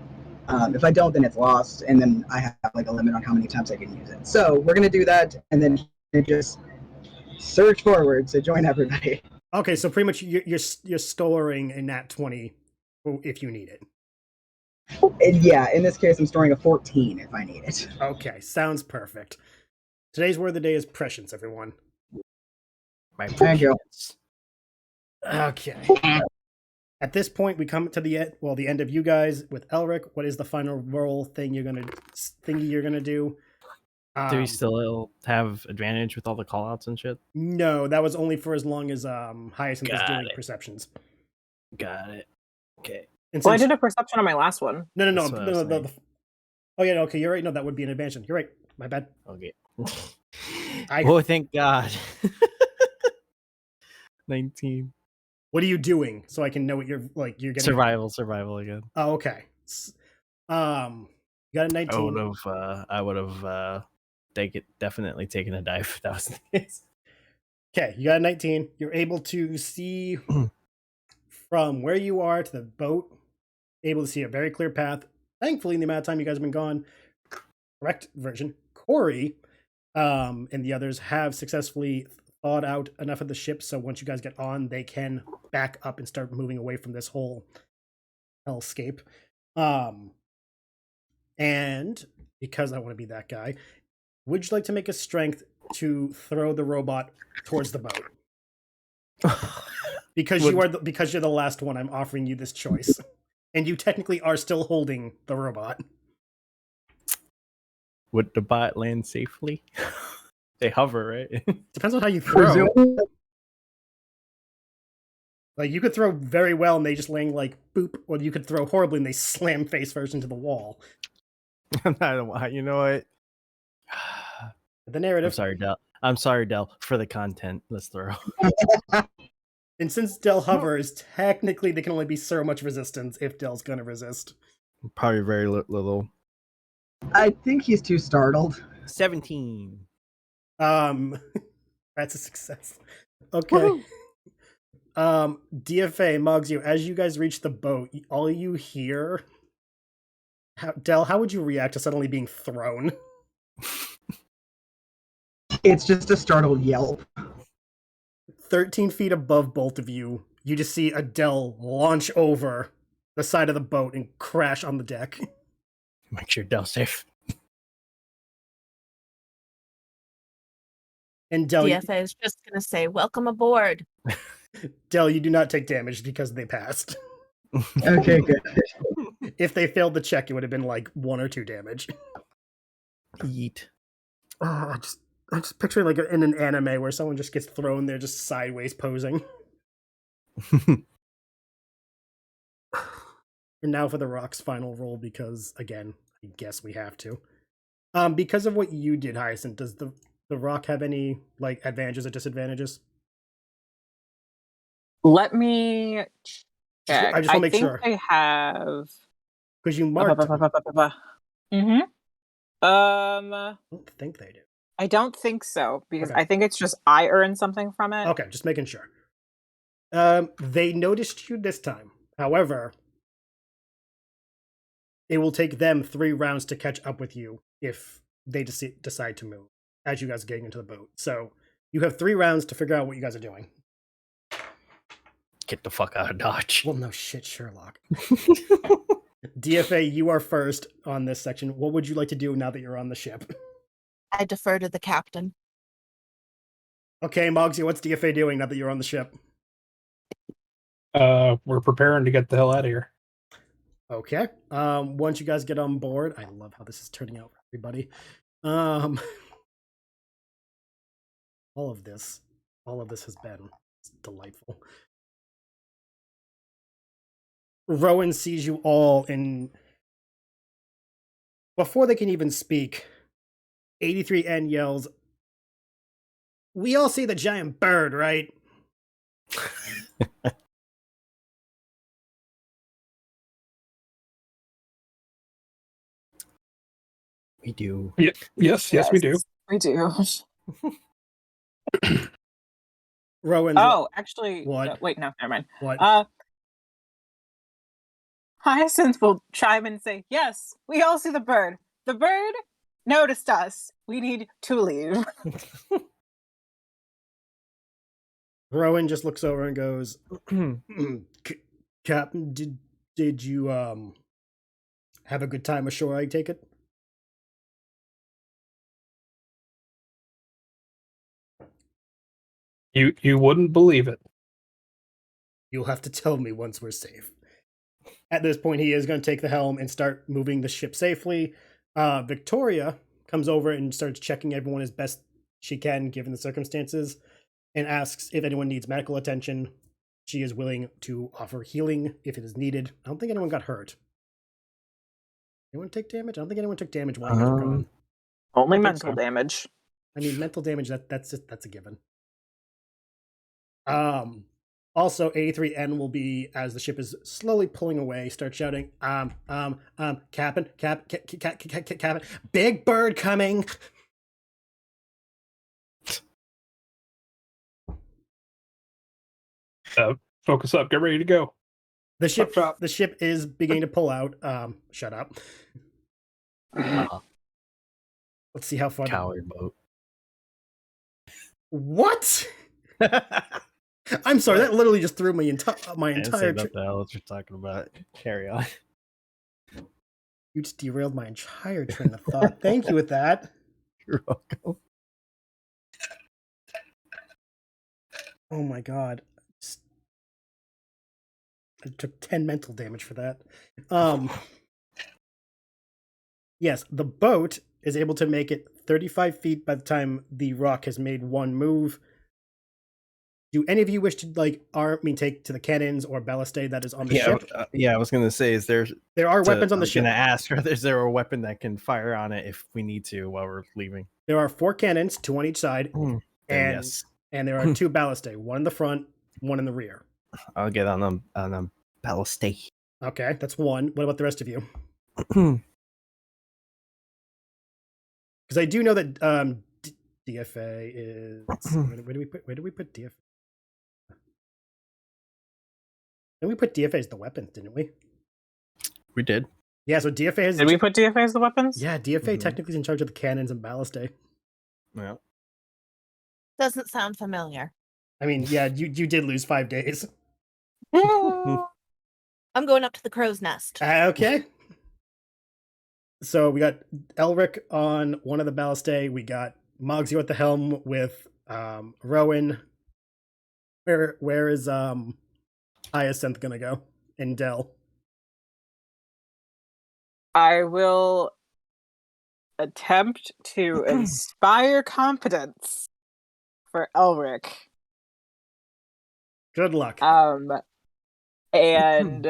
If I don't, then it's lost, and then I have like a limit on how many times I can use it. So we're gonna do that, and then just surge forward to join everybody. Okay, so pretty much you're storing a nat 20 if you need it. And yeah, in this case, I'm storing a 14 if I need it. Okay, sounds perfect. Today's word of the day is prescience, everyone. My Thank you. prescience. Okay. At this point, we come to the end of you guys with Elric. What is the final roll thingy you're gonna do? Do we still have advantage with all the callouts and shit? No, that was only for as long as Hyacinth is Got doing it. perceptions. Got it. Okay. And Well, I since did a perception on my last one. no, That's what I was saying. oh yeah, okay, you're right. No, that would be an advantage. You're right. My bad. Okay. I- Oh, thank God. 19. What are you doing so I can know what you're getting? Survival again. Oh, okay. You got a 19. I would have definitely taken a dive if that was the case. Okay, you got a 19. You're able to see from where you are to the boat, able to see a very clear path. Thankfully, in the amount of time you guys have been gone, correct version, Corey and the others have successfully thawed out enough of the ship so once you guys get on, they can back up and start moving away from this whole hellscape. And because I want to be that guy, would you like to make a strength to throw the robot towards the boat? Because you're the last one, I'm offering you this choice. And you technically are still holding the robot. Would the bot land safely? They hover, right? Depends on how you throw. Like, you could throw very well and they just land like boop, or you could throw horribly and they slam face first into the wall. You know what? The narrative. I'm sorry, Del, for the content. Let's throw. And since Del hovers, technically they can only be so much resistance if Del's gonna resist. Probably very little. I think he's too startled. 17. That's a success. Okay. DFA, Mugs, as you guys reach the boat, all you hear... Del, how would you react to suddenly being thrown? It's just a startled yelp. 13 feet above both of you, you just see Adele launch over the side of the boat and crash on the deck. Make sure Del's safe. And Del, DFA is just going to say, welcome aboard. Del, you do not take damage because they passed. Okay, good. If they failed the check, it would have been like 1 or 2 damage. Yeet. I'm just picturing like in an anime where someone just gets thrown there just sideways posing. And now for the Rock's final roll, because again, I guess we have to. Because of what you did, Hyacinth, does the Rock have any like advantages or disadvantages? Let me check. I just want to make think sure. they have. Because you marked them. Mm-hmm. I don't think they do. I don't think so because Okay. I think it's just I earn something from it. Okay, just making sure. They noticed you this time. However, it will take them 3 rounds to catch up with you if they decide to move as you guys are getting into the boat. So you have 3 rounds to figure out what you guys are doing. Get the fuck out of Dodge. Well, no shit, Sherlock. DFA, you are first on this section. What would you like to do now that you're on the ship? I defer to the captain. Okay, Mogsy, what's DFA doing now that you're on the ship? We're preparing to get the hell out of here. Okay. Once you guys get on board, I love how this is turning out for everybody. All of this has been delightful. Rowan sees you all, and before they can even speak, 83N yells, "We all see the giant bird, right?" We do. Yes, we do. We do. Rowan's actually, What? wait, no, never mind. what? Hyacinth will chime in and say, "Yes, we all see the bird. The bird noticed us. We need to leave." Rowan just looks over and goes, "Captain, did you have a good time ashore, I take it?" You wouldn't believe it. You'll have to tell me once we're safe. At this point, he is going to take the helm and start moving the ship safely. Victoria comes over and starts checking everyone as best she can, given the circumstances, and asks if anyone needs medical attention. She is willing to offer healing if it is needed. I don't think anyone got hurt. Anyone take damage? I don't think anyone took damage while you were gone. Only I think mental so. damage. I mean, mental damage, that's a given. Also, 83N will be, as the ship is slowly pulling away, start shouting, Captain, Big Bird coming! Focus up. Get ready to go. The ship Drop. the ship is beginning to pull out. Shut up. Let's see how far. Coward boat. What? I'm sorry, that literally just threw my entire I didn't say what the hell you're talking about. Carry on. You just derailed my entire train of thought. Thank you with that. You're welcome. Oh my god. I took 10 mental damage for that. Yes, the boat is able to make it 35 feet by the time the rock has made one move. Do any of you wish to take to the cannons or ballistae that is on the ship? I was gonna say, there are weapons on the ship. I was gonna ask, is there a weapon that can fire on it if we need to while we're leaving? There are 4 cannons, 2 on each side, and yes. And there are 2 ballistae, one in the front, one in the rear. I'll get on them ballistae. Okay, that's 1. What about the rest of you? Because I do know that DFA is where do we put DFA? Then we put DFA as the weapons, didn't we? We did. Yeah, so DFA is. Did we put DFA as the weapons? Yeah, DFA technically is in charge of the cannons and ballistae. Yeah. Doesn't sound familiar. I mean, yeah, you did lose 5 days. I'm going up to the crow's nest. Okay. So we got Elric on one of the ballistae. We got Mogsio at the helm with Rowan. Where is Hyacinth gonna go? And Del. I will attempt to inspire competence for Elric. Good luck. And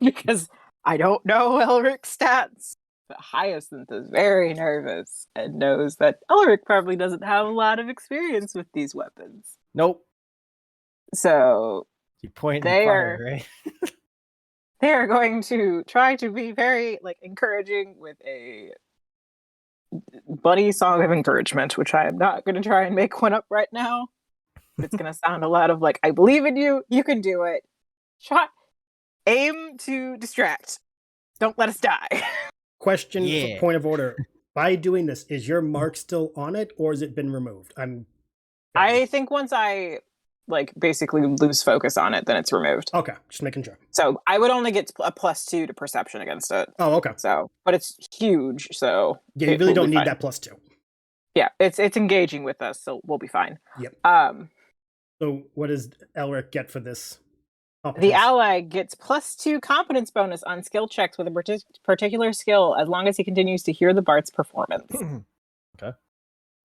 because I don't know Elric's stats, but Hyacinth is very nervous and knows that Elric probably doesn't have a lot of experience with these weapons. Nope. So You point they and fire, right? They are going to try to be very encouraging with a bunny song of encouragement, which I am not going to try and make one up right now. It's going to sound a lot of I believe in you, you can do it. Shot, aim to distract. Don't let us die. Question for point of order. By doing this, is your mark still on it or has it been removed? I think once I basically lose focus on it, then it's removed. Okay, just making sure. So I would only get a +2 to perception against it. Oh, okay. So, but it's huge, so yeah, you really don't need that +2. Yeah, it's engaging with us, so we'll be fine. Yep. So what does Elric get for this? The ally gets +2 competence bonus on skill checks with a particular skill as long as he continues to hear the Bart's performance. Okay.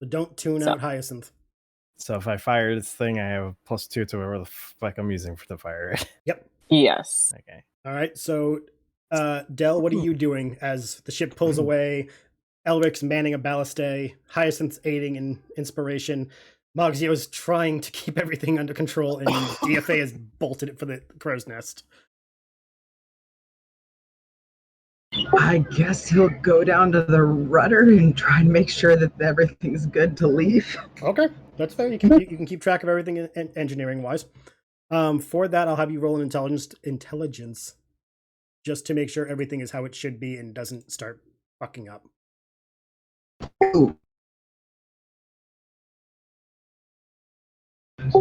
So don't tune out Hyacinth. So if I fire this thing, I have +2 to whatever the fuck I'm using for the fire, right? Yep. Yes. Okay. All right. So, Del, what are you doing as the ship pulls away? Elric's manning a ballistae. Hyacinth's aiding in inspiration. Mogzio's trying to keep everything under control, and DFA has bolted it for the crow's nest. I guess he'll go down to the rudder and try and make sure that everything's good to leave. Okay, that's fair. You can keep track of everything engineering wise. For that, I'll have you roll an intelligence, just to make sure everything is how it should be and doesn't start fucking up. Ooh.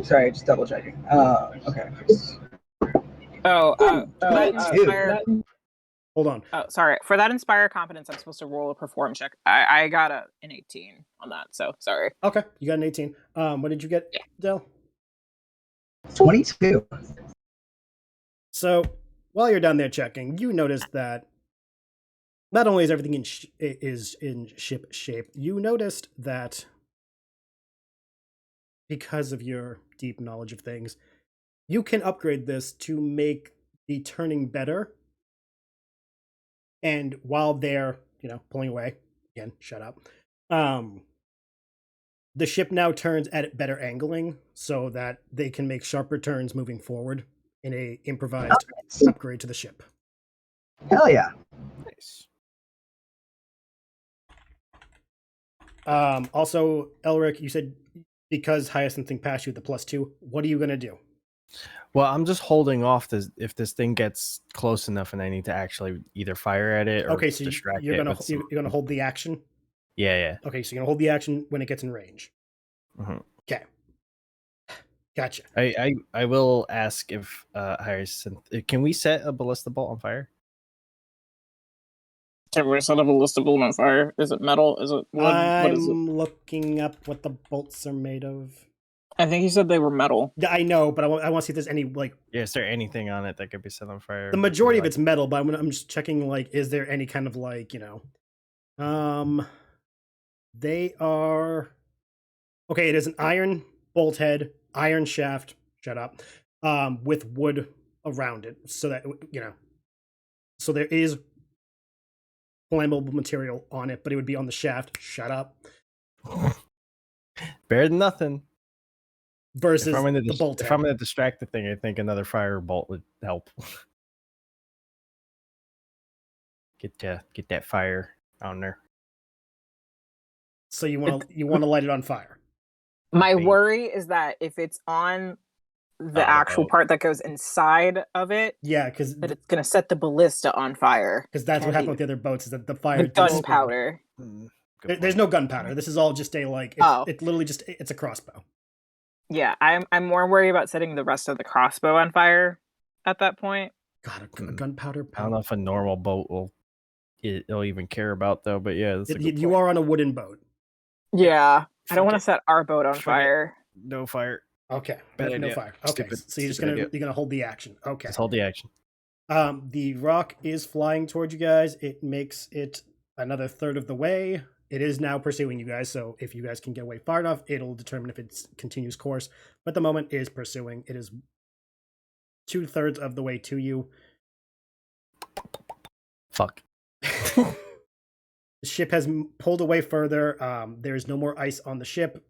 Sorry, just double checking. Okay. Hold on. Oh, sorry. For that inspire competence, I'm supposed to roll a perform check. I got an 18 on that, so sorry. Okay, you got an 18. What did you get, Del? 22. So while you're down there checking, you notice that not only is everything is in ship shape, you noticed that because of your deep knowledge of things, you can upgrade this to make the turning better. And while they're, pulling away, again, shut up. The ship now turns at better angling so that they can make sharper turns moving forward in a improvised upgrade to the ship. Hell yeah. Nice. Also, Elric, you said because Hyacinth thing passed you with the +2, what are you going to do? Well, I'm just holding off if this thing gets close enough and I need to actually either fire at it or Okay, so distract you're it. gonna hold the action? Yeah. Okay, so you're gonna hold the action when it gets in range. Mm-hmm. Okay. Gotcha. I will ask if Hyacinth, can we set a ballista bolt on fire? Can we set up a list of on fire? Is it metal? Is it wood? What is it? I'm looking up what the bolts are made of. I think you said they were metal. Yeah, I know, but I want to see if there's any Yeah, is there anything on it that could be set on fire? The majority of it's metal, but I'm just checking is there any kind of they are okay. It is an iron bolt head, iron shaft. Shut up. With wood around it, so that so there is flammable material on it, but it would be on the shaft. Shut up. Better than nothing. Versus if I'm gonna the bolt head. If I'm going to distract the thing, I think another fire bolt would help. Get that fire on there. So you want to light it on fire. My worry is that if it's on the actual part that goes inside of it, yeah, because that it's gonna set the ballista on fire. Because that's what happened with the other boats, is that the fire. The gunpowder. There's no gunpowder. This is all just a it's literally just it's a crossbow. Yeah, I'm more worried about setting the rest of the crossbow on fire at that point. God, a gunpowder. I don't know if a normal boat it'll even care about though, but yeah, you are on a wooden boat. Yeah, I don't want to set our boat on fire. No fire. Okay, no fire. Okay, so you're gonna hold the action. Okay, just hold the action. The rock is flying towards you guys. It makes it another third of the way. It is now pursuing you guys, so if you guys can get away far enough, it'll determine if it continues course. But at the moment, it is pursuing. It is 2/3 of the way to you. Fuck. The ship has pulled away further. There is no more ice on the ship.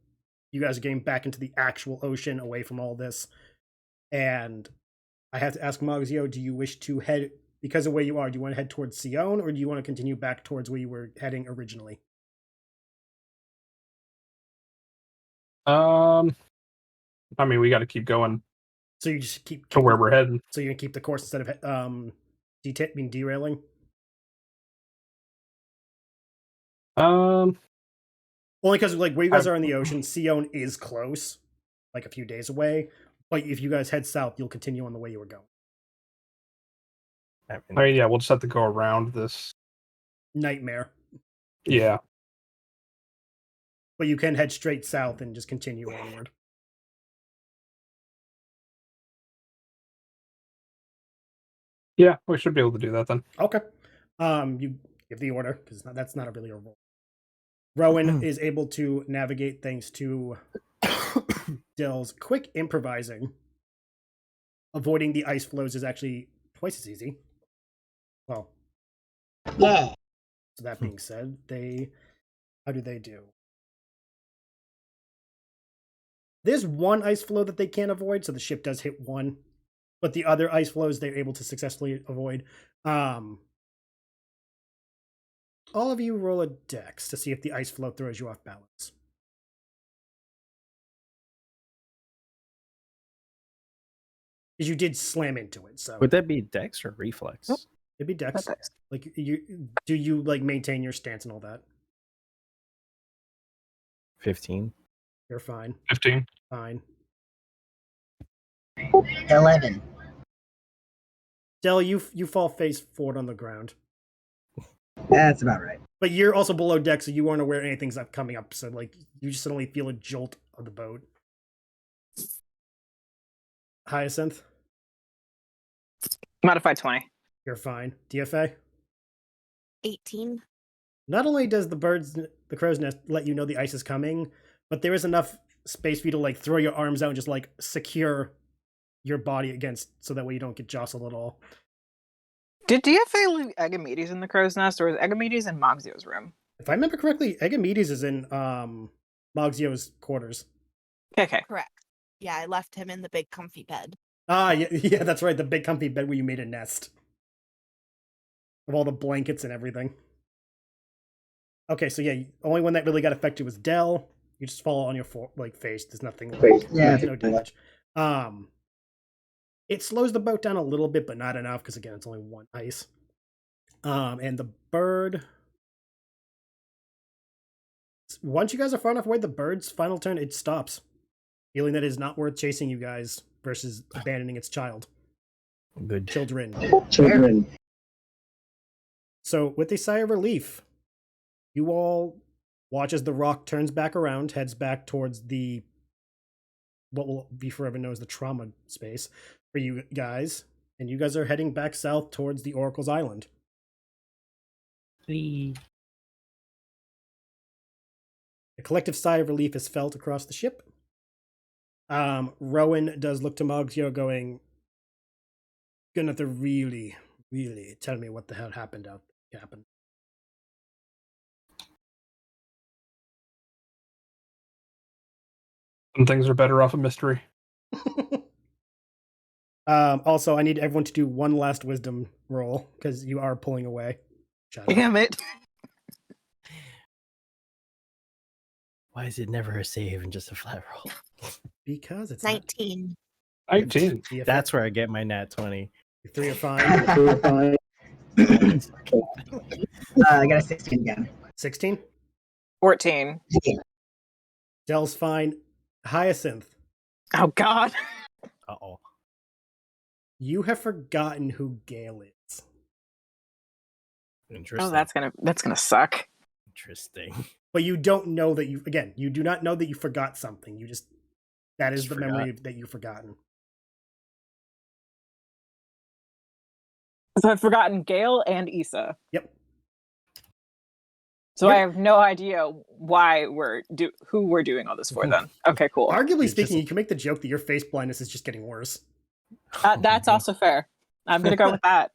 You guys are getting back into the actual ocean, away from all this. And I have to ask Magzio, do you wish to head, because of where you are, do you want to head towards Scione, or do you want to continue back towards where you were heading originally? I mean, we got to keep going. So you just keep to where we're heading. So you're gonna keep the course instead of derailing. Only because where you guys are in the ocean, Scione is close, a few days away. But if you guys head south, you'll continue on the way you were going. Yeah, we'll just have to go around this nightmare. Yeah. But you can head straight south and just continue onward. Yeah, we should be able to do that then. Okay. You give the order, because that's not really a role. Rowan is able to navigate thanks to Dell's quick improvising. Avoiding the ice flows is actually twice as easy. Well, yeah. So that being said, how do they do? There's one ice flow that they can't avoid, so the ship does hit one. But the other ice flows they're able to successfully avoid. All of you roll a dex to see if the ice flow throws you off balance. Because you did slam into it, so. Would that be dex or reflex? Nope. It'd be dex. Do you maintain your stance and all that? 15. You're fine. 15. Fine. 11. Del, you fall face forward on the ground. That's about right. But you're also below deck, so you aren't aware anything's coming up. So you just suddenly feel a jolt of the boat. Hyacinth, Modified 20. you're fine. DFA. 18. Not only does the crow's nest let you know the ice is coming, but there is enough space for you to like throw your arms out and just like secure your body against, so that way you don't get jostled at all. Did DFA leave Agamedes in the crow's nest, or is Agamedes in Moxio's room? If I remember correctly, Agamedes is in Moxio's quarters. Okay. Correct. Yeah, I left him in the big comfy bed. Ah, yeah, that's right. The big comfy bed where you made a nest of all the blankets and everything. Okay, so yeah, only one that really got affected was Dell. You just fall on your face. There's nothing. Yeah. No damage. It slows the boat down a little bit, but not enough because again, it's only one ice. And the bird. Once you guys are far enough away, the bird's final turn, it stops, feeling that it is not worth chasing you guys versus abandoning its child. Good. Children. So with a sigh of relief, you all watch as the rock turns back around, heads back towards what will be forever known as the trauma space for you guys, and you guys are heading back south towards the Oracle's Island. The A collective sigh of relief is felt across the ship. Rowan does look to Moxio going, gonna have to really, really tell me what the hell happened out there, Captain. Some things are better off a mystery. Also, I need everyone to do one last wisdom roll, because you are pulling away. Damn it. Why is it never a save and just a flat roll? Because it's 19. 19. That's where I get my nat 20. 3 are fine. I got a 16 again. 16? 14. Dell's fine. Hyacinth, Oh, God. Uh-oh. you have forgotten who Gale is. Interesting. Oh, that's gonna suck. Interesting. But you don't know that you do not know that you forgot something. That is Just the forgot. memory that you've forgotten. So I've forgotten Gale and Issa. Yep. So I Yep. have no idea why who we're doing all this for then. Okay, cool. Arguably It's speaking, just- you can make the joke that your face blindness is just getting worse. That's also fair. I'm gonna go with that.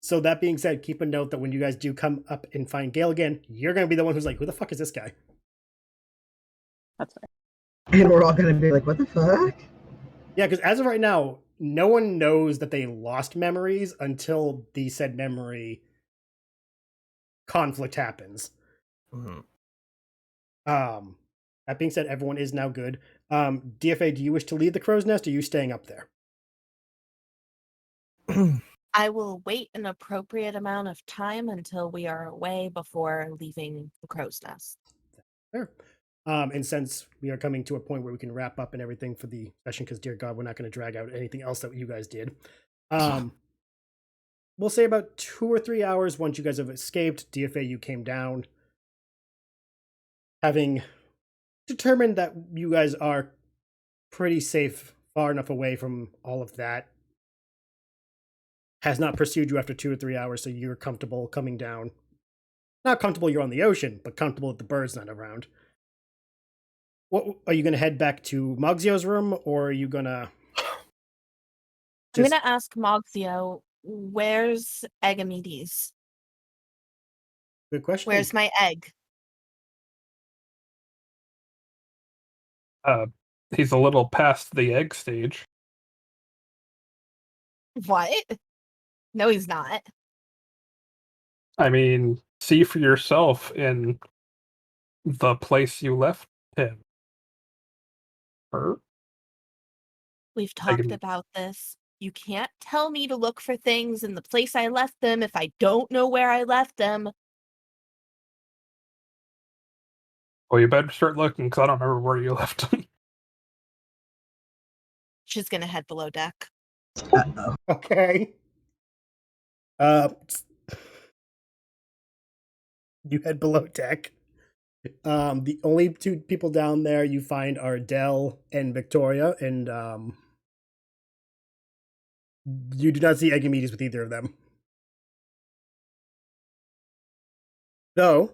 So that being said, keep a note that when you guys do come up and find Gale again, you're going to be the one who's like, who the fuck is this guy? That's fair. And we're all gonna be like, what the fuck? Yeah, because as of right now, no one knows that they lost memories until the said memory conflict happens. Mhm. That being said, everyone is now good. DFA, do you wish to leave the crow's nest, or are you staying up there? I will wait an appropriate amount of time until we are away before leaving the crow's nest. Fair. And since we are coming to a point where we can wrap up and everything for the session, because dear God, we're not going to drag out anything else that you guys did. We'll say about 2 or 3 hours once you guys have escaped. DFA, you came down, having determined that you guys are pretty safe, far enough away from all of that. Has not pursued you after 2 or 3 hours, so you're comfortable coming down. Not comfortable you're on the ocean, but comfortable that the bird's not around. What are you going to head back to Moxio's room, or are you going to? I'm going to ask Moxio, where's Agamedes? Good question. Where's my egg? He's a little past the egg stage. What? No, he's not. I mean, see for yourself in the place you left him. Her? We've talked can- about this. You can't tell me to look for things in the place I left them if I don't know where I left them. Well, you better start looking, because I don't remember where you left him. She's going to head below deck. Uh-oh. Okay. You head below deck. The only two people down there you find are Dell and Victoria, and you do not see Egamedes with either of them. Though,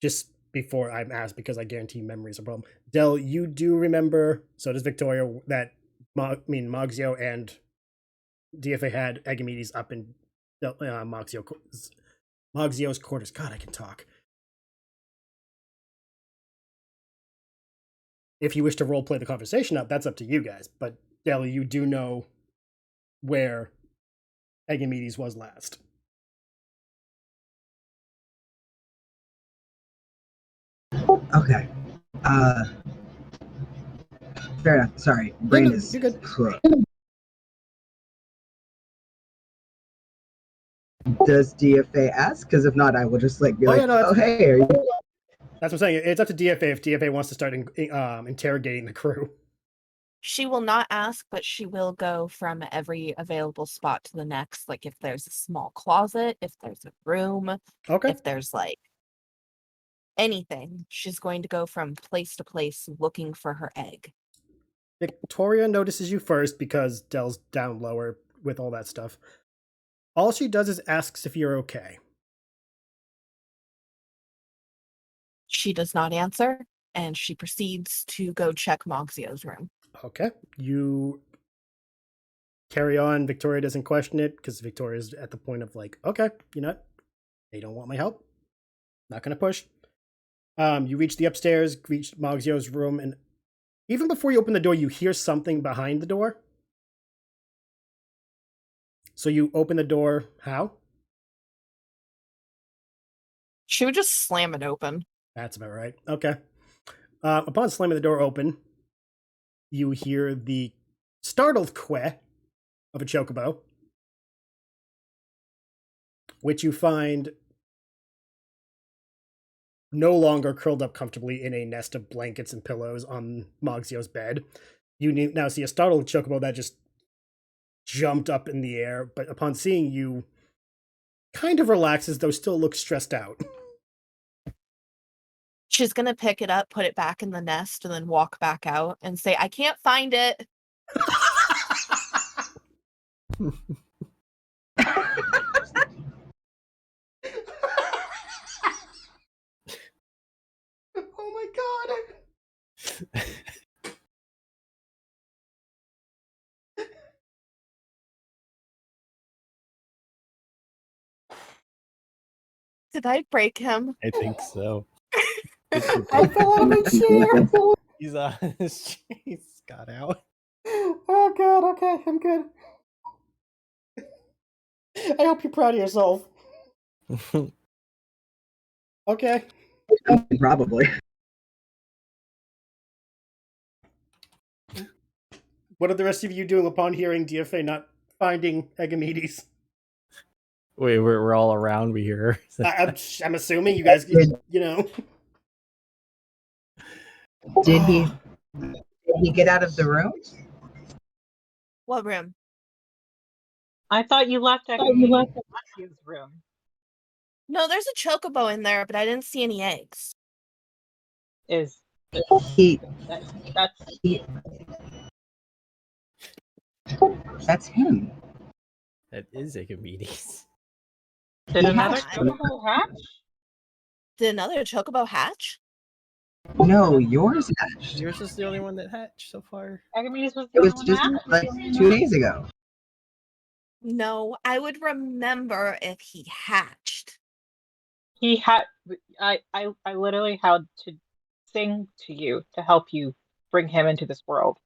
just before I'm asked, because I guarantee memory is a problem, Dell, you do remember, so does Victoria, that Mogzio and DFA had Egamedes up in Mogzio's quarters. God, I can talk. If you wish to roleplay the conversation up, that's up to you guys. But Dell, you do know where Egamedes was last. Okay. Fair enough. Sorry. Brain is You're good. cooked. Does DFA ask? Because if not, I will just like be Oh, like, yeah, no, oh hey, are you? That's what I'm saying. It's up to DFA if DFA wants to start interrogating the crew. She will not ask, but she will go from every available spot to the next. Like if there's a small closet, if there's a room, Okay. if there's like anything, she's going to go from place to place looking for her egg. Victoria notices you first because Dell's down lower with all that stuff. All she does is asks if you're okay. She does not answer, and she proceeds to go check Mogzio's room. Okay. You carry on. Victoria doesn't question it because Victoria's at the point of like, okay, you know what? They don't want my help. Not gonna push. You reach the upstairs, reach Mogzio's room, and even before you open the door, you hear something behind the door. So you open the door. How? She would just slam it open. That's about right. Okay. Upon slamming the door open, you hear the startled queh of a chocobo, which you find no longer curled up comfortably in a nest of blankets and pillows on Mogzio's bed. You now see a startled chocobo that just jumped up in the air, but upon seeing you, kind of relaxes, though still looks stressed out. She's going to pick it up, put it back in the nest, and then walk back out and say, I can't find it. Oh my god! Did I break him? I think so. I fell out of my chair! He's on his chair. He's got out. Oh god, okay, I'm good. I hope you're proud of yourself. Okay. Probably. What are the rest of you doing upon hearing DFA not finding Egamedes? Wait, we're all around. We hear. I'm assuming you guys, you know. Did he get out of the room? What room? I thought you left Alexia's room. No, there's a chocobo in there, but I didn't see any eggs. He That's that's him. That is Egamedes. Did He another hatched. chocobo hatch? Did another chocobo hatch? No, yours hatched. Yours is the only one that hatched so far. Egamedes was It the was only just one that like 2 days ago. No, I would remember if he hatched. he had. I literally had to sing to you to help you bring him into this world.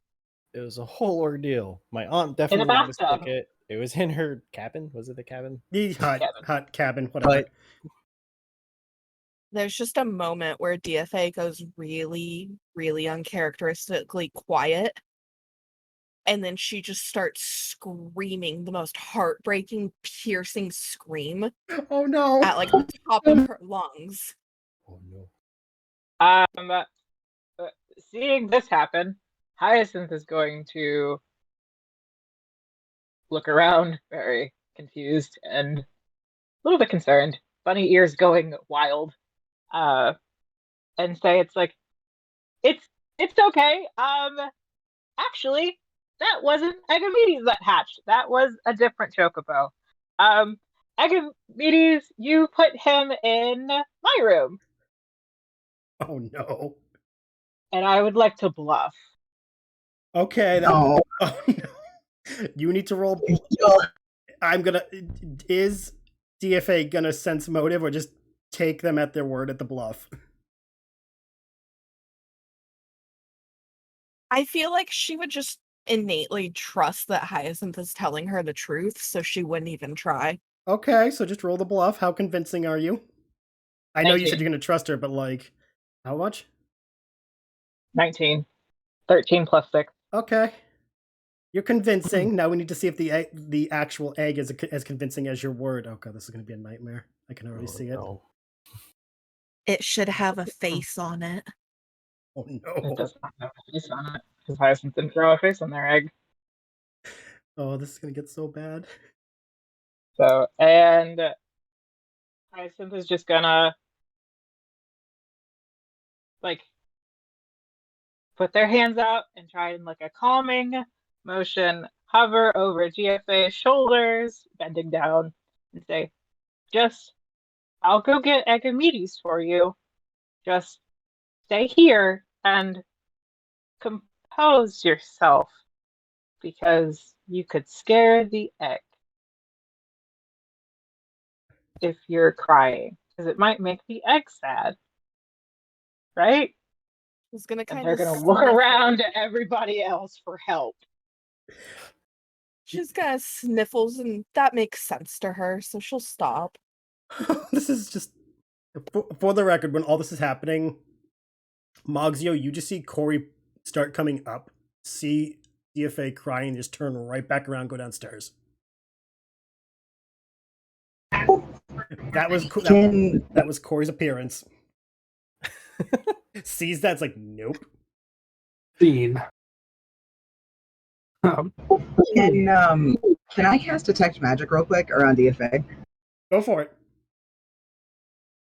It was a whole ordeal. My aunt definitely bathtub. mistook it. It was in her cabin. Was it the cabin? The Cabin. hut cabin, whatever. But There's just a moment where DFA goes really, really uncharacteristically quiet. And then she just starts screaming the most heartbreaking, piercing scream Oh no! at like the top of her lungs. oh no. Seeing this happen, Hyacinth is going to look around, very confused and a little bit concerned. Bunny ears going wild. and say it's like it's okay. Actually, that wasn't Agamedes that hatched. That was a different chocobo. Um, Agamedes, you put him in my room, Oh no. and I would like to bluff. Okay. Oh, Oh no. You need to roll. I'm gonna. Is DFA gonna sense motive or just take them at their word at the bluff? I feel like she would just innately trust that Hyacinth is telling her the truth, so she wouldn't even try. Okay, so just roll the bluff. How convincing are you? I know you said 19. you're gonna trust her, but like, how much? 19. 13 plus 6. Okay, you're convincing. Now we need to see if the actual egg is as convincing as your word. Oh god, this is gonna be a nightmare. I can already see it. No. It should have a face on it. Oh It no. does not have a face on it because Hyacinth didn't throw a face on their egg. Oh, this is gonna get so bad. So, and Hyacinth is just gonna like put their hands out and try in like a calming motion, hover over GFA's shoulders, bending down, and say, just, I'll go get Agamedes for you. Just stay here and compose yourself because you could scare the egg if you're crying because it might make the egg sad, right? She's gonna And kind they're of gonna look around to everybody else for help. She's gonna sniffles, and that makes sense to her, so she'll stop. This is just for the record. When all this is happening, Mogzio, you just see Corey start coming up, see DFA crying, just turn right back around, go downstairs. That was that was Corey's appearance. Sees that, it's like, nope. Scene. Can I cast Detect Magic real quick around DFA? Go for it.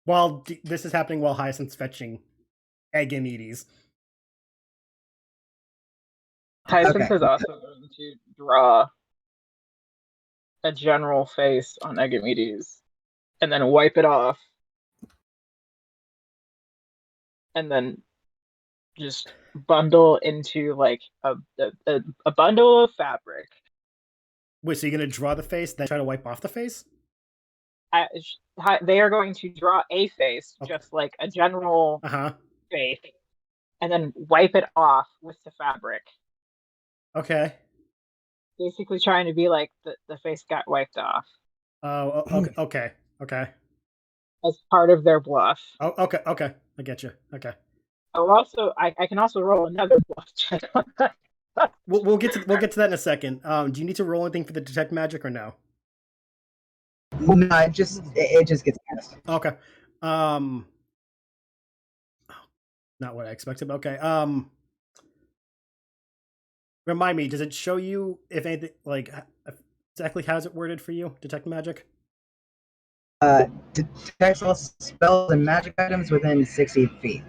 While this is happening, while Hyacinth's fetching Agamedes. Hyacinth Okay. is also going to draw a general face on Agamedes and then wipe it off. And then just bundle into like a bundle of fabric. Wait, so you're gonna draw the face, then try to wipe off the face? They are going to draw a face, Okay. just like a general face, and then wipe it off with the fabric. Okay. Basically trying to be like the face got wiped off. Oh, okay. As part of their bluff. Oh, okay. I get you. Okay. Oh, also, I can also roll another bluff check on that. We'll get to that in a second. Do you need to roll anything for the detect magic or no? No, it just gets cast. Okay. Not what I expected. Okay. Remind me, does it show you if anything, like, exactly how's it worded for you? Detect magic. Detects all spells and magic items within 60 feet.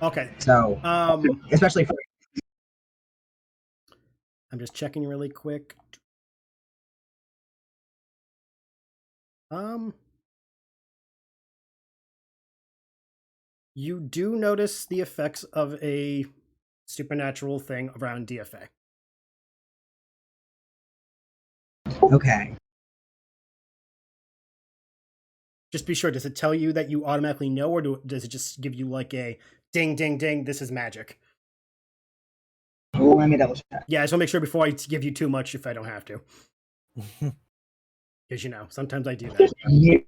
Okay. So, especially for. I'm just checking really quick. You do notice the effects of a supernatural thing around DFA. Okay. Just be sure, does it tell you that you automatically know, or does it just give you like a ding, ding, ding, this is magic? Well, let me double check. Yeah, I just want to make sure before I give you too much if I don't have to. Because, sometimes I do that. You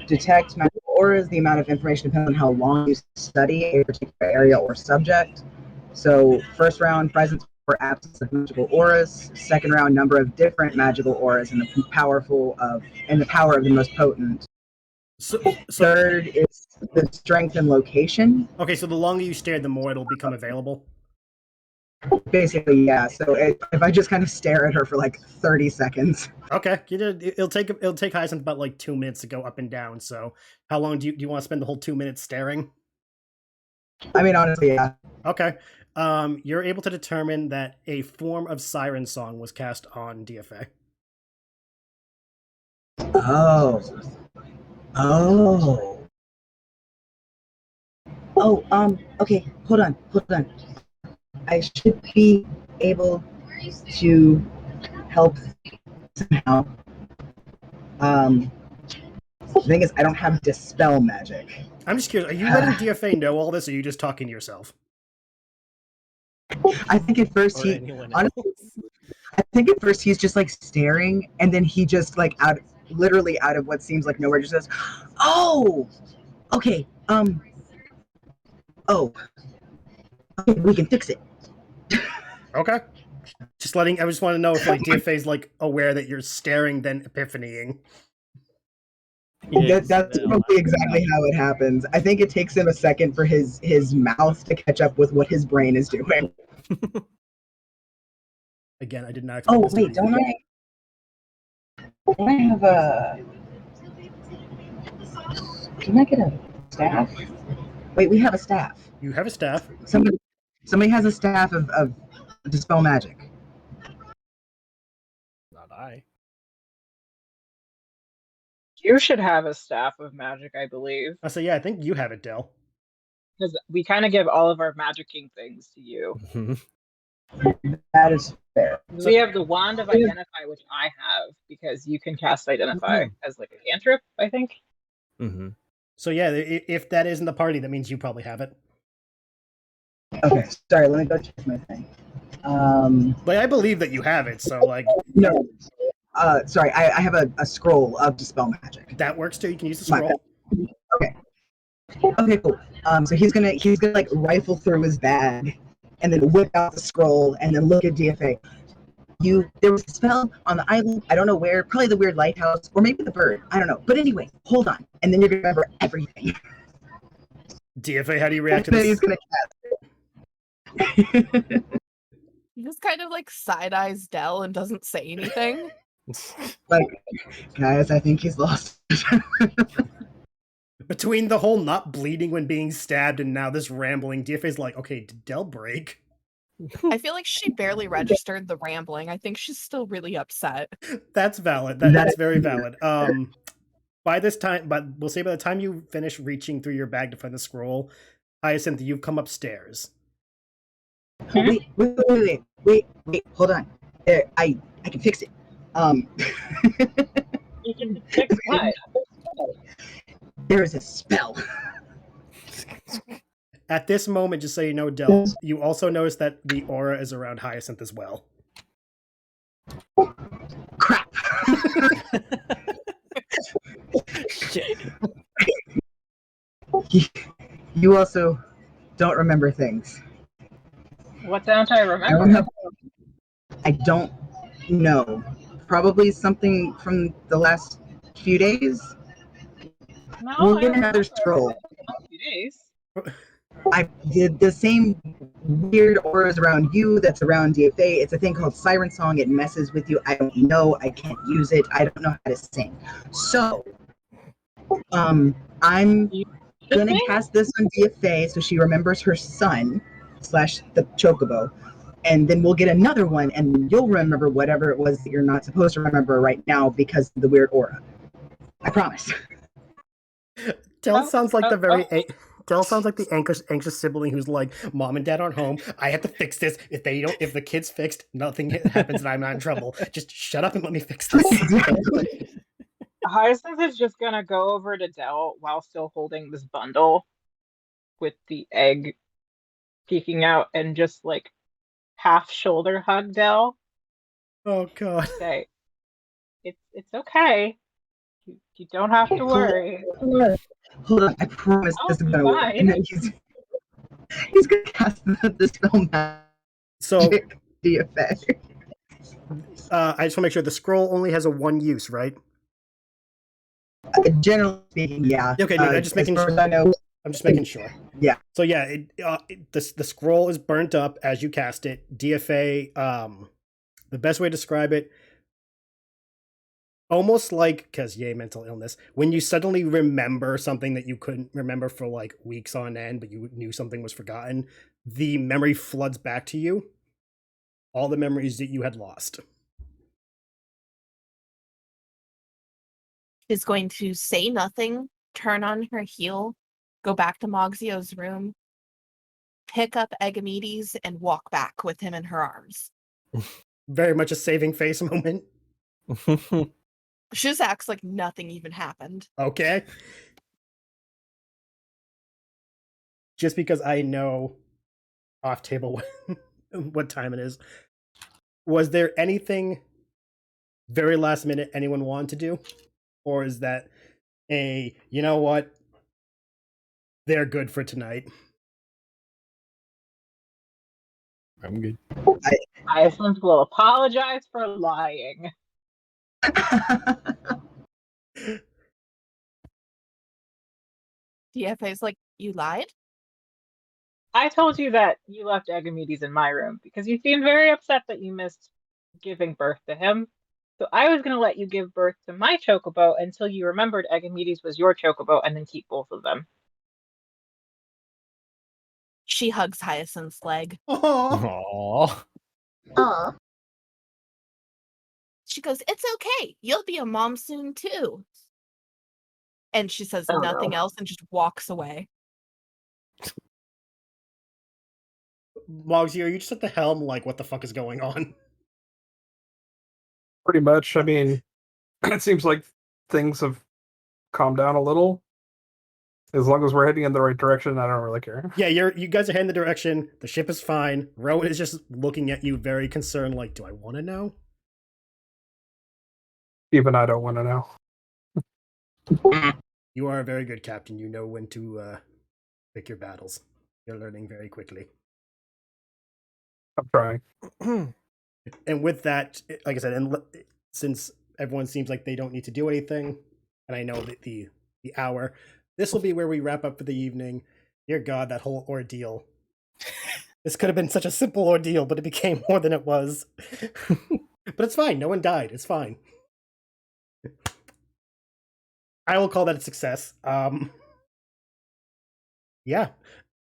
detect magical auras. The amount of information depends on how long you study a particular area or subject. So, first round, presence or absence of magical auras. Second round, number of different magical auras and the power of the most potent. So third is the strength and location. Okay, so the longer you stare, the more it'll become available. Basically, yeah. So if I just kind of stare at her for like 30 seconds. Okay, it'll take Hyacinth about like 2 minutes to go up and down. So how long do you want to spend the whole 2 minutes staring? I mean, honestly, yeah. Okay. You're able to determine that a form of siren song was cast on DFA. Oh. Oh. Oh, okay, hold on. I should be able to help somehow. Um, the thing is, I don't have dispel magic. I'm just curious, are you letting DFA know all this, or are you just talking to yourself? I think at first Or he, anyone honestly, else? I think at first he's just like staring, and then he just like literally out of what seems like nowhere, just says, "Oh, okay, oh, okay, we can fix it." Okay. I just want to know if like DFA's like aware that you're staring, then epiphanying. Yeah, That's probably exactly how it happens. I think it takes him a second for his mouth to catch up with what his brain is doing. Again, I did not expect Oh this to wait, be. don't I have a? Can I get a staff? Wait, we have a staff. You have a staff. Somebody has a staff of dispel magic. Not I. You should have a staff of magic, I believe, I say, yeah, I think you have it, Dell. because we kind of give all of our magicking things to you. That is fair. So- We have the wand of identify, which I have because you can cast identify as like a cantrip, I think. Mm-hmm. So yeah, if that is in the party, that means you probably have it. Okay, sorry. Let me go check my thing. Like I believe that you have it, so like No. Sorry. I have a scroll of dispel magic. that works too. You can use the My scroll. Okay. Okay, cool. So he's gonna like rifle through his bag and then whip out the scroll and then look at DFA. There was a spell on the island, I don't know where, probably the weird lighthouse, or maybe the bird, I don't know. But anyway, hold on. And then you're gonna remember everything. DFA, how do you react to Then this? he's gonna cast. He just kind of like side eyes Dell and doesn't say anything. Like, guys, I think he's lost. Between the whole not bleeding when being stabbed and now this rambling, DFA's like, okay, did Dell break? I feel like she barely registered the rambling. I think she's still really upset. That's valid. That's very valid. By this time, but we'll say by the time you finish reaching through your bag to find the scroll, Hyacinth, you've come upstairs. Wait, hold on. I can fix it. You can fix what? There is a spell. At this moment, just so you know, Del, you also notice that the aura is around Hyacinth as well. Crap. Shit. You also don't remember things. What don't I I remember? don't know. Probably something from the last few days. No, We'll I get don't another remember scroll. a few days. I did the same weird auras around you that's around DFA. It's a thing called Siren Song. It messes with you. I don't know. I can't use it. I don't know how to sing. So, I'm gonna cast this on DFA so she remembers her son / the chocobo, and then we'll get another one, and you'll remember whatever it was that you're not supposed to remember right now because of the weird aura. I promise. Del sounds like Del sounds like the anxious sibling who's like, "Mom and Dad aren't home. I have to fix this. If the kid's fixed, nothing happens, and I'm not in trouble. Just shut up and let me fix this." Hyacinth is just gonna go over to Dell while still holding this bundle with the egg peeking out and just like half shoulder hug Dell. Oh god. Say, it's okay. You don't have to worry. Hold on, I promise I'll this is be gonna work. fine. And then he's gonna cast the spell So magic DFA. I just want to make sure the scroll only has a one use, right? Generally speaking, yeah. Okay, no, I'm just making as far sure. as I know, I'm just making sure. Yeah. So yeah, the scroll is burnt up as you cast it. DFA. The best way to describe it. almost like, because yay, mental illness, when you suddenly remember something that you couldn't remember for like weeks on end, but you knew something was forgotten, the memory floods back to you. All the memories that you had lost. She's going to say nothing, turn on her heel, go back to Mogzio's room, pick up Egamedes, and walk back with him in her arms. Very much a saving face moment. She just acts like nothing even happened. Okay. Just because I know off table what time it is. Was there anything very last minute anyone wanted to do? Or is that you know what? They're good for tonight. I'm good. Iceland will apologize for lying. DFA's like, you lied? I told you that you left Egamedes in my room because you seemed very upset that you missed giving birth to him. So I was going to let you give birth to my chocobo until you remembered Egamedes was your chocobo and then keep both of them. She hugs Hyacinth's leg. Oh, Aww. She goes, it's okay. You'll be a mom soon too. And she says Oh, nothing no. else and just walks away. Mogsy, are you just at the helm? Like, what the fuck is going on? Pretty much. I mean, it seems like things have calmed down a little. As long as we're heading in the right direction, I don't really care. Yeah, you guys are heading the direction. The ship is fine. Rowan is just looking at you very concerned, like, do I want to know? Even I don't want to know. You are a very good captain. You know when to pick your battles. You're learning very quickly. I'm trying. And with that, like I said, and since everyone seems like they don't need to do anything, and I know that the hour, this will be where we wrap up for the evening. Dear God, that whole ordeal. This could have been such a simple ordeal, but it became more than it was. But it's fine. No one died. It's fine. I will call that a success. Yeah.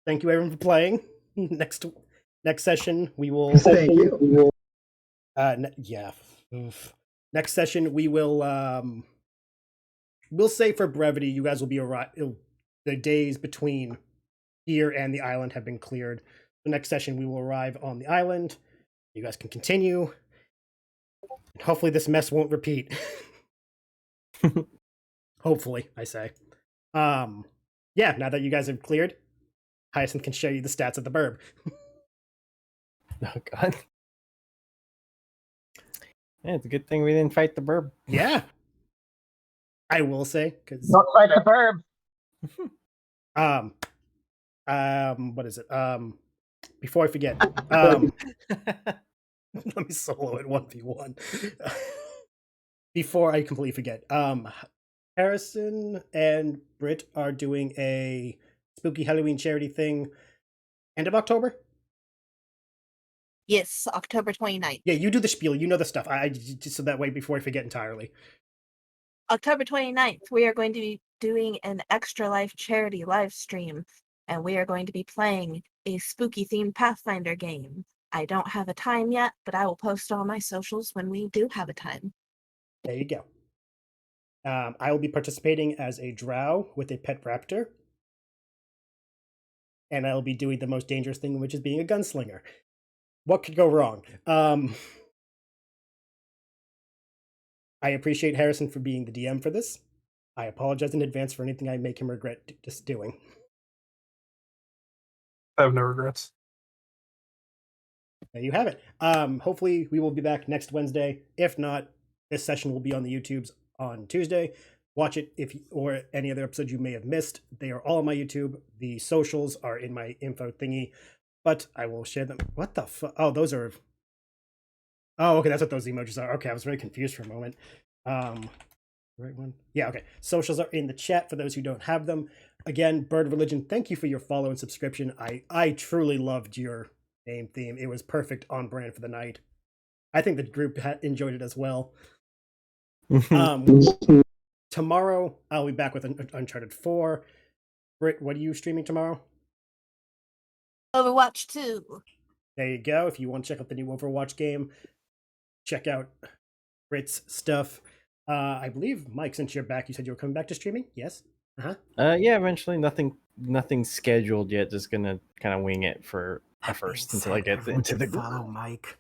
Thank you everyone for playing. Next session we will Thank you. yeah. Oof. Next session we will we'll say for brevity you guys will be the days between here and the island have been cleared. The next session we will arrive on the island. You guys can continue. And hopefully this mess won't repeat. Hopefully, I say. Yeah, now that you guys have cleared, Hyacinth can show you the stats of the burb. Oh god. Yeah, it's a good thing we didn't fight the burb. Yeah. I will say, because Not quite the verb. what is it? Before I forget, let me solo it 1v1. Before I completely forget, Harrison and Britt are doing a spooky Halloween charity thing end of October. Yes, October 29th. Yeah, you do the spiel. You know the stuff. I just so that way before I forget entirely. October 29th, we are going to be doing an Extra Life charity live stream, and we are going to be playing a spooky themed Pathfinder game. I don't have a time yet, but I will post on my socials when we do have a time. There you go. I will be participating as a drow with a pet raptor. And I will be doing the most dangerous thing, which is being a gunslinger. What could go wrong? I appreciate Harrison for being the DM for this. I apologize in advance for anything I make him regret just doing. I have no regrets. There you have it. Hopefully we will be back next Wednesday. If not, this session will be on the YouTubes on Tuesday. Watch it or any other episode you may have missed. They are all on my YouTube. The socials are in my info thingy, but I will share them. What the fuck? Oh, those are. Oh, okay, that's what those emojis are. Okay, I was very confused for a moment. Right one? Yeah, okay. Socials are in the chat for those who don't have them. Again, Bird of Religion, thank you for your follow and subscription. I truly loved your name theme. It was perfect on brand for the night. I think the group enjoyed it as well. Tomorrow, I'll be back with Uncharted 4. Britt, what are you streaming tomorrow? Overwatch 2. There you go. If you want to check out the new Overwatch game, check out Britt's stuff. I believe, Mike, since you're back, you said you were coming back to streaming? Yes? Yeah, eventually. Nothing scheduled yet. Just gonna kind of wing it for first until I get into the follow groove. Mike.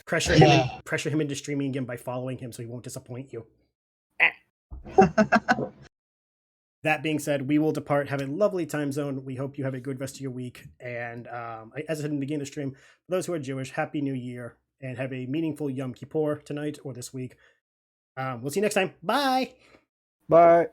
Pressure him into streaming again by following him so he won't disappoint you. That being said, we will depart. Have a lovely time zone. We hope you have a good rest of your week. And as I said in the beginning of the stream, for those who are Jewish, Happy New Year, and have a meaningful Yom Kippur tonight or this week. We'll see you next time. Bye. Bye.